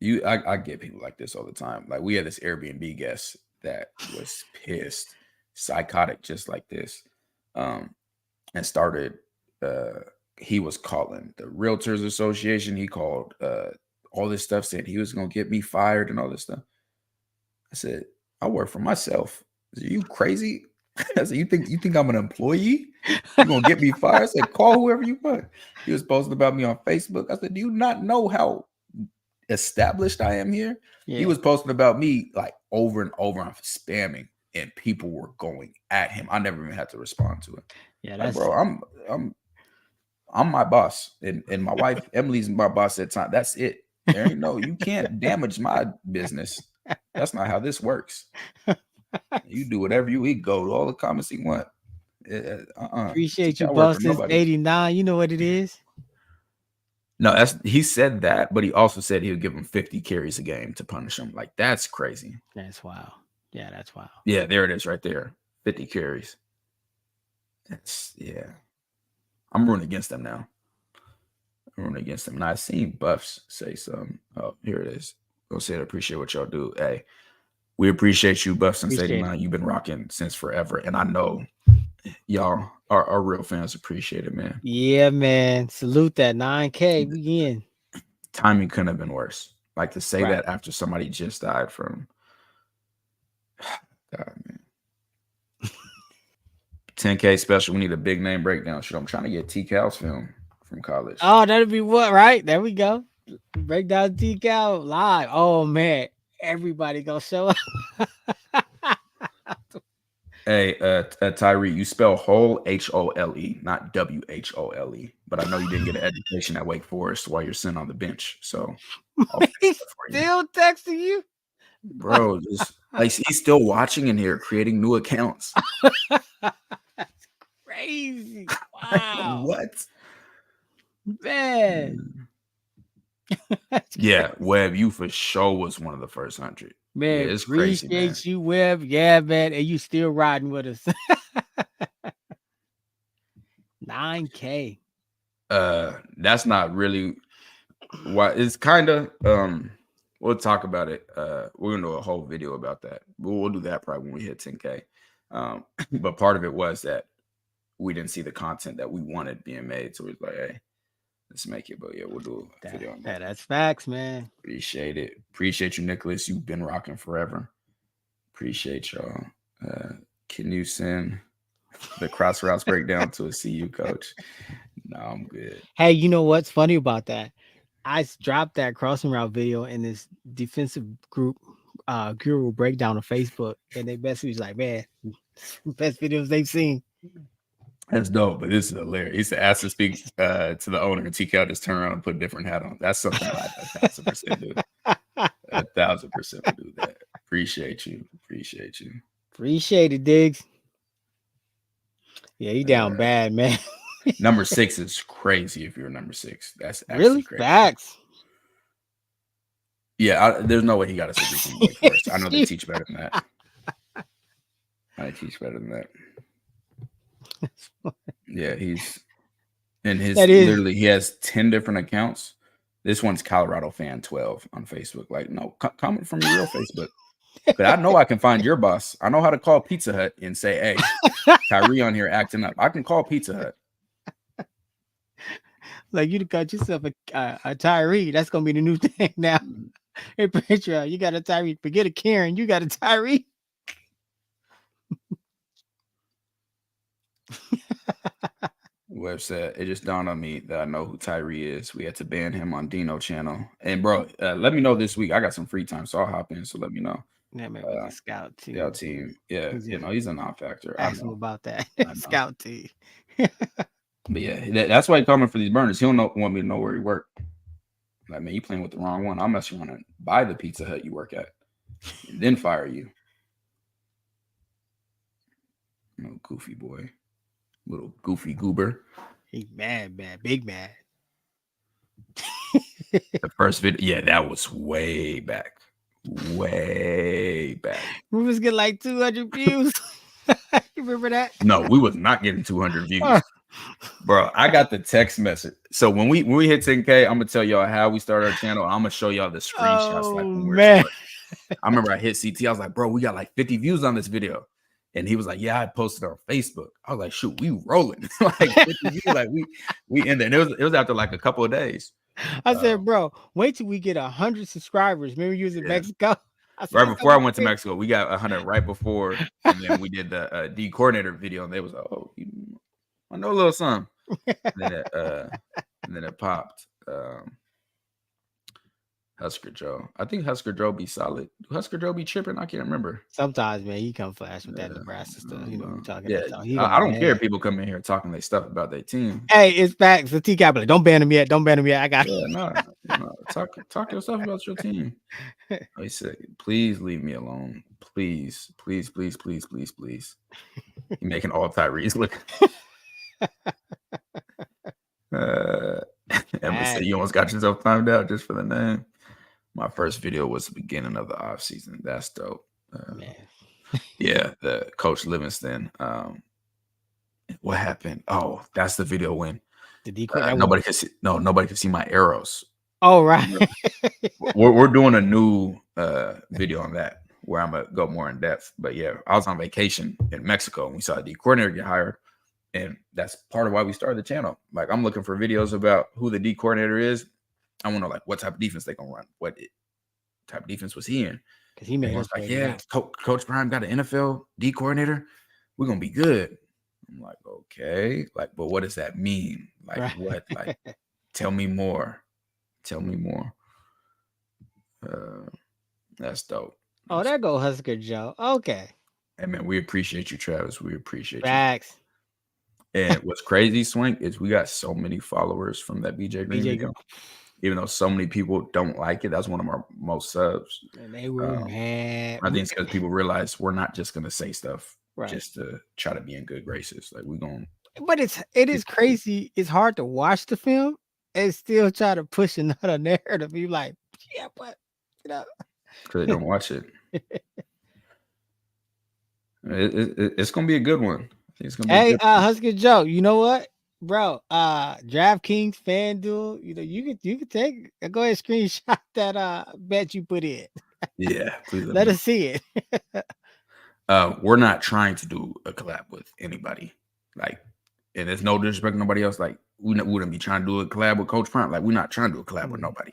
I get people like this all the time. Like, we had this Airbnb guest that was pissed, psychotic, just like this, and started. He was calling the Realtors Association. He called all this stuff, saying he was gonna get me fired and all this stuff. I said, I work for myself. I said, you crazy? I said, you think I'm an employee? You're gonna get me fired? I said, call whoever you want. He was posting about me on Facebook. I said, do you not know how established I am here? Yeah. He was posting about me like over and over on spamming, and people were going at him. I never even had to respond to it. Yeah, that's like, bro, I'm my boss, and my wife Emily's my boss at the time. That's it. There ain't no, you can't damage my business. That's not how this works. You do whatever you eat. Go to all the comments you want. Appreciate you, boss. Since 89. You know what it is. No, he said that, but he also said he would give him 50 carries a game to punish him. Like, that's crazy. That's wild. Yeah, that's wild. Yeah, there it is right there. 50 carries. I'm rooting against them now. And I've seen Buffs say something. Oh, here it is. Go say it. Appreciate what y'all do. Hey, we appreciate you, Buffs since 89. You've been rocking since forever. And I know y'all, our real fans, appreciate it, man. Yeah, man. Salute that 9K. We in. Timing couldn't have been worse. Like, to say that after somebody just died from. God, man. 10K special. We need a big name breakdown. Shit, I'm trying to get T Cal's film from college. Oh, that'd be what, right? There we go. Breakdown T Cal live. Oh, man. Everybody gonna show up. Hey, Tyree, you spell whole Hole, not WHOLE. But I know you didn't get an education at Wake Forest while you're sitting on the bench. So he's still texting you, bro. Just like, he's still watching in here, creating new accounts. That's crazy. Wow. What, man? Yeah, Webb, you for sure was one of the first 100. Man, it's crazy, man. You, Webb. Yeah, man, and you still riding with us. $9K. That's not really why. It's kind of we'll talk about it. We're gonna do a whole video about that. We'll do that probably when we hit 10K. But part of it was that we didn't see the content that we wanted being made, so it's like, hey, let's make it. But yeah, we'll do a video on that. That's facts, man. Appreciate it. Appreciate you, Nicholas. You've been rocking forever. Appreciate y'all. Can you send the cross routes breakdown to a CU coach? No, I'm good. Hey, you know what's funny about that? I dropped that crossing route video in this defensive group guru breakdown on Facebook, and they basically was like, man, best videos they've seen. That's dope, but this is hilarious. He said, ask to speak to the owner, and TCal just turn around and put a different hat on. That's something I 1,000% do. 1,000% do that. Appreciate you. Appreciate it, Diggs. Yeah, you down bad, man. Number 6 is crazy if you're number 6. That's really crazy. Facts. Yeah, there's no way he got a Supreme Boy first. I know they teach better than that. I teach better than that. Yeah, he's and his literally he has 10 different accounts. This one's Colorado Fan 12 on Facebook. Like, no, comment from your real Facebook. But I know I can find your boss. I know how to call Pizza Hut and say, hey, Tyree on here acting up. I can call Pizza Hut. Like, you got yourself a Tyree. That's gonna be the new thing now. Hey, Patreon, you got a Tyree. Forget a Karen, you got a Tyree. Webb said, it just dawned on me that I know who Tyree is. We had to ban him on Dino channel. And bro, let me know this week. I got some free time, so I'll hop in. So let me know. That may be the scout team. Scout team. Yeah, he's a non-factor. Ask him about that. Scout team. But yeah, that's why he's coming for these burners. He don't want me to know where he worked. Like, man, you playing with the wrong one. I'm actually want to buy the Pizza Hut you work at and then fire you. No goofy boy. Little goofy goober. He's mad, big mad. The first video, yeah, that was way back. We was getting like 200 views. You remember that? No, we was not getting 200 views. Bro, I got the text message. So when we hit 10K, I'm gonna tell y'all how we started our channel. I'm gonna show y'all the screenshots. Oh, like when man. I remember I hit CT. I was like, bro, we got like 50 views on this video. And he was like, yeah, I posted on Facebook. I was like, shoot, we rolling. Like 50 views, like we in there. And it was after like a couple of days. I said, bro, wait till we get 100 subscribers. Remember you was in Mexico? Right before I went to Mexico, we got 100 right before, and then we did the D coordinator video, and they was like, "Oh, I know a little something." And then it popped. Husker Joe, I think Husker Joe be solid. Husker Joe be tripping. I can't remember. Sometimes, man, he come flash with that Nebraska stuff. You know what I'm talking about. I don't care if people come in here talking their stuff about their team. Hey, it's facts. The T Capital. Don't ban him yet. I got it. No, talk your stuff about your team. He said, please leave me alone. Please. You're making all Tyrees look. Emma said, you almost got yourself timed out just for the name. My first video was the beginning of the off season. That's dope. Yeah, the Coach Livingston. What happened? Oh, that's the video when nobody could see my arrows. Oh, right. We're doing a new video on that where I'm gonna go more in depth. But yeah, I was on vacation in Mexico and we saw the coordinator get hired. And that's part of why we started the channel. Like, I'm looking for videos about who the D coordinator is. I want to know, like, what type of defense they gonna run. What type of defense was he in? Because he made us like, yeah, Coach Prime got an NFL D coordinator. We're gonna be good. I'm like, okay, like, but what does that mean? Like, right. What? Like, tell me more. That's dope. Oh, there go Husker Joe. Okay. Hey man, we appreciate you, Travis. We appreciate Facts. You. And what's crazy, Swink, is we got so many followers from that BJ Green video. Even though so many people don't like it, that's one of our most subs. And they were mad. I think it's because people realize we're not just gonna say stuff just to try to be in good graces. Like we're going. But it is crazy. It's hard to watch the film and still try to push another narrative. You like, yeah, but you know, because they don't watch it. It's gonna be a good one. I think it's gonna be Husker Joe, you know what? bro. DraftKings, FanDuel. You could take. Go ahead, screenshot that bet you put in. Yeah, please Let me us see it. we're not trying to do a collab with anybody. Like, and there's no disrespect to nobody else. Like, we wouldn't be trying to do a collab with Coach Prime. Like, we're not trying to do a collab with nobody.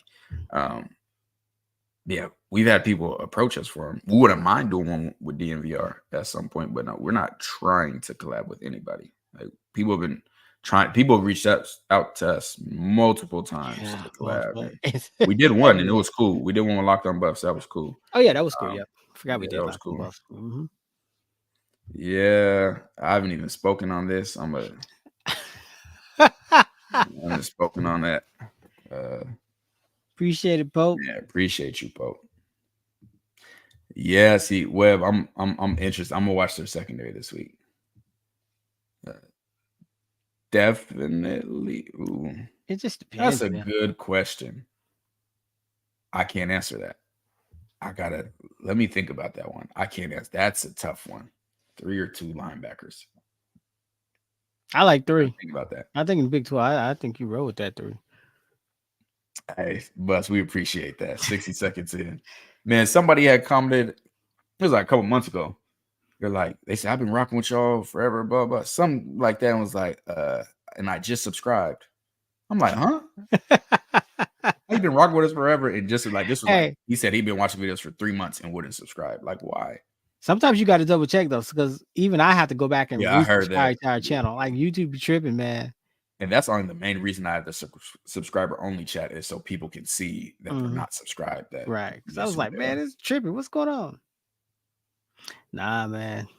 Yeah, we've had people approach us for them. We wouldn't mind doing one with DNVR at some point, but no, we're not trying to collab with anybody. Like, people have been trying. People have reached out to us multiple times to collab. We did one, and it was cool. We did one with Locked On Buffs. That was cool. Oh yeah, that was cool. Yep, forgot we did. That was cool. Buffs. Mm-hmm. Yeah, I haven't even spoken on this. I haven't spoken on that. Appreciate it, Pope. Yeah, appreciate you, Pope. Yeah, see, Webb, I'm interested. I'm gonna watch their secondary this week. Definitely. Ooh. It just depends. That's a good question. I can't answer that. Let me think about that one. I can't answer. That's a tough one. 3 or 2 linebackers. I like 3. Think about that. I think in Big 12, I think you roll with that 3. Hey, Bus, we appreciate that. 60 seconds in. Man, somebody had commented, it was like a couple months ago. They're like, they said, I've been rocking with y'all forever, blah, blah. Something like that. And was like, and I just subscribed. I'm like, huh? He's been rocking with us forever. And just like, this was like, he said he'd been watching videos for 3 months and wouldn't subscribe. Like, why? Sometimes you got to double check those, because even I have to go back and I heard that. To our channel. Like, YouTube be tripping, man. And that's only the main reason I have the subscriber only chat is so people can see that they're not subscribed. That right. Because I was like, man, it's tripping. What's going on? Nah, man.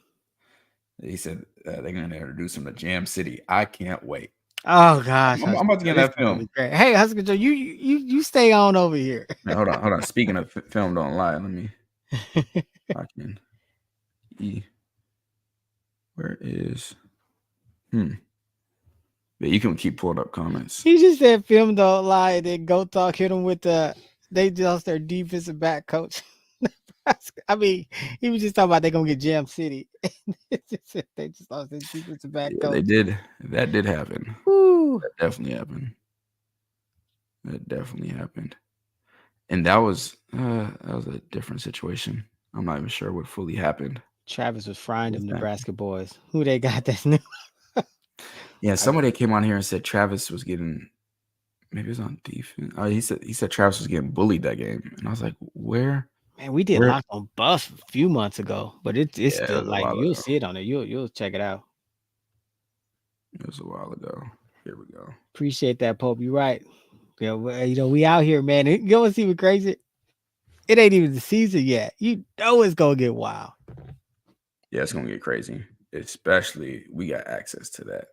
He said they're going to introduce him to Jam City. I can't wait. Oh gosh, I'm about to get that film. Hey, Husky Joe, you stay on over here. Man, hold on. Speaking of film, don't lie. Let me. I can. Where is? But you can keep pulling up comments. He just said film don't lie, and then Go Talk hit him with they lost their defensive back coach. I mean, he was just talking about they're gonna get Jam City. They just lost their defensive back coach. They did. That did happen. Woo. That definitely happened. And that was a different situation. I'm not even sure what fully happened. Travis was frying them Nebraska boys. Who they got that's new? Yeah, somebody came on here and said Travis was getting, maybe it was on defense. He said Travis was getting bullied that game, and I was like, where? Man, we did Locked On Buffs a few months ago, but it's still like you'll see it on there. You'll check it out. It was a while ago. Here we go. Appreciate that, Pope. You're right. Yeah, we out here, man. You want to see what crazy? It ain't even the season yet. You know it's gonna get wild. Yeah, it's gonna get crazy. Especially we got access to that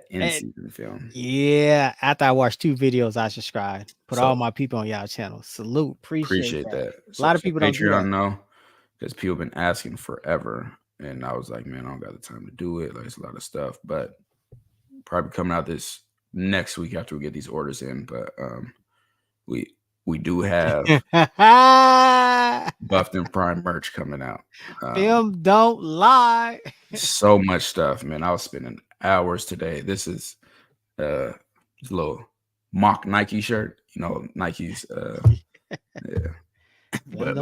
in-season film. Yeah, after I watched 2 videos, I subscribed. Put all my people on y'all channel. Salute. Appreciate that. A lot of people don't do that. Know because people have been asking forever, and I was like, man, I don't got the time to do it. Like, it's a lot of stuff, but probably coming out this next week after we get these orders in. But we do have Buffed and Prime merch coming out. Film don't lie. So much stuff, man. I was spending hours today. This is this little mock Nike shirt. You know, Nike's yeah. But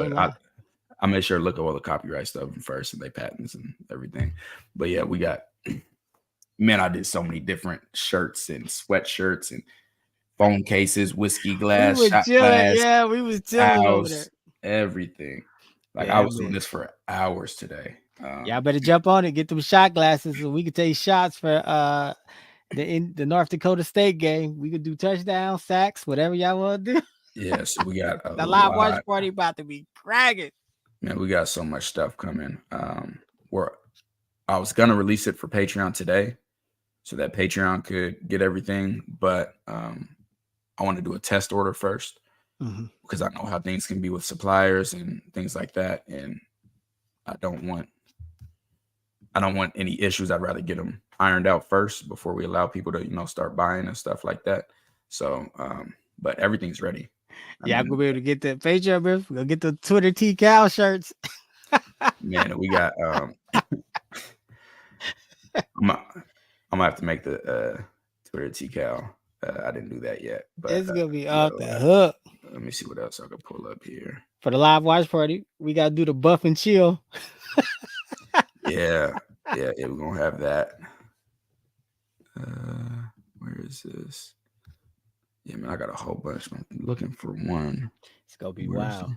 I made sure to look at all the copyright stuff first and they patents and everything. But yeah, we got, man, I did so many different shirts and sweatshirts and phone cases, whiskey glass, shot glass. Yeah, we was chilling over there. Everything. Like, I was doing this for hours today. I better jump on it, get them shot glasses so we could take shots for the North Dakota State game. We could do touchdown, sacks, whatever y'all want to do. Yeah, so we got the live watch party about to be cracking. Man, we got so much stuff coming. I was gonna release it for Patreon today, so that Patreon could get everything, but I want to do a test order first because I know how things can be with suppliers and things like that, and I don't want any issues. I'd rather get them ironed out first before we allow people to start buying and stuff like that. So, but everything's ready. I'm gonna be able to get the Patreon. We're gonna get the Twitter T-Cal shirts. Man, we got I'm gonna have to make the Twitter TCal. I didn't do that yet, but It's gonna be off the hook. Let me see what else I could pull up here. For the live watch party, we gotta do the buff and chill. Yeah, we're gonna have that. Where is this? Yeah, man, I got a whole bunch. I'm looking for one. It's gonna be wild.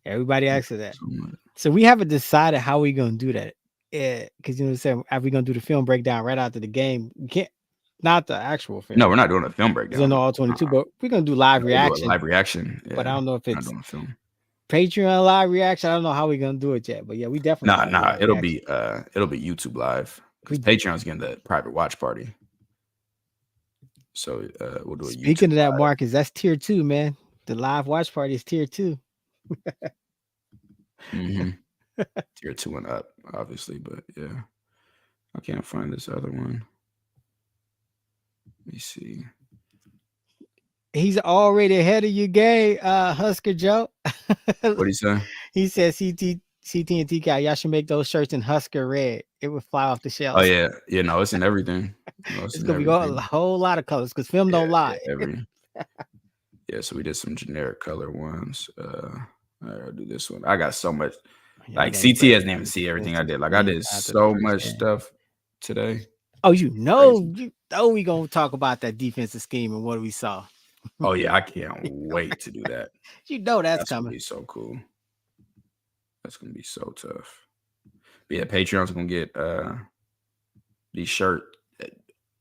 Everybody asks for that. So we haven't decided how we gonna do that. Yeah, because you know what I'm saying. Are we gonna do the film breakdown right after the game? We can't, not the actual film. No, we're not doing a film breakdown. No, all 22, but we're gonna do live reaction. Live reaction, yeah. But I don't know if it's doing a film. Patreon live reaction. I don't know how we're gonna do it yet. But yeah, we definitely. It'll be YouTube live because Patreon's getting the private watch party. So we'll do it. Speaking of that, Marcus, that's tier 2, man. The live watch party is tier 2. Mm-hmm. Tier 2 and up, obviously, but yeah, I can't find this other one. Let me see. He's already ahead of you, Gay. Husker Joe. What he say? He said CT and TCal, y'all should make those shirts in Husker red. It would fly off the shelves. Oh yeah, no, it's in everything. It's gonna be a whole lot of colors because film don't lie. So we did some generic color ones. I'll do this one. I got so much. Like CT hasn't even seen everything I did. Like I did so much stuff today. Oh, you know we gonna talk about that defensive scheme and what we saw. Oh yeah, I can't wait to do that. You know that's coming. Gonna be so cool. That's gonna be so tough. But yeah, Patreon's gonna get these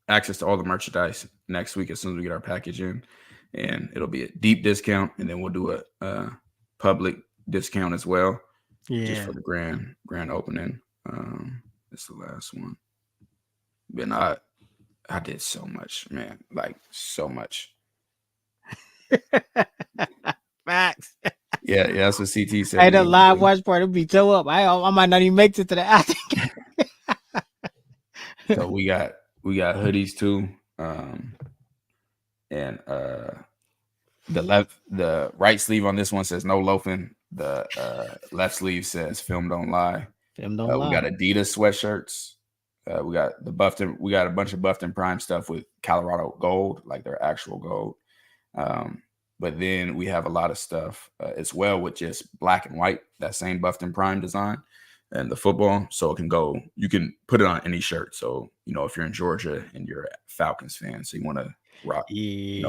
access to all the merchandise next week as soon as we get our package in, and it'll be a deep discount, and then we'll do a public discount as well. Yeah, just for the grand opening. It's the last one. But I did so much, man. Like so much. Facts. Yeah, that's what CT said. Hey, the live watch party will be toe up. I might not even make it to the after. So we got hoodies too. And the right sleeve on this one says no loafing. The left sleeve says film don't lie. Film don't lie. We got Adidas sweatshirts. We got we got a bunch of Buffed and Prime stuff with Colorado gold, like their actual gold. But then we have a lot of stuff as well with just black and white, that same Buffed and Prime design and the football. So you can put it on any shirt. So, if you're in Georgia and you're a Falcons fan, so you want to rock,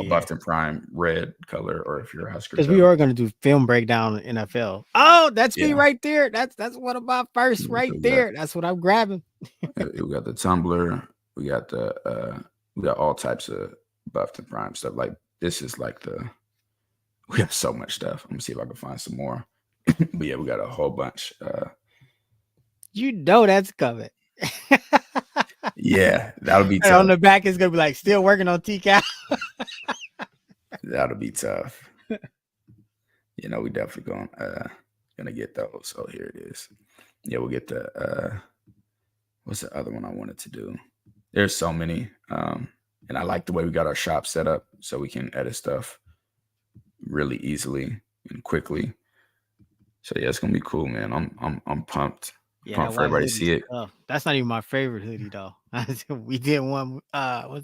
Buffed and Prime red color, or if you're a Husker. Because we are going to do film breakdown in NFL. Oh, that's me right there. That's one of my first right there. That's what I'm grabbing. We got the tumbler. We got we got all types of Buffed and Prime stuff. Like this is like we have so much stuff. I'm gonna see if I can find some more. But yeah, we got a whole bunch. That's coming. Yeah, that'll be tough. On the back, it's gonna be like still working on TCal. That'll be tough. We definitely gonna get those. Oh, here it is. Yeah, we'll get the what's the other one I wanted to do? There's so many. And I like the way we got our shop set up so we can edit stuff really easily and quickly. So yeah, it's gonna be cool, man. I'm pumped. Yeah, pumped for everybody to see it. That's not even my favorite hoodie though. We did one a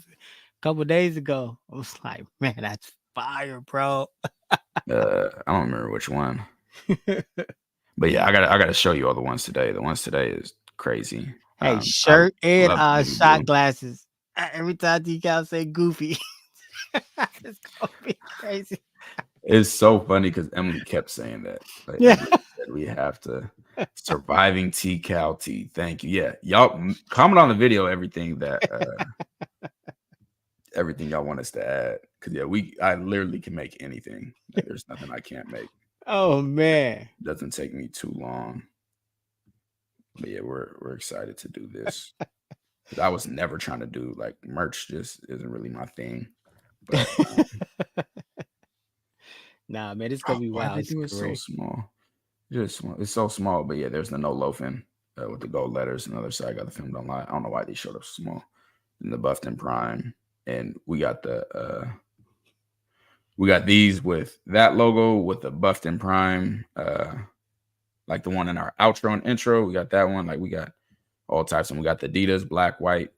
couple days ago. I was like, man, that's fire, bro. I don't remember which one. But yeah, I gotta show you all the ones today. The ones today is crazy. Hey, shirt and shot glasses. Every time TCal say goofy, it's gonna be crazy. It's so funny because Emily kept saying that. Like, yeah, we have to surviving TCal T. Thank you. Yeah, y'all comment on the video everything that everything y'all want us to add. Because I literally can make anything. Like, there's nothing I can't make. Oh man, it doesn't take me too long. But yeah, we're excited to do this. I was never trying to do like merch. Just isn't really my thing. But, nah, man, it's gonna be wild. It's so small. It's so small. But yeah, there's the no loafing with the gold letters. And the other side got the film don't lie. I don't know why these showed up so small. And the Buffed and Prime, and we got these with that logo with the Buffed and Prime, like the one in our outro and intro. We got that one. Like we got all types. And we got the Adidas, black, white.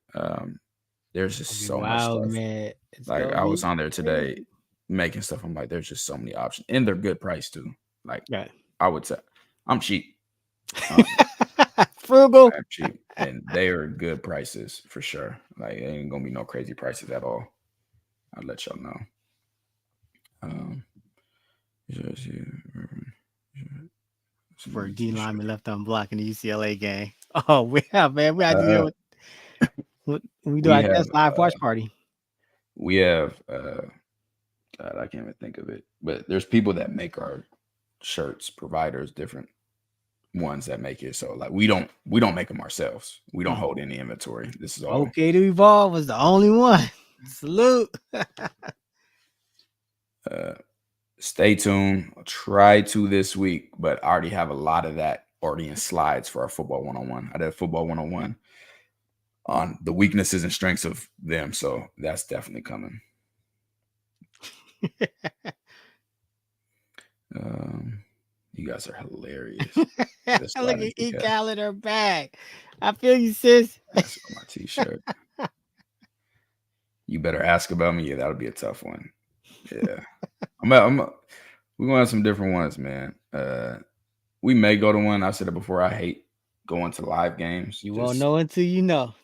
There's just so much stuff. Man. Like I was on there today making stuff. I'm like, there's just so many options, and they're good price too. Like I would say, I'm cheap. Frugal. I'm cheap, and they are good prices for sure. Like it ain't gonna be no crazy prices at all. I'll let y'all know. For D lineman left unblocked in the UCLA game. Oh, we have to deal with we do our test live watch party. We have God, I can't even think of it, but there's people that make our shirts, providers, different ones that make it. So like we don't make them ourselves. We don't hold any inventory. This is all okay to evolve was the only one. Salute. Stay tuned. I'll try to this week, but I already have a lot of that already in slides for our football 101. I did football 101 on the weaknesses and strengths of them. So that's definitely coming. You guys are hilarious. Look at Cal in her bag. I feel you, sis. That's on my t-shirt. You better ask about me. Yeah, that'll be a tough one. Yeah. We're gonna have some different ones, man. We may go to one. I said it before. I hate going to live games. You won't know until you know.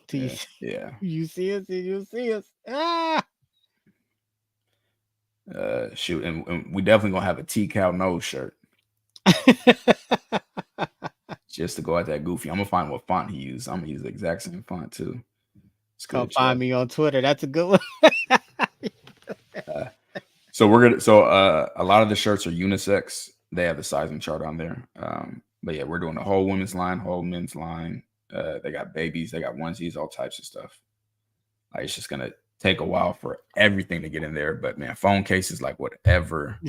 Yeah. You see us and you'll see us. Ah. Shoot, and we definitely gonna have a T-Cal nose shirt. Just to go at that goofy. I'm gonna find what font he used. I'm gonna use the exact same font too. Come find me on Twitter. That's a good one. So we're gonna. So a lot of the shirts are unisex. They have the sizing chart on there. But yeah, we're doing the whole women's line, whole men's line. They got babies, they got onesies, all types of stuff. Like it's just gonna take a while for everything to get in there. But man, phone cases, like whatever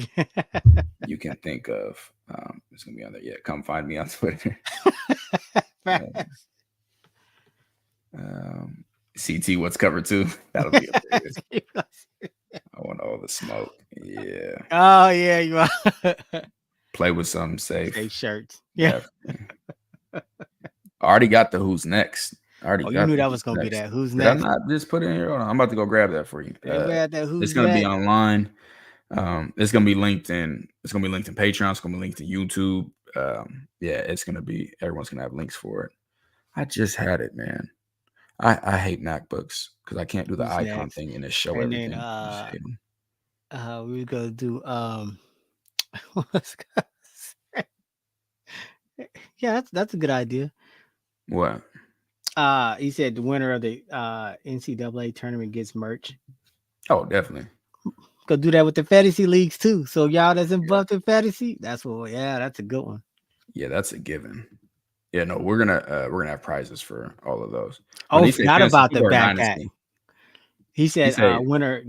you can think of, it's gonna be on there. Yeah, come find me on Twitter. CT, what's covered too? That'll be hilarious. I want all the smoke. Yeah. Oh yeah, you are. Play with some safe shirts. Yeah. I already got the who's next. You knew that was gonna be that. Who's Did next? I not just put it in here? Hold on. I'm about to go grab that for you. It's gonna be online. It's gonna be linked in. It's gonna be linked in Patreon. It's gonna be linked to YouTube. Yeah, it's gonna be. Everyone's gonna have links for it. I just had it, man. I hate MacBooks because I can't do the icon thing and it show everything. I just hate them. We gonna do yeah, that's a good idea. What? He said the winner of the NCAA tournament gets merch. Oh, definitely. Go do that with the fantasy leagues too. So y'all that's involved in fantasy, that's a good one. Yeah, that's a given. Yeah, no, we're gonna have prizes for all of those. Oh, forgot about the backpack. He said winner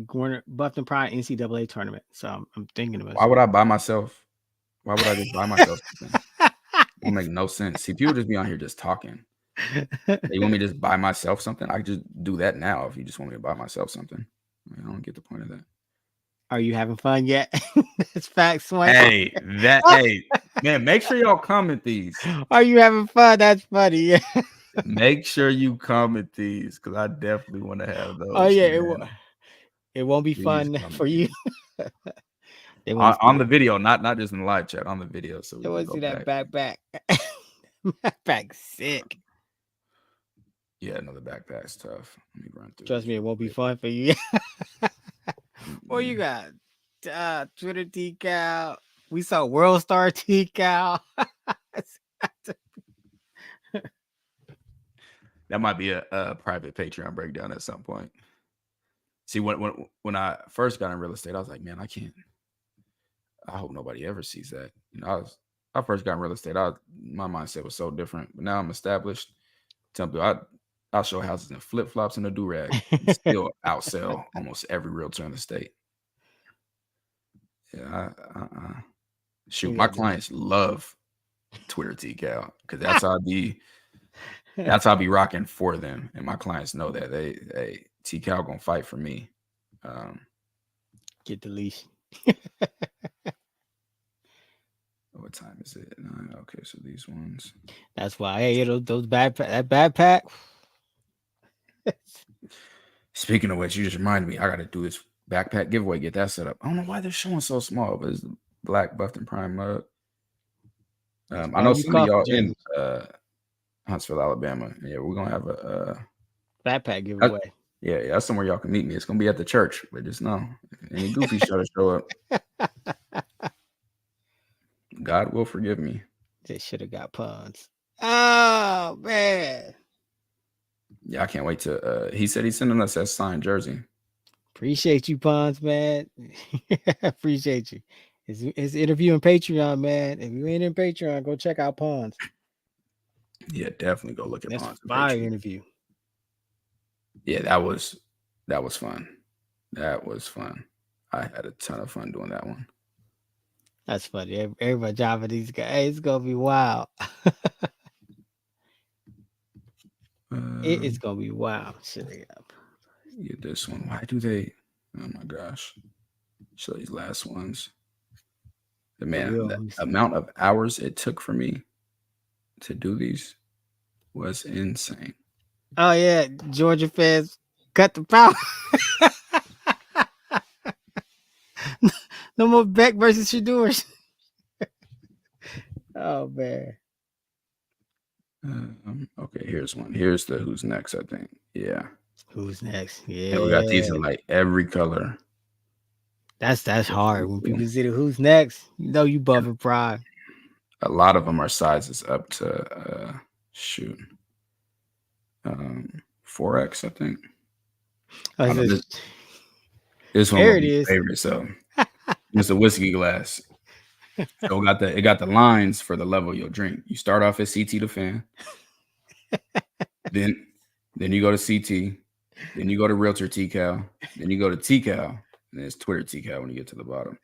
Buffton Pride NCAA tournament. So I'm thinking about. Why would I buy myself? Why would I just buy myself something? It make no sense. See, people just be on here just talking. You want me to just buy myself something? I could just do that now if you just want me to buy myself something. I don't get the point of that. Are you having fun yet? That's facts, Swank. Hey, man, make sure y'all comment these. Are you having fun? That's funny. Yeah. Make sure you comment these because I definitely want to have those. Oh yeah, it won't be fun for you. On the video, not just in the live chat, on the video. So they want to see that backpack. Backpack sick. Yeah, no, the backpack's tough. Let me run through. Trust me, it won't be fun for you. What you got? Twitter T-Cal. We saw World Star T-Cal. That might be a private Patreon breakdown at some point. See, when I first got in real estate, I was like, man, I hope nobody ever sees that. You know, I first got in real estate. My mindset was so different. But now I'm established. Tell people I'll show houses in flip-flops and a do-rag and still outsell almost every realtor in the state. Yeah, shoot, my clients love Twitter T-Cal because that's how I be rocking for them, and my clients know that they T-Cal gonna fight for me. Get the leash. What time is it? 9. Okay, so these ones. That's why. Hey, those that backpack. Speaking of which, you just reminded me. I got to do this backpack giveaway. Get that set up. I don't know why they're showing so small, but it's the black Buffed and Prime mug. I know some of y'all in Huntsville, Alabama. Yeah, we're gonna have a backpack giveaway. Yeah, that's somewhere y'all can meet me. It's gonna be at the church, but just know if any goofies try to show up, God will forgive me. They should have got puns. Oh man. Yeah, I can't wait to. He said he's sending us that signed jersey. Appreciate you, puns, man. Appreciate you. His interview on Patreon, man. If you ain't in Patreon, go check out Pawns. Yeah, definitely go look at That's Pawns. fire interview. Yeah, that was fun. That was fun. I had a ton of fun doing that one. That's funny. Everybody driving these guys. Hey, it's gonna be wild. It is gonna be wild. Yeah, this one. Why do they? Oh my gosh! Show these last ones. The amount of hours it took for me to do these was insane. Oh yeah, Georgia fans cut the power. No more Beck versus Shadors. Oh man. Okay, here's one. Here's the who's next. I think. Yeah. Who's next? Yeah. And we got these in like every color. That's hard when people see the who's next. You know you buffing pride. A lot of them are sizes up to 4X, I think. This one will be my favorite. So it's a whiskey glass. So it got the lines for the level you'll drink. You start off at CT the fan. then you go to CT. Then you go to Realtor TCal. Then you go to TCal. And then it's Twitter TCal when you get to the bottom.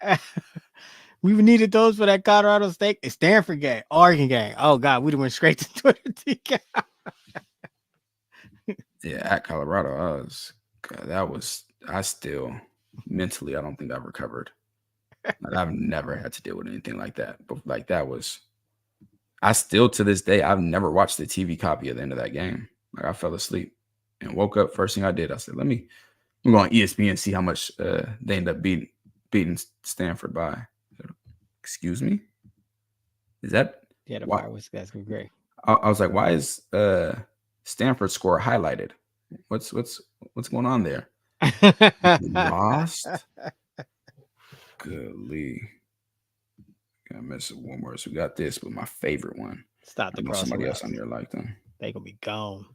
We needed those for that Colorado State and Stanford game, Oregon game. Oh God, we went straight to Twitter TCal. Yeah, at Colorado, I still mentally, I don't think I've recovered. Like, I've never had to deal with anything like that. But like I still to this day, I've never watched the TV copy at the end of that game. Like I fell asleep and woke up. First thing I did, I said, I'm going on ESPN and see how much they end up beating Stanford by. Excuse me? Is that? Yeah, the fire was that's great. I was like, why is Stanford score highlighted? What's going on there? Lost. Golly. Gotta mess with one more. So we got this, but my favorite one. Stop the cross. Somebody else on here like them. They gonna be gone.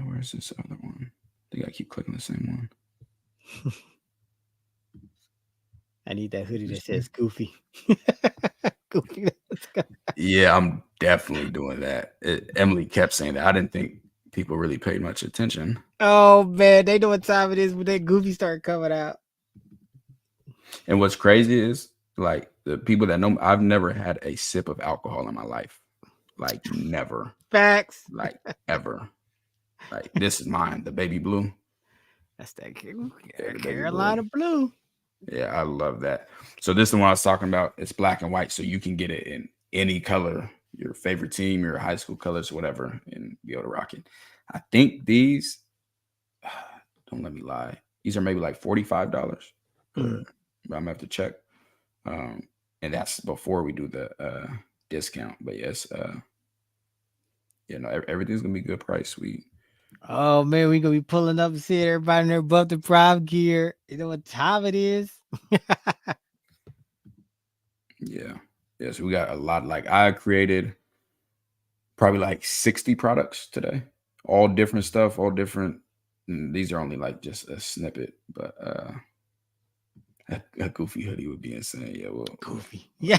Where's this other one? I think I keep clicking the same one. I need that hoodie that says Goofy. Goofy. Yeah, I'm definitely doing that. Emily kept saying that. I didn't think people really paid much attention. Oh man, they know what time it is when that Goofy start coming out. And what's crazy is like the people that know me, I've never had a sip of alcohol in my life. Like never. Facts. Like ever. Like this is mine, the baby blue. That's that Carolina blue. Yeah, I love that. So this is the one I was talking about. It's black and white, so you can get it in any color, your favorite team, your high school colors, whatever, and be able to rock it. I think these, don't let me lie, these are maybe like $45. But I'm gonna have to check. And that's before we do the discount. But yes, everything's gonna be good price. Oh man, we gonna be pulling up and seeing everybody in their Buffed and Prime gear. You know what time it is? Yeah. So we got a lot. Like I created probably like 60 products today, all different stuff, all different. These are only like just a snippet, but a Goofy hoodie would be insane. Yeah, Goofy. Yeah.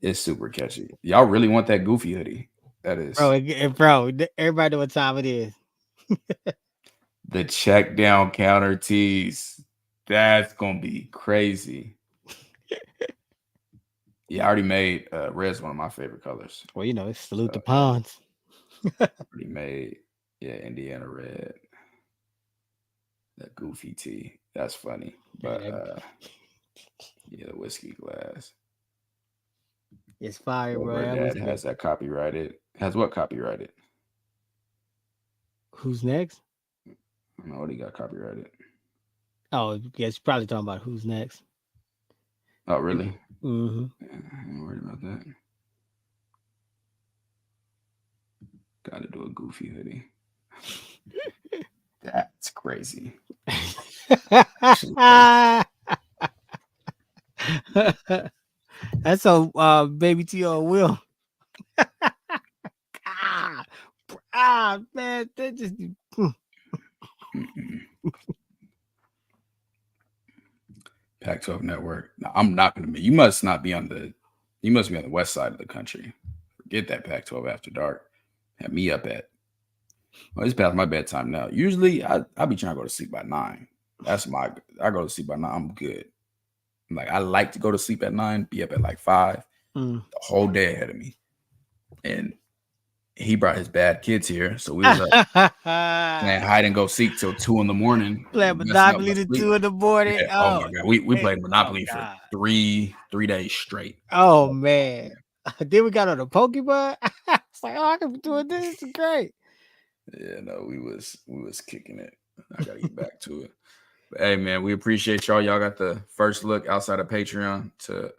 It's super catchy. Y'all really want that Goofy hoodie? That is, bro. Everybody know what time it is. The check down counter tees. That's gonna be crazy. Yeah, I already made red's one of my favorite colors. Well, it's salute the Pawns. Already made, Indiana red. That Goofy tee. That's funny, but Yeah, the whiskey glass. It's fire, bro. Whoever That that was has that copyrighted. Has what copyrighted? Who's next? I don't know what he got copyrighted. Oh, yes, probably talking about who's next. Oh, really? Mm-hmm. Yeah, I ain't worried about that. Got to do a goofy hoodie. That's crazy. That's a baby T.O. Will. Man, that just Pac-12 network. No, I'm not gonna be. You must not be on the. You must be on the west side of the country. Forget that Pac-12 after dark. Have me up at. Well, it's past my bedtime now. Usually, I be trying to go to sleep by 9. That's my. I go to sleep by 9. I'm good. Like I like to go to sleep at 9. Be up at like 5. The whole day ahead of me. And he brought his bad kids here, so we was up playing hide and go seek till 2 a.m. Playing Monopoly to 2 in the morning. Yeah. Oh my god, we played Monopoly for three days straight. Oh man. Then we got on the Pokemon. It's like, oh, I can be doing this. It's great. Yeah, no, we was kicking it. I gotta get back to it. But hey man, we appreciate y'all. Y'all got the first look outside of Patreon to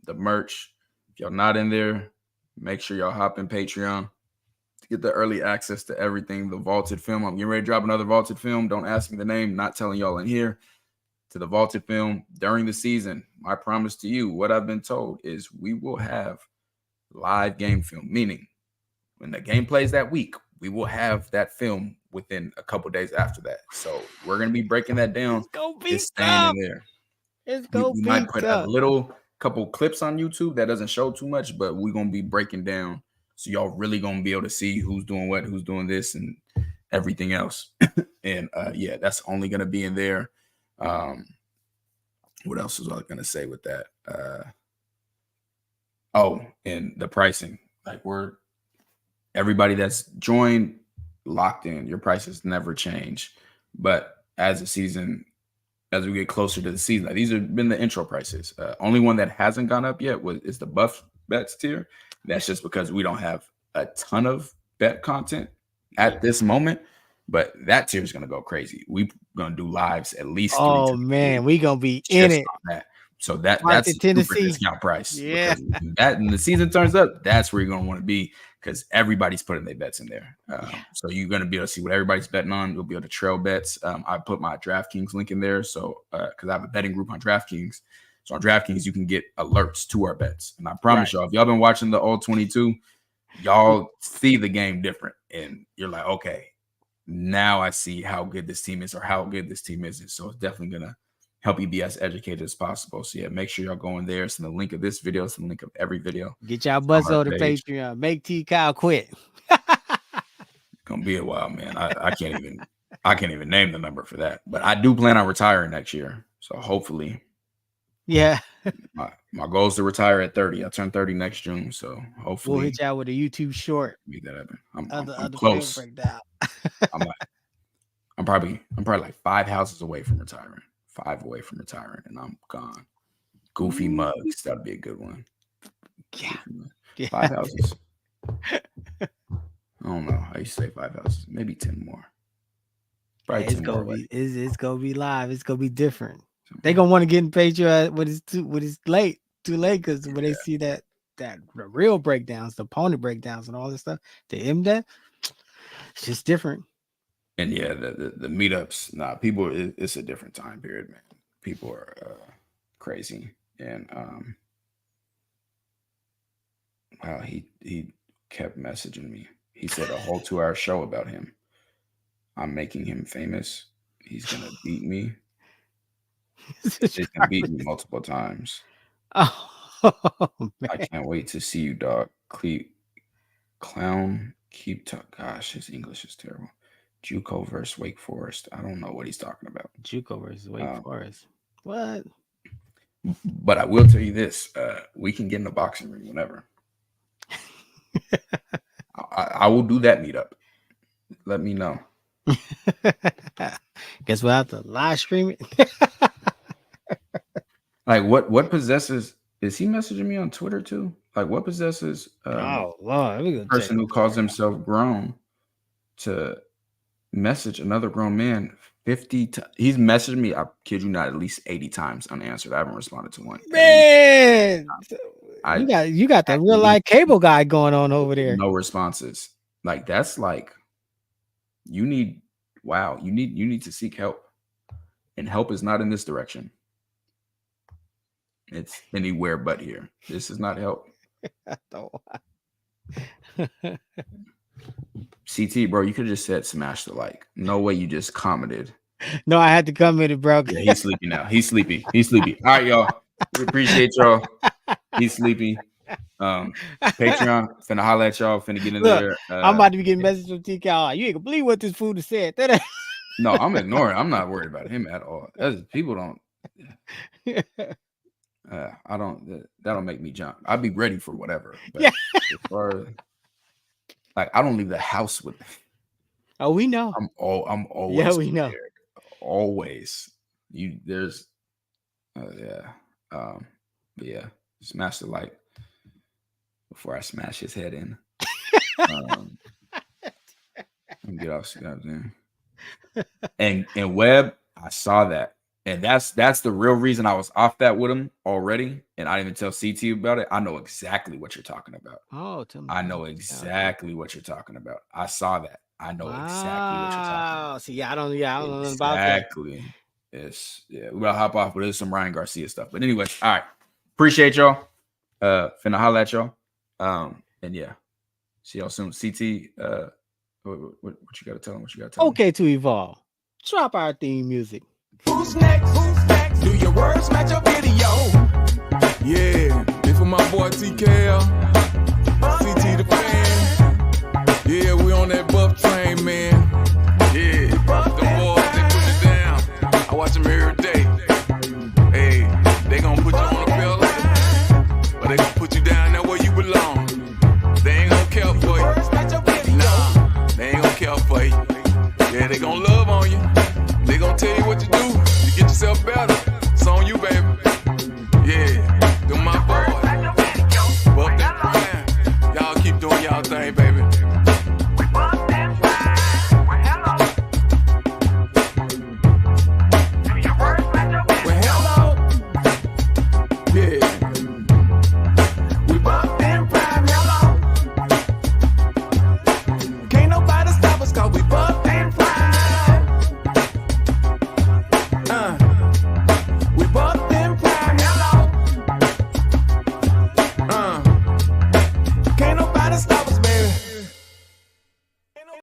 the merch. If y'all not in there, make sure y'all hop in Patreon to get the early access to everything. The vaulted film. I'm getting ready to drop another vaulted film. Don't ask me the name. Not telling y'all in here. To the vaulted film during the season. My promise to you, what I've been told is we will have live game film, meaning when the game plays that week, we will have that film within a couple days after that. So we're gonna be breaking that down. It's gonna be It's staying in there. It's gonna We be might put tough. a little couple clips on YouTube that doesn't show too much, but we're gonna be breaking down. So y'all really gonna be able to see who's doing what, who's doing this, and everything else. And yeah, that's only gonna be in there. What else was I gonna say with that? And the pricing. Like everybody that's joined locked in. Your prices never change. But as we get closer to the season, like these have been the intro prices. Only one that hasn't gone up yet is the buff bets tier. That's just because we don't have a ton of bet content at this moment. But that tier is gonna go crazy. We're gonna do lives at least 3 times. Oh man, we gonna be in it. That. So that's a super discount price. Yeah. That and the season turns up, that's where you're gonna want to be because everybody's putting their bets in there. So you're gonna be able to see what everybody's betting on. You'll be able to trail bets. I put my DraftKings link in there, so because I have a betting group on DraftKings. So on DraftKings, you can get alerts to our bets. And I promise y'all, if y'all been watching the All 22, y'all see the game different, and you're like, okay, now I see how good this team is or how good this team isn't. So it's definitely gonna help you be as educated as possible. So yeah, make sure y'all go in there. It's in the link of this video. It's in the link of every video. Get y'all buzz on the Patreon. Make T Kyle quit. Gonna be a while, man. I can't even name the number for that. But I do plan on retiring next year. So hopefully, yeah. my goal is to retire at 30. I turn 30 next June. So hopefully we'll hit y'all with a YouTube short. Make that happen. I'm close. I'm probably like 5 houses away from retiring. 5 away from retiring, and I'm gone. Goofy mugs. That'd be a good one. Yeah. 5 houses. I don't know. I used to say 5 houses. Maybe 10 more. Probably it's 10 gonna more be. It's gonna be live. It's gonna be different. They gonna want to get in Patreon when it's late, too late, because when they see that the real breakdowns, the opponent breakdowns, and all this stuff, the MDAT, it's just different. And yeah, the meetups, people, it's a different time period, man. People are crazy. And wow, he kept messaging me. He said a whole 2-hour show about him. I'm making him famous. He's gonna beat me. He's gonna beat me multiple times. Oh man. I can't wait to see you, dog. Clown, keep talking. Gosh, his English is terrible. JUCO versus Wake Forest. I don't know what he's talking about. JUCO versus Wake Forest. What? But I will tell you this: we can get in the boxing ring whenever. I will do that meetup. Let me know. Guess we'll have to live stream it. Like what possesses? Is he messaging me on Twitter too? Like what possesses? Oh Lord, we person who calls himself grown to message another grown man 50 times. He's messaged me, I kid you not, at least 80 times unanswered. I haven't responded to one. Man, you got the real life cable guy going on over there. No responses. Like that's like you need to seek help. And help is not in this direction. It's anywhere but here. This is not help. CT, bro, you could have just said smash the like. No way you just commented. No, I had to comment it, bro. Yeah, he's sleepy now. He's sleepy. All right, y'all. We appreciate y'all. He's sleepy. Patreon, finna holla at y'all. Finna get in there. I'm about to be getting messages from TK. You ain't gonna believe what this food has said. No, I'm ignoring. I'm not worried about him at all. People don't. I don't. That'll make me jump. I'll be ready for whatever. But as far as, like, I don't leave the house with. Oh, we know. I'm always. Yeah, we know. Always. There's. Yeah. But yeah, smash the like before I smash his head in. Let me get off Scott there. And Webb, I saw that. And that's the real reason I was off that with him already. And I didn't even tell CT about it. I know exactly what you're talking about. Oh, tell me. I know exactly what you're talking about. I saw that. I know exactly what you're talking about. See, I don't know nothing about that. Exactly. We're gonna hop off, but there's some Ryan Garcia stuff. But anyway, all right. Appreciate y'all. Finna holla at y'all. And yeah. See y'all soon. CT, what you gotta tell him? What you gotta tell him? Okay, to evolve. Drop our theme music. Who's next? Do your words match your video? Yeah, this for my boy TKL, CT the fan. Yeah, we on that buff train, man. Yeah, the boys, they put it down. I watch them every day. Hey, they gonna put you on a pedal, but they gonna put you down there where you belong. They ain't gonna care for you. Nah, they ain't gonna care for you. Yeah, they gonna love on you. They gonna tell you what to do to get yourself better. It's on you, baby. Yeah, them my boys. Buff that prime. Y'all keep doing y'all thing, baby. Can't nobody stop us 'cause we